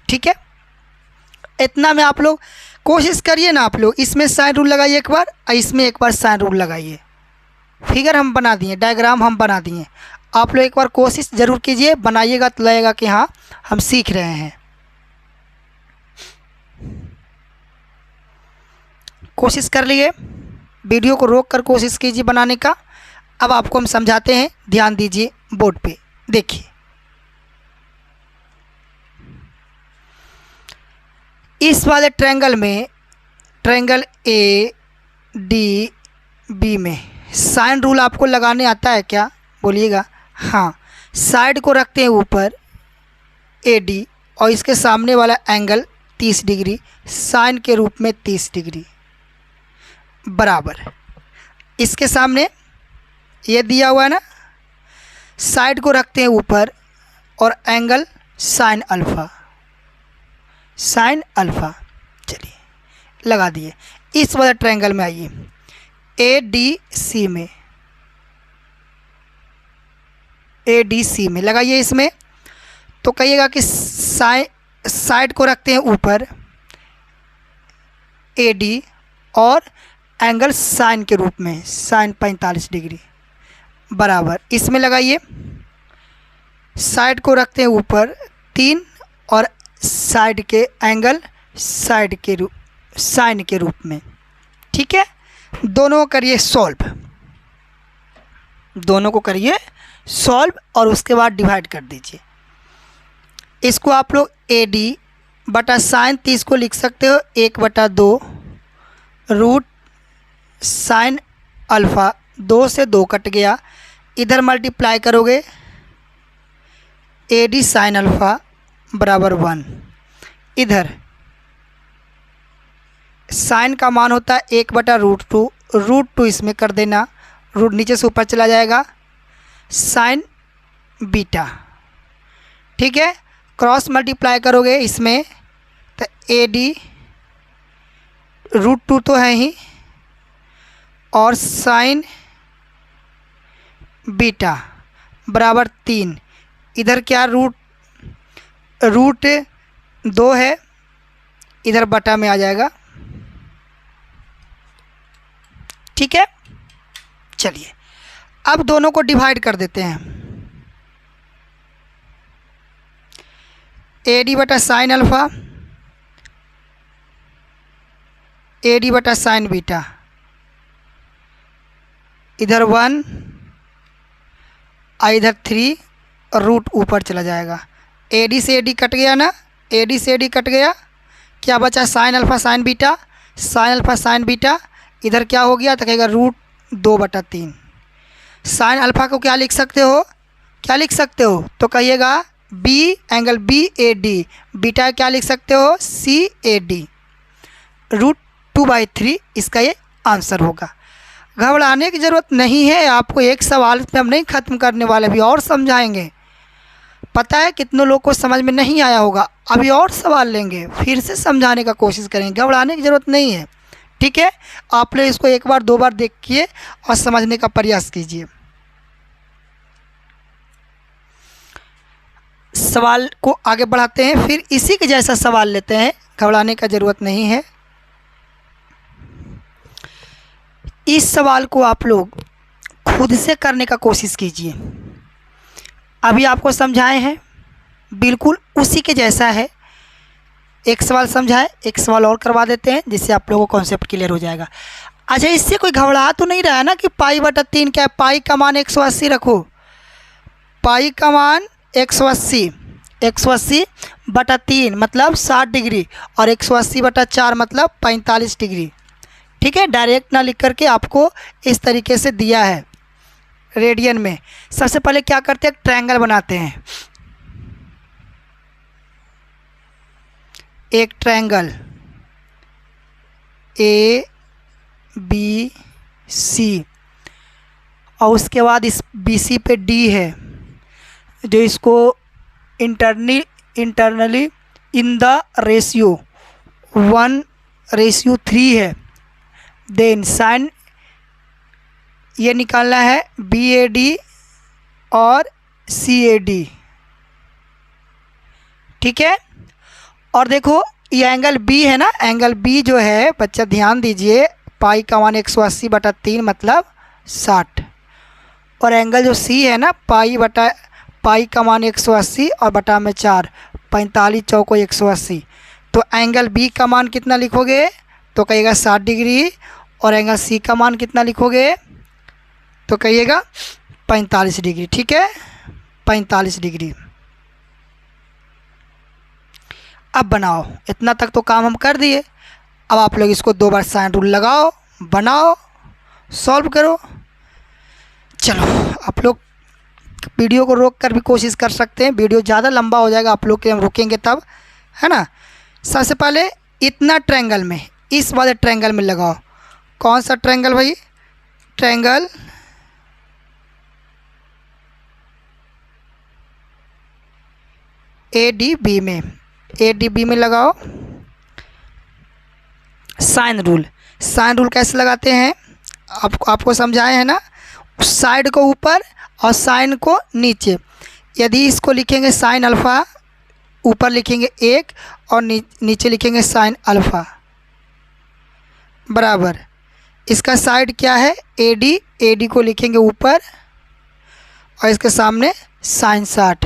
ठीक है, इतना में आप लोग कोशिश करिए ना, आप लोग इसमें साइन रूल लगाइए एक बार और इसमें एक बार साइन रूल लगाइए। फिगर हम बना दिए, डायग्राम हम बना दिए, आप लोग एक बार कोशिश ज़रूर कीजिए, बनाइएगा तो लगेगा कि हाँ हम सीख रहे हैं। कोशिश कर लिए, वीडियो को रोक कर कोशिश कीजिए बनाने का। अब आपको हम समझाते हैं, ध्यान दीजिए बोर्ड पे। देखिए इस वाले ट्रायंगल में, ट्रायंगल ए डी बी में साइन रूल आपको लगाने आता है क्या, बोलिएगा। हाँ, साइड को रखते हैं ऊपर ए डी और इसके सामने वाला एंगल 30 डिग्री साइन के रूप में 30 डिग्री बराबर। इसके सामने ये दिया हुआ है ना, साइड को रखते हैं ऊपर और angle sine alpha, sine alpha. चलिए लगा दिए। इस वाले ट्रायंगल में आइए, ए डी सी में, ए डी सी में लगाइए। इसमें तो कहिएगा कि साइड को रखते हैं ऊपर ए डी और एंगल साइन के रूप में साइन 45 डिग्री बराबर। इसमें लगाइए, साइड को रखते हैं ऊपर 3 और साइड के एंगल साइड के रूप साइन के रूप में। ठीक है, दोनों को करिए सॉल्व, दोनों को करिए सॉल्व और उसके बाद डिवाइड कर दीजिए। इसको आप लोग ए डी बटा साइन 30 को लिख सकते हो 1/2 रूट साइन अल्फ़ा, 2 से 2 कट गया, इधर मल्टीप्लाई करोगे ए डी साइन अल्फ़ा बराबर 1। इधर साइन का मान होता है 1/√2, √2 इसमें कर देना, रूट नीचे से ऊपर चला जाएगा, साइन बीटा। ठीक है, क्रॉस मल्टीप्लाई करोगे इसमें तो ए डी √2 तो है ही और साइन बीटा बराबर 3। इधर क्या रूट 2 है, इधर बटा में आ जाएगा। ठीक है, चलिए अब दोनों को डिवाइड कर देते हैं। ए डी बटा साइन अल्फ़ा, ए डी बटा साइन बीटा, इधर 1 और इधर 3 और रूट ऊपर चला जाएगा। ए डी से ए डी कट गया ना, ए डी से ए डी कट गया, क्या बचा sine alpha sine beta, sine alpha sine beta, इधर क्या हो गया तो कहेगा √2/3। साइन अल्फ़ा को क्या लिख सकते हो, क्या लिख सकते हो तो कहिएगा B angle B A D, beta क्या लिख सकते हो सी ए डी, √2/3 इसका ये आंसर होगा। घबराने की ज़रूरत नहीं है, आपको एक सवाल पे हम नहीं ख़त्म करने वाले, अभी और समझाएंगे। पता है कितनों लोग को समझ में नहीं आया होगा, अभी और सवाल लेंगे, फिर से समझाने का कोशिश करेंगे, घबराने की ज़रूरत नहीं है। ठीक है, आप लोग इसको एक बार 2 बार देखिए और समझने का प्रयास कीजिए। सवाल को आगे बढ़ाते हैं, फिर इसी के जैसा सवाल लेते हैं, घबराने का ज़रूरत नहीं है। इस सवाल को आप लोग खुद से करने का कोशिश कीजिए। अभी आपको समझाए हैं बिल्कुल उसी के जैसा है। एक सवाल समझाए, एक सवाल और करवा देते हैं जिससे आप लोगों को कॉन्सेप्ट क्लियर हो जाएगा। अच्छा, इससे कोई घबरा तो नहीं रहा है ना कि पाई/3 क्या है, पाई का मान 180 रखो, पाई का मान 180, 180/3 मतलब 60 डिग्री और 180/4 मतलब 45 डिग्री। ठीक है, डायरेक्ट ना लिख करके आपको इस तरीके से दिया है रेडियन में। सबसे पहले क्या करते हैं, ट्रायंगल बनाते हैं। एक ट्रायंगल ए बी सी और उसके बाद इस बी सी पे डी है, जो इसको इंटरनली इन द रेशियो 1:3 है। देन साइन ये निकालना है बी ए डी और सी ए डी। ठीक है, और देखो ये एंगल बी है ना, एंगल बी जो है बच्चा ध्यान दीजिए, पाई का मान 180/3 मतलब 60, और एंगल जो सी है ना पाई का मान 180 और बटा में 4, 45 चौको 180। तो एंगल बी का मान कितना लिखोगे तो कहिएगा 60 डिग्री, और एंगल सी का मान कितना लिखोगे तो कहिएगा 45 डिग्री। ठीक है, 45 डिग्री। अब बनाओ, इतना तक तो काम हम कर दिए। अब आप लोग इसको 2 बार साइन रूल लगाओ, बनाओ, सॉल्व करो। चलो आप लोग वीडियो को रोक कर भी कोशिश कर सकते हैं, वीडियो ज़्यादा लंबा हो जाएगा आप लोग के, हम रुकेंगे तब, है ना। सबसे पहले इतना ट्रायंगल में, इस वाले ट्रायंगल में लगाओ। कौन सा ट्रायंगल भाई? ट्रायंगल ADB में, ADB में लगाओ साइन रूल। साइन रूल कैसे लगाते हैं आपको समझाए हैं ना, साइड को ऊपर और साइन को नीचे। यदि इसको लिखेंगे साइन अल्फ़ा, ऊपर लिखेंगे 1 और नीचे लिखेंगे साइन अल्फ़ा, बराबर इसका साइड क्या है? AD, AD को लिखेंगे ऊपर और इसके सामने साइन 60।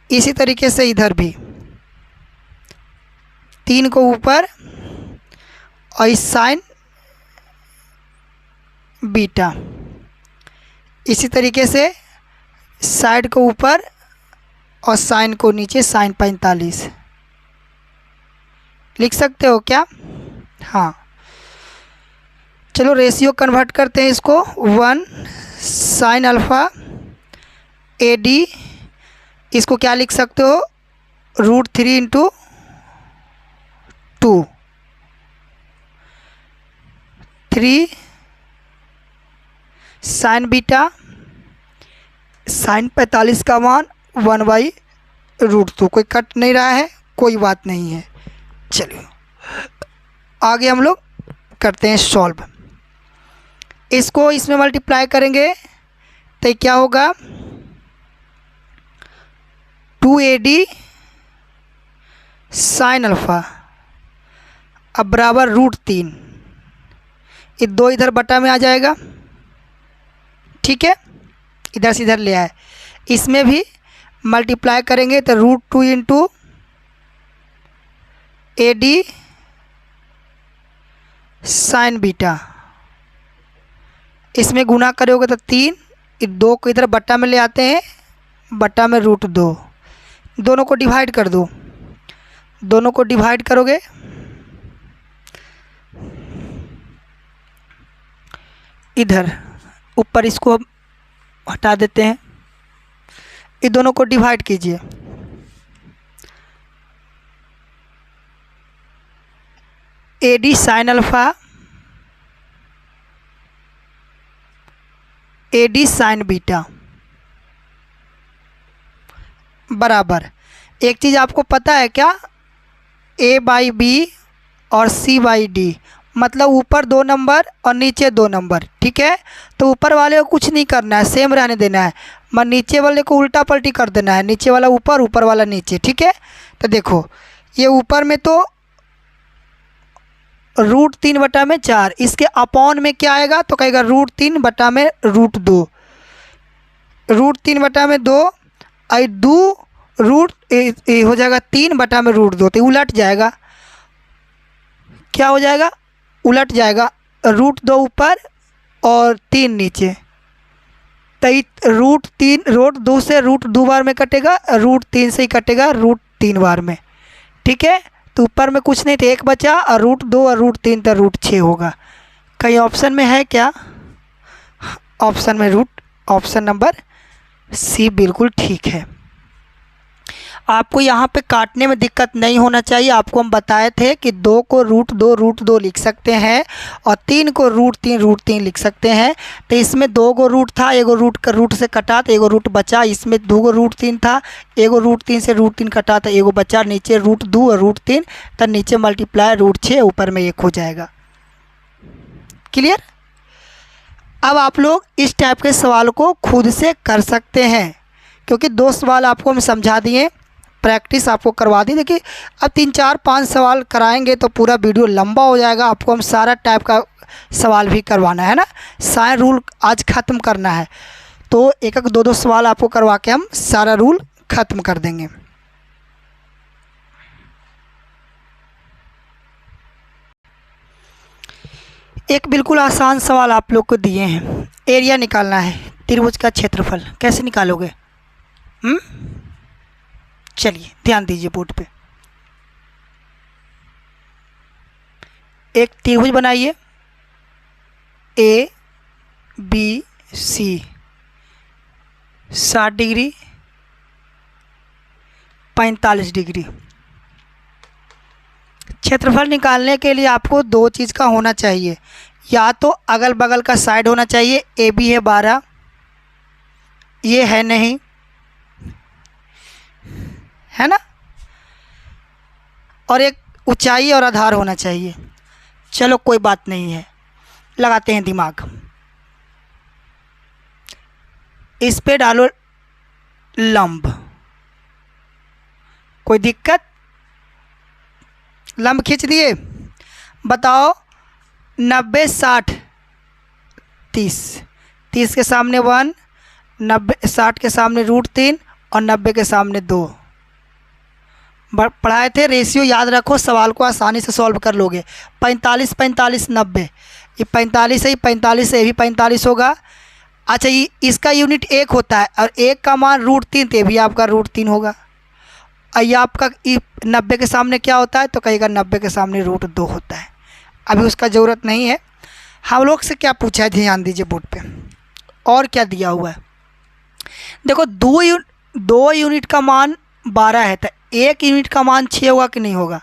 इसी तरीके से इधर भी 3 को ऊपर और इस साइन बीटा। इसी तरीके से साइड को ऊपर और साइन को नीचे साइन 45 लिख सकते हो क्या? हाँ, चलो रेशियो कन्वर्ट करते हैं इसको। 1 साइन अल्फ़ा AD, इसको क्या लिख सकते हो? √3 × 2, 3 साइन बीटा, साइन 45 का मान 1/√2। कोई कट नहीं रहा है, कोई बात नहीं है। चलिए आगे हम लोग करते हैं सॉल्व। इसको इसमें मल्टीप्लाई करेंगे तो क्या होगा? 2AD साइन अल्फ़ा अब बराबर √3। ये 2 इधर बटा में आ जाएगा, ठीक है, इधर से इधर ले आए। इसमें भी मल्टीप्लाई करेंगे तो √2 × AD साइन बीटा, इसमें गुना करोगे तो 3, 2 को इधर बट्टा में ले आते हैं, बट्टा में √2, दोनों को डिवाइड कर दो। दोनों को डिवाइड करोगे इधर ऊपर, इसको हटा देते हैं, ये दोनों को डिवाइड कीजिए। AD sine alpha AD sign beta बराबर, एक चीज़ आपको पता है क्या? A/B और C/D, मतलब ऊपर 2 नंबर और नीचे 2 नंबर, ठीक है। तो ऊपर वाले को कुछ नहीं करना है, सेम रहने देना है, मगर नीचे वाले को उल्टा पलटी कर देना है, नीचे वाला ऊपर, ऊपर वाला नीचे, ठीक है। तो देखो ये ऊपर में तो √3/4, इसके अपॉन में क्या आएगा? तो कहेगा √3/√2, √3/2 आई 2 रूट हो जाएगा 3/√2, तो उलट जाएगा। क्या हो जाएगा? उलट जाएगा, √2 ऊपर और 3 नीचे। तो √2 से √2 बार में कटेगा, √3 से ही कटेगा √3 बार में, ठीक है। तो ऊपर में कुछ नहीं, तो 1 बचा और √2 और √3 तो √6 होगा। कहीं ऑप्शन में है क्या? ऑप्शन में ऑप्शन नंबर C बिल्कुल ठीक है। आपको यहाँ पे काटने में दिक्कत नहीं होना चाहिए। आपको हम बताए थे कि 2 को √2 लिख सकते हैं और 3 को √3 लिख सकते हैं। तो इसमें 2 को रूट था, एगो रूट से कटा तो एगो रूट बचा। इसमें 2 को √3 था, एगो √3 से √3 कटा तो एगो बचा। नीचे √2 और √3, तो नीचे मल्टीप्लाई √6, ऊपर में 1 हो जाएगा। क्लियर? अब आप लोग इस टाइप के सवाल को खुद से कर सकते हैं, क्योंकि 2 सवाल आपको हम समझा दिए, प्रैक्टिस आपको करवा दी। देखिए अब 3, 4, 5 सवाल कराएंगे तो पूरा वीडियो लंबा हो जाएगा। आपको हम सारा टाइप का सवाल भी करवाना है ना, सारे रूल आज ख़त्म करना है, तो 1-1, 2-2 सवाल आपको करवा के हम सारा रूल ख़त्म कर देंगे। एक बिल्कुल आसान सवाल आप लोग को दिए हैं, एरिया निकालना है। त्रिभुज का क्षेत्रफल कैसे निकालोगे? चलिए ध्यान दीजिए बोर्ड पे। एक त्रिभुज बनाइए A B C, 60 degree 45 degree. क्षेत्रफल निकालने के लिए आपको दो चीज़ का होना चाहिए, या तो अगल बगल का साइड होना चाहिए, ए बी है 12, ये है नहीं, है ना, और एक ऊंचाई और आधार होना चाहिए। चलो कोई बात नहीं है, लगाते हैं दिमाग। इस पे डालो लंब, कोई दिक्कत? लंब खींच दिए। बताओ 90 60 30, 30 के सामने 1, 90 60 के सामने √3 और 90 के सामने 2। पढ़ाए थे, रेशियो याद रखो, सवाल को आसानी से सॉल्व कर लोगे। 45 45 90, ये 45 है, ये 45 है, ये भी 45 होगा। अच्छा, ये इसका यूनिट 1 होता है और 1 का मान √3, तो ये भी आपका √3 होगा। और ये आपका 90 के सामने क्या होता है? तो कहेगा 90 के सामने √2 होता है। अभी उसका ज़रूरत नहीं है। हम लोग से क्या पूछा है, ध्यान दीजिए बोर्ड पे, और क्या दिया हुआ है। देखो 2 यूनिट का मान 12 है, तो 1 यूनिट का मान 6 होगा कि नहीं होगा?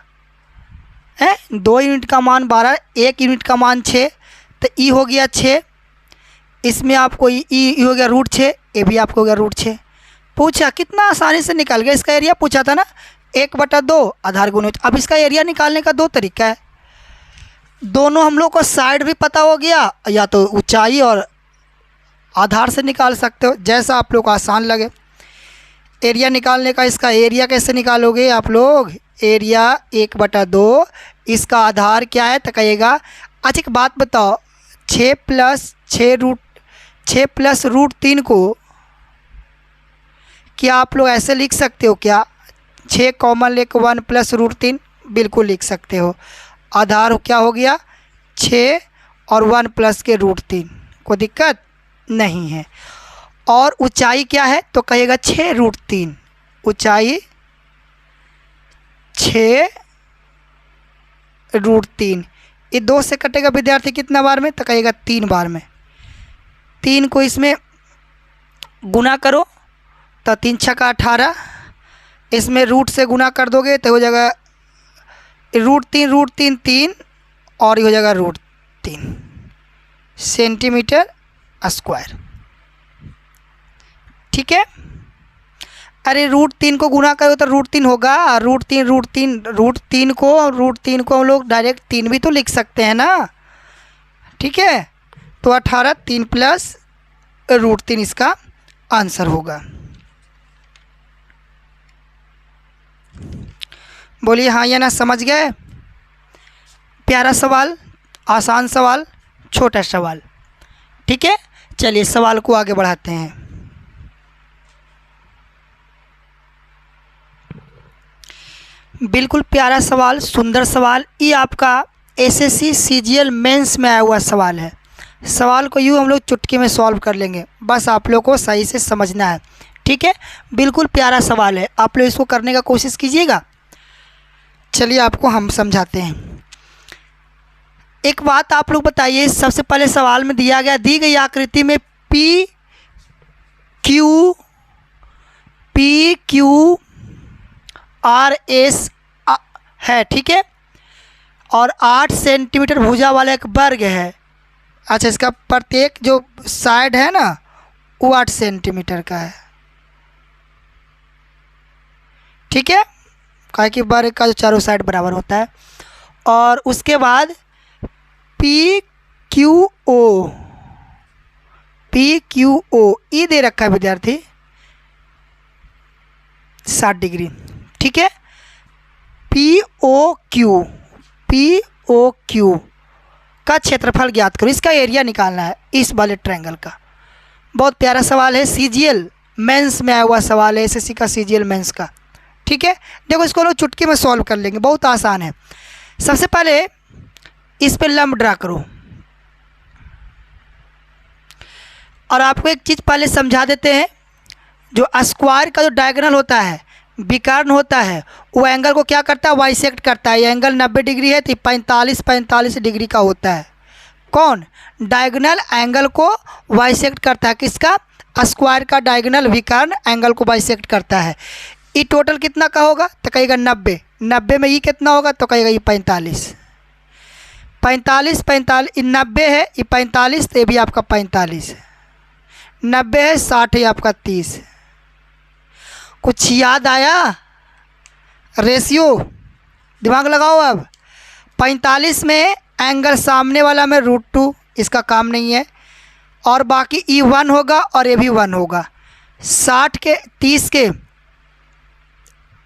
है 2 यूनिट का मान 12, 1 यूनिट का मान 6, तो ई हो गया 6, इसमें आपको ई हो गया √6, ये भी आपको हो गया √6। पूछा कितना आसानी से निकल गया। इसका एरिया पूछा था ना, 1/2 आधार गुणित। अब इसका एरिया निकालने का 2 तरीका है। दोनों हम लोग को साइड भी पता हो गया, या तो ऊंचाई और आधार से निकाल सकते हो, जैसा आप लोग को आसान लगे। एरिया निकालने का, इसका एरिया कैसे निकालोगे आप लोग? एरिया 1/2, इसका आधार क्या है तो कहिएगा। अच्छा एक बात बताओ, 6 प्लस √3 को क्या आप लोग ऐसे लिख सकते हो क्या? 6 कॉमन लेके 1 प्लस √3, बिल्कुल लिख सकते हो। आधार क्या हो गया? 6 और 1 प्लस के √3, कोई दिक्कत नहीं है। और ऊंचाई क्या है तो कहिएगा 6 √3, ऊंचाई 6 √3। ये 2 से कटेगा विद्यार्थी कितना बार में? तो कहिएगा 3 बार में। 3 को इसमें गुना करो तो 3 छक्का 18, इसमें रूट से गुना कर दोगे तो हो जाएगा √3 3 और ये हो जाएगा √3 सेंटीमीटर स्क्वायर। ठीक है। अरे √3 को गुना करो तो √3 होगा। √3 को हम लोग डायरेक्ट 3 भी तो लिख सकते हैं ना। ठीक है, तो 18 3 प्लस √3 इसका आंसर होगा। बोलिए हाँ या ना, समझ गए? प्यारा सवाल, आसान सवाल, छोटा सवाल। ठीक है, चलिए सवाल को आगे बढ़ाते हैं। बिल्कुल प्यारा सवाल, सुंदर सवाल। ये आपका एसएससी सीजीएल मेंस में आया हुआ सवाल है। सवाल को यूँ हम लोग चुटकी में सॉल्व कर लेंगे, बस आप लोग को सही से समझना है। ठीक है, बिल्कुल प्यारा सवाल है, आप लोग इसको करने का कोशिश कीजिएगा। चलिए आपको हम समझाते हैं। एक बात आप लोग बताइए, सबसे पहले सवाल में दिया गया, दी गई आकृति में पी क्यू आर एस है। ठीक है, और 8 सेंटीमीटर भुजा वाला एक वर्ग है। अच्छा, इसका प्रत्येक जो साइड है ना वो 8 सेंटीमीटर का है। ठीक है, कहा कि वर्ग का जो चारों साइड बराबर होता है। और उसके बाद पी क्यू ओ ई दे रखा है विद्यार्थी 60 डिग्री। ठीक है, पी ओ क्यू का क्षेत्रफल ज्ञात करो, इसका एरिया निकालना है इस वाले ट्रायंगल का। बहुत प्यारा सवाल है, सीजीएल मेंस में आया हुआ सवाल है, एसएससी का सीजीएल मेंस का। ठीक है, देखो इसको लोग चुटकी में सॉल्व कर लेंगे, बहुत आसान है। सबसे पहले इस पे लंब ड्रा करो। और आपको एक चीज़ पहले समझा देते हैं, जो स्क्वायर का जो डायगोनल होता है, विकर्ण होता है, वो एंगल को क्या करता है, बाइसेक्ट करता है। ये एंगल 90 डिग्री है तो 45 डिग्री का होता है। कौन? डायगोनल एंगल को बाइसेक्ट करता है। किसका? स्क्वायर का डायगोनल विकर्ण एंगल को बाइसेक्ट करता है। ये टोटल कितना का होगा तो कहेगा 90। 90 में ये कितना होगा तो कहेगा ये 45। 90 है, ये 45 तो ये भी आपका 45। 90 है, 60 है आपका 30। कुछ याद आया? रेशियो दिमाग लगाओ। अब 45 में एंगल सामने वाला में √2, इसका काम नहीं है, और बाकी ई 1 होगा और ये भी 1 होगा। 30 के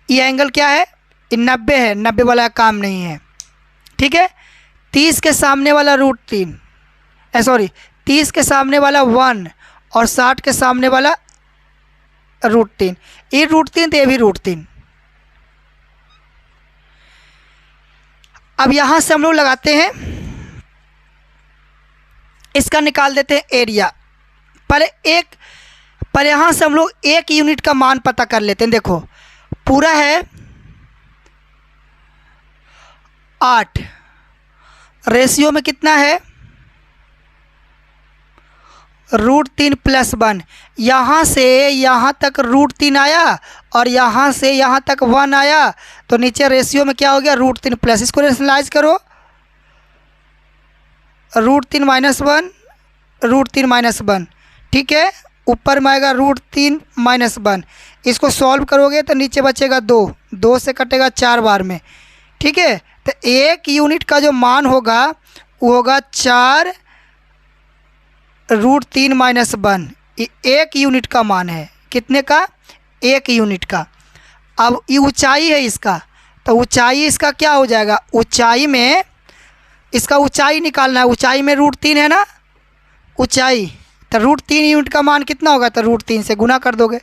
ये एंगल क्या है, ये 90 है, 90 वाला काम नहीं है। ठीक है, 30 के सामने वाला √3, 30 के सामने वाला 1 और 60 के सामने वाला √3। ये √3 तो ये भी √3। अब यहाँ से हम लोग लगाते हैं, इसका निकाल देते हैं एरिया। पहले यहाँ से हम लोग एक यूनिट का मान पता कर लेते हैं। देखो पूरा है 8, रेशियो में कितना है √3 + 1। यहाँ से यहाँ तक √3 आया और यहाँ से यहाँ तक 1 आया, तो नीचे रेशियो में क्या हो गया √3 प्लस। इसको रेशनलाइज करो, √3 - 1, √3 - 1। ठीक है, ऊपर में आएगा √3 - 1। इसको सॉल्व करोगे तो नीचे बचेगा 2 से कटेगा 4 बार में। ठीक है, तो एक यूनिट का जो मान होगा वो होगा 4 √3 - 1। ये एक यूनिट का मान है। कितने का? एक यूनिट का। अब ये ऊंचाई है इसका, तो ऊंचाई इसका क्या हो जाएगा, ऊंचाई में इसका ऊंचाई निकालना है। ऊंचाई में √3 है ना ऊंचाई, तो √3 यूनिट का मान कितना होगा, तो √3 से गुना कर दोगे।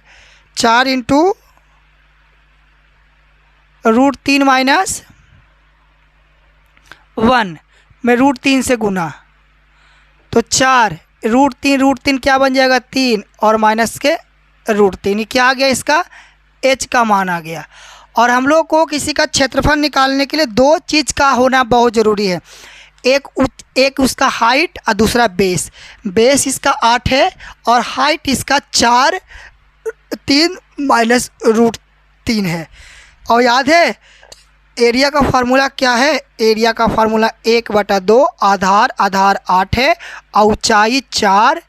4 × √3 - 1 में √3 से गुना, तो 4 √3 क्या बन जाएगा 3 और माइनस के √3। ये क्या आ गया, इसका h का मान आ गया। और हम लोग को किसी का क्षेत्रफल निकालने के लिए 2 चीज़ का होना बहुत ज़रूरी है। एक उसका हाइट और दूसरा बेस। बेस इसका 8 है और हाइट इसका 4 3 माइनस √3 है। और याद है एरिया का फार्मूला क्या है, एरिया का फार्मूला 1/2 आधार 8 है और ऊंचाई 4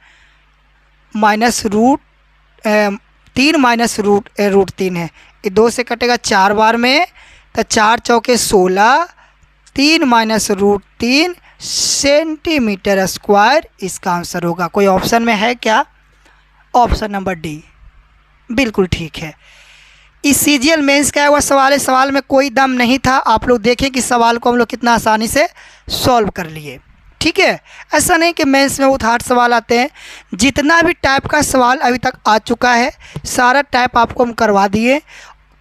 माइनस √3 माइनस √3 है। ये 2 से कटेगा 4 बार में, तो 4 चौके 16, 3 माइनस √3 सेंटीमीटर स्क्वायर इसका आंसर होगा। कोई ऑप्शन में है क्या? ऑप्शन नंबर डी बिल्कुल ठीक है। इस सीजीएल मेंस का हुआ सवाल है, सवाल में कोई दम नहीं था। आप लोग देखें कि सवाल को हम लोग कितना आसानी से सॉल्व कर लिए। ठीक है, ऐसा नहीं कि मेंस में बहुत हार्ड सवाल आते हैं। जितना भी टाइप का सवाल अभी तक आ चुका है सारा टाइप आपको हम करवा दिए।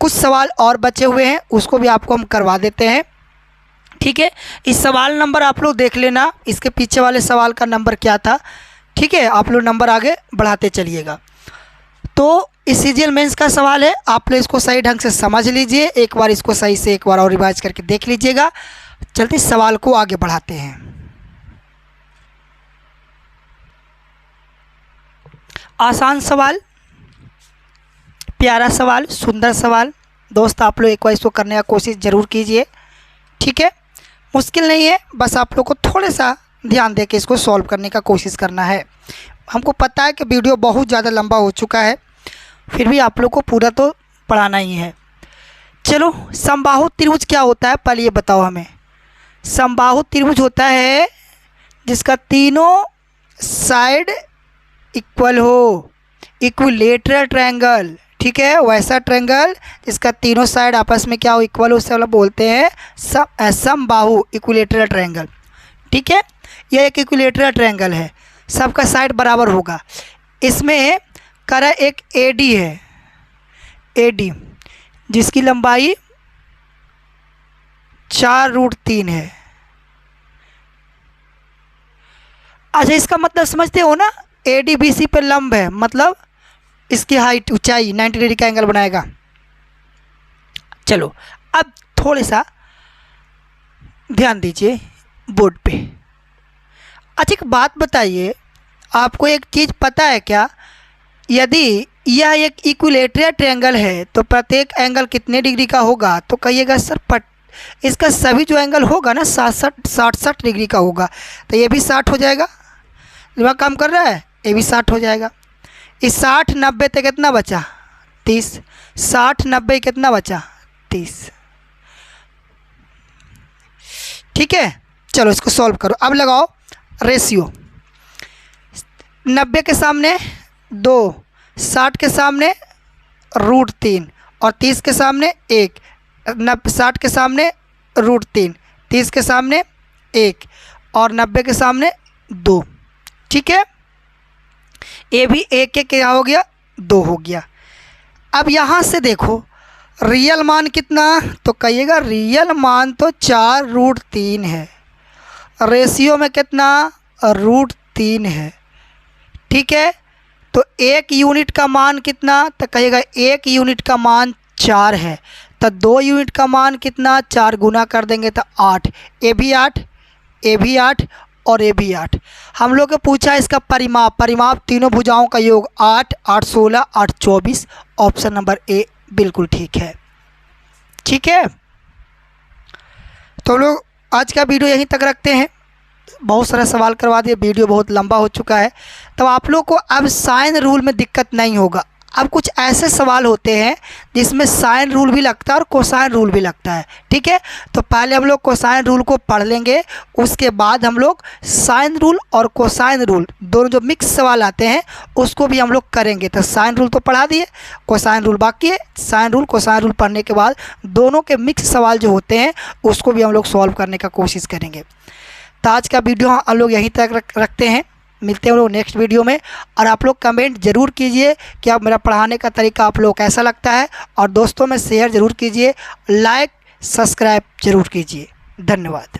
कुछ सवाल और बचे हुए हैं, उसको भी आपको हम करवा देते हैं। ठीक है, इस सवाल नंबर आप लोग देख लेना, इसके पीछे वाले सवाल का नंबर क्या था। ठीक है, आप लोग नंबर आगे बढ़ाते चलिएगा। तो इस सीजीएल मेंस का सवाल है, आप लोग इसको सही ढंग से समझ लीजिए। एक बार इसको सही से एक बार और रिवाइज करके देख लीजिएगा। चलते सवाल को आगे बढ़ाते हैं। आसान सवाल, प्यारा सवाल, सुंदर सवाल। दोस्त आप लोग एक बार इसको करने का कोशिश ज़रूर कीजिए। ठीक है, मुश्किल नहीं है, बस आप लोग को थोड़ा सा ध्यान दे के इसको सॉल्व करने का कोशिश करना है। हमको पता है कि वीडियो बहुत ज़्यादा लंबा हो चुका है, फिर भी आप लोग को पूरा तो पढ़ाना ही है। चलो, समबाहु त्रिभुज क्या होता है पहले ये बताओ हमें। समबाहु त्रिभुज होता है जिसका तीनों साइड इक्वल हो, इक्विलेटरल ट्रायंगल। ठीक है, वैसा ट्रायंगल जिसका तीनों साइड आपस में क्या हो, इक्वल हो, उसे वाला बोलते हैं समबाहु, इक्विलेटरल ट्रायंगल। ठीक है, यह एक इक्विलेटरल ट्रायंगल है, सबका साइड बराबर होगा। इसमें करा एक एडी है, एडी जिसकी लंबाई 4√3 है। अच्छा, इसका मतलब समझते हो ना, ADBC पे लंब है, मतलब इसकी हाइट ऊंचाई 90 डिग्री का एंगल बनाएगा। चलो अब थोड़ा सा ध्यान दीजिए बोर्ड पे। अच्छा एक बात बताइए, आपको एक चीज़ पता है क्या, यदि यह एक इक्विलेटरल ट्रायंगल है तो प्रत्येक एंगल कितने डिग्री का होगा? तो कहिएगा सर इसका सभी जो एंगल होगा ना 60 डिग्री का होगा। तो ये भी 60 हो जाएगा, दिमाग काम कर रहा है, ये भी 60 हो जाएगा। इस 60 90 तक कितना बचा? 30। 60 90 कितना बचा? 30। ठीक है, चलो इसको सॉल्व करो। अब लगाओ रेशियो, 90 के सामने 2, 60 के सामने √3 और 30 के सामने 1, 60 के सामने √3, 30 के सामने 1 और 90 के सामने 2। ठीक है, ये भी 1 के क्या हो गया? 2 हो गया। अब यहाँ से देखो रियल मान कितना, तो कहिएगा रियल मान तो 4√3 है, रेशियो में कितना? √3 है। ठीक है, तो 1 यूनिट का मान कितना? तो कहिएगा 1 यूनिट का मान 4 है, तो 2 यूनिट का मान कितना? 4 गुना कर देंगे तो 8, ये भी 8, ये भी 8 और ये भी 8। हम लोग को पूछा इसका परिमाप, परिमाप तीनों भुजाओं का योग 8, 8 16, 8 24। ऑप्शन नंबर ए बिल्कुल ठीक है। ठीक है, तो लोग आज का वीडियो यहीं तक रखते हैं। बहुत सारा सवाल करवा दिए, वीडियो बहुत लंबा हो चुका है, तो आप लोग को अब साइन रूल में दिक्कत नहीं होगा। अब कुछ ऐसे सवाल होते हैं जिसमें साइन रूल भी लगता है और कोसाइन रूल भी लगता है। ठीक है, तो पहले हम लोग कोसाइन रूल को पढ़ लेंगे, उसके बाद हम लोग साइन रूल और कोसाइन रूल दोनों जो मिक्स सवाल आते हैं उसको भी हम लोग करेंगे। तो साइन रूल तो पढ़ा दिए, कोसाइन रूल बाकी है। साइन रूल कोसाइन रूल पढ़ने के बाद दोनों के मिक्स सवाल जो होते हैं उसको भी हम लोग सॉल्व करने का कोशिश करेंगे। तो आज का वीडियो हम लोग यहीं तक रखते हैं, मिलते हैं हम लोग नेक्स्ट वीडियो में। और आप लोग कमेंट ज़रूर कीजिए कि आप मेरा पढ़ाने का तरीका आप लोग कैसा लगता है, और दोस्तों में शेयर ज़रूर कीजिए, लाइक सब्सक्राइब ज़रूर कीजिए। धन्यवाद।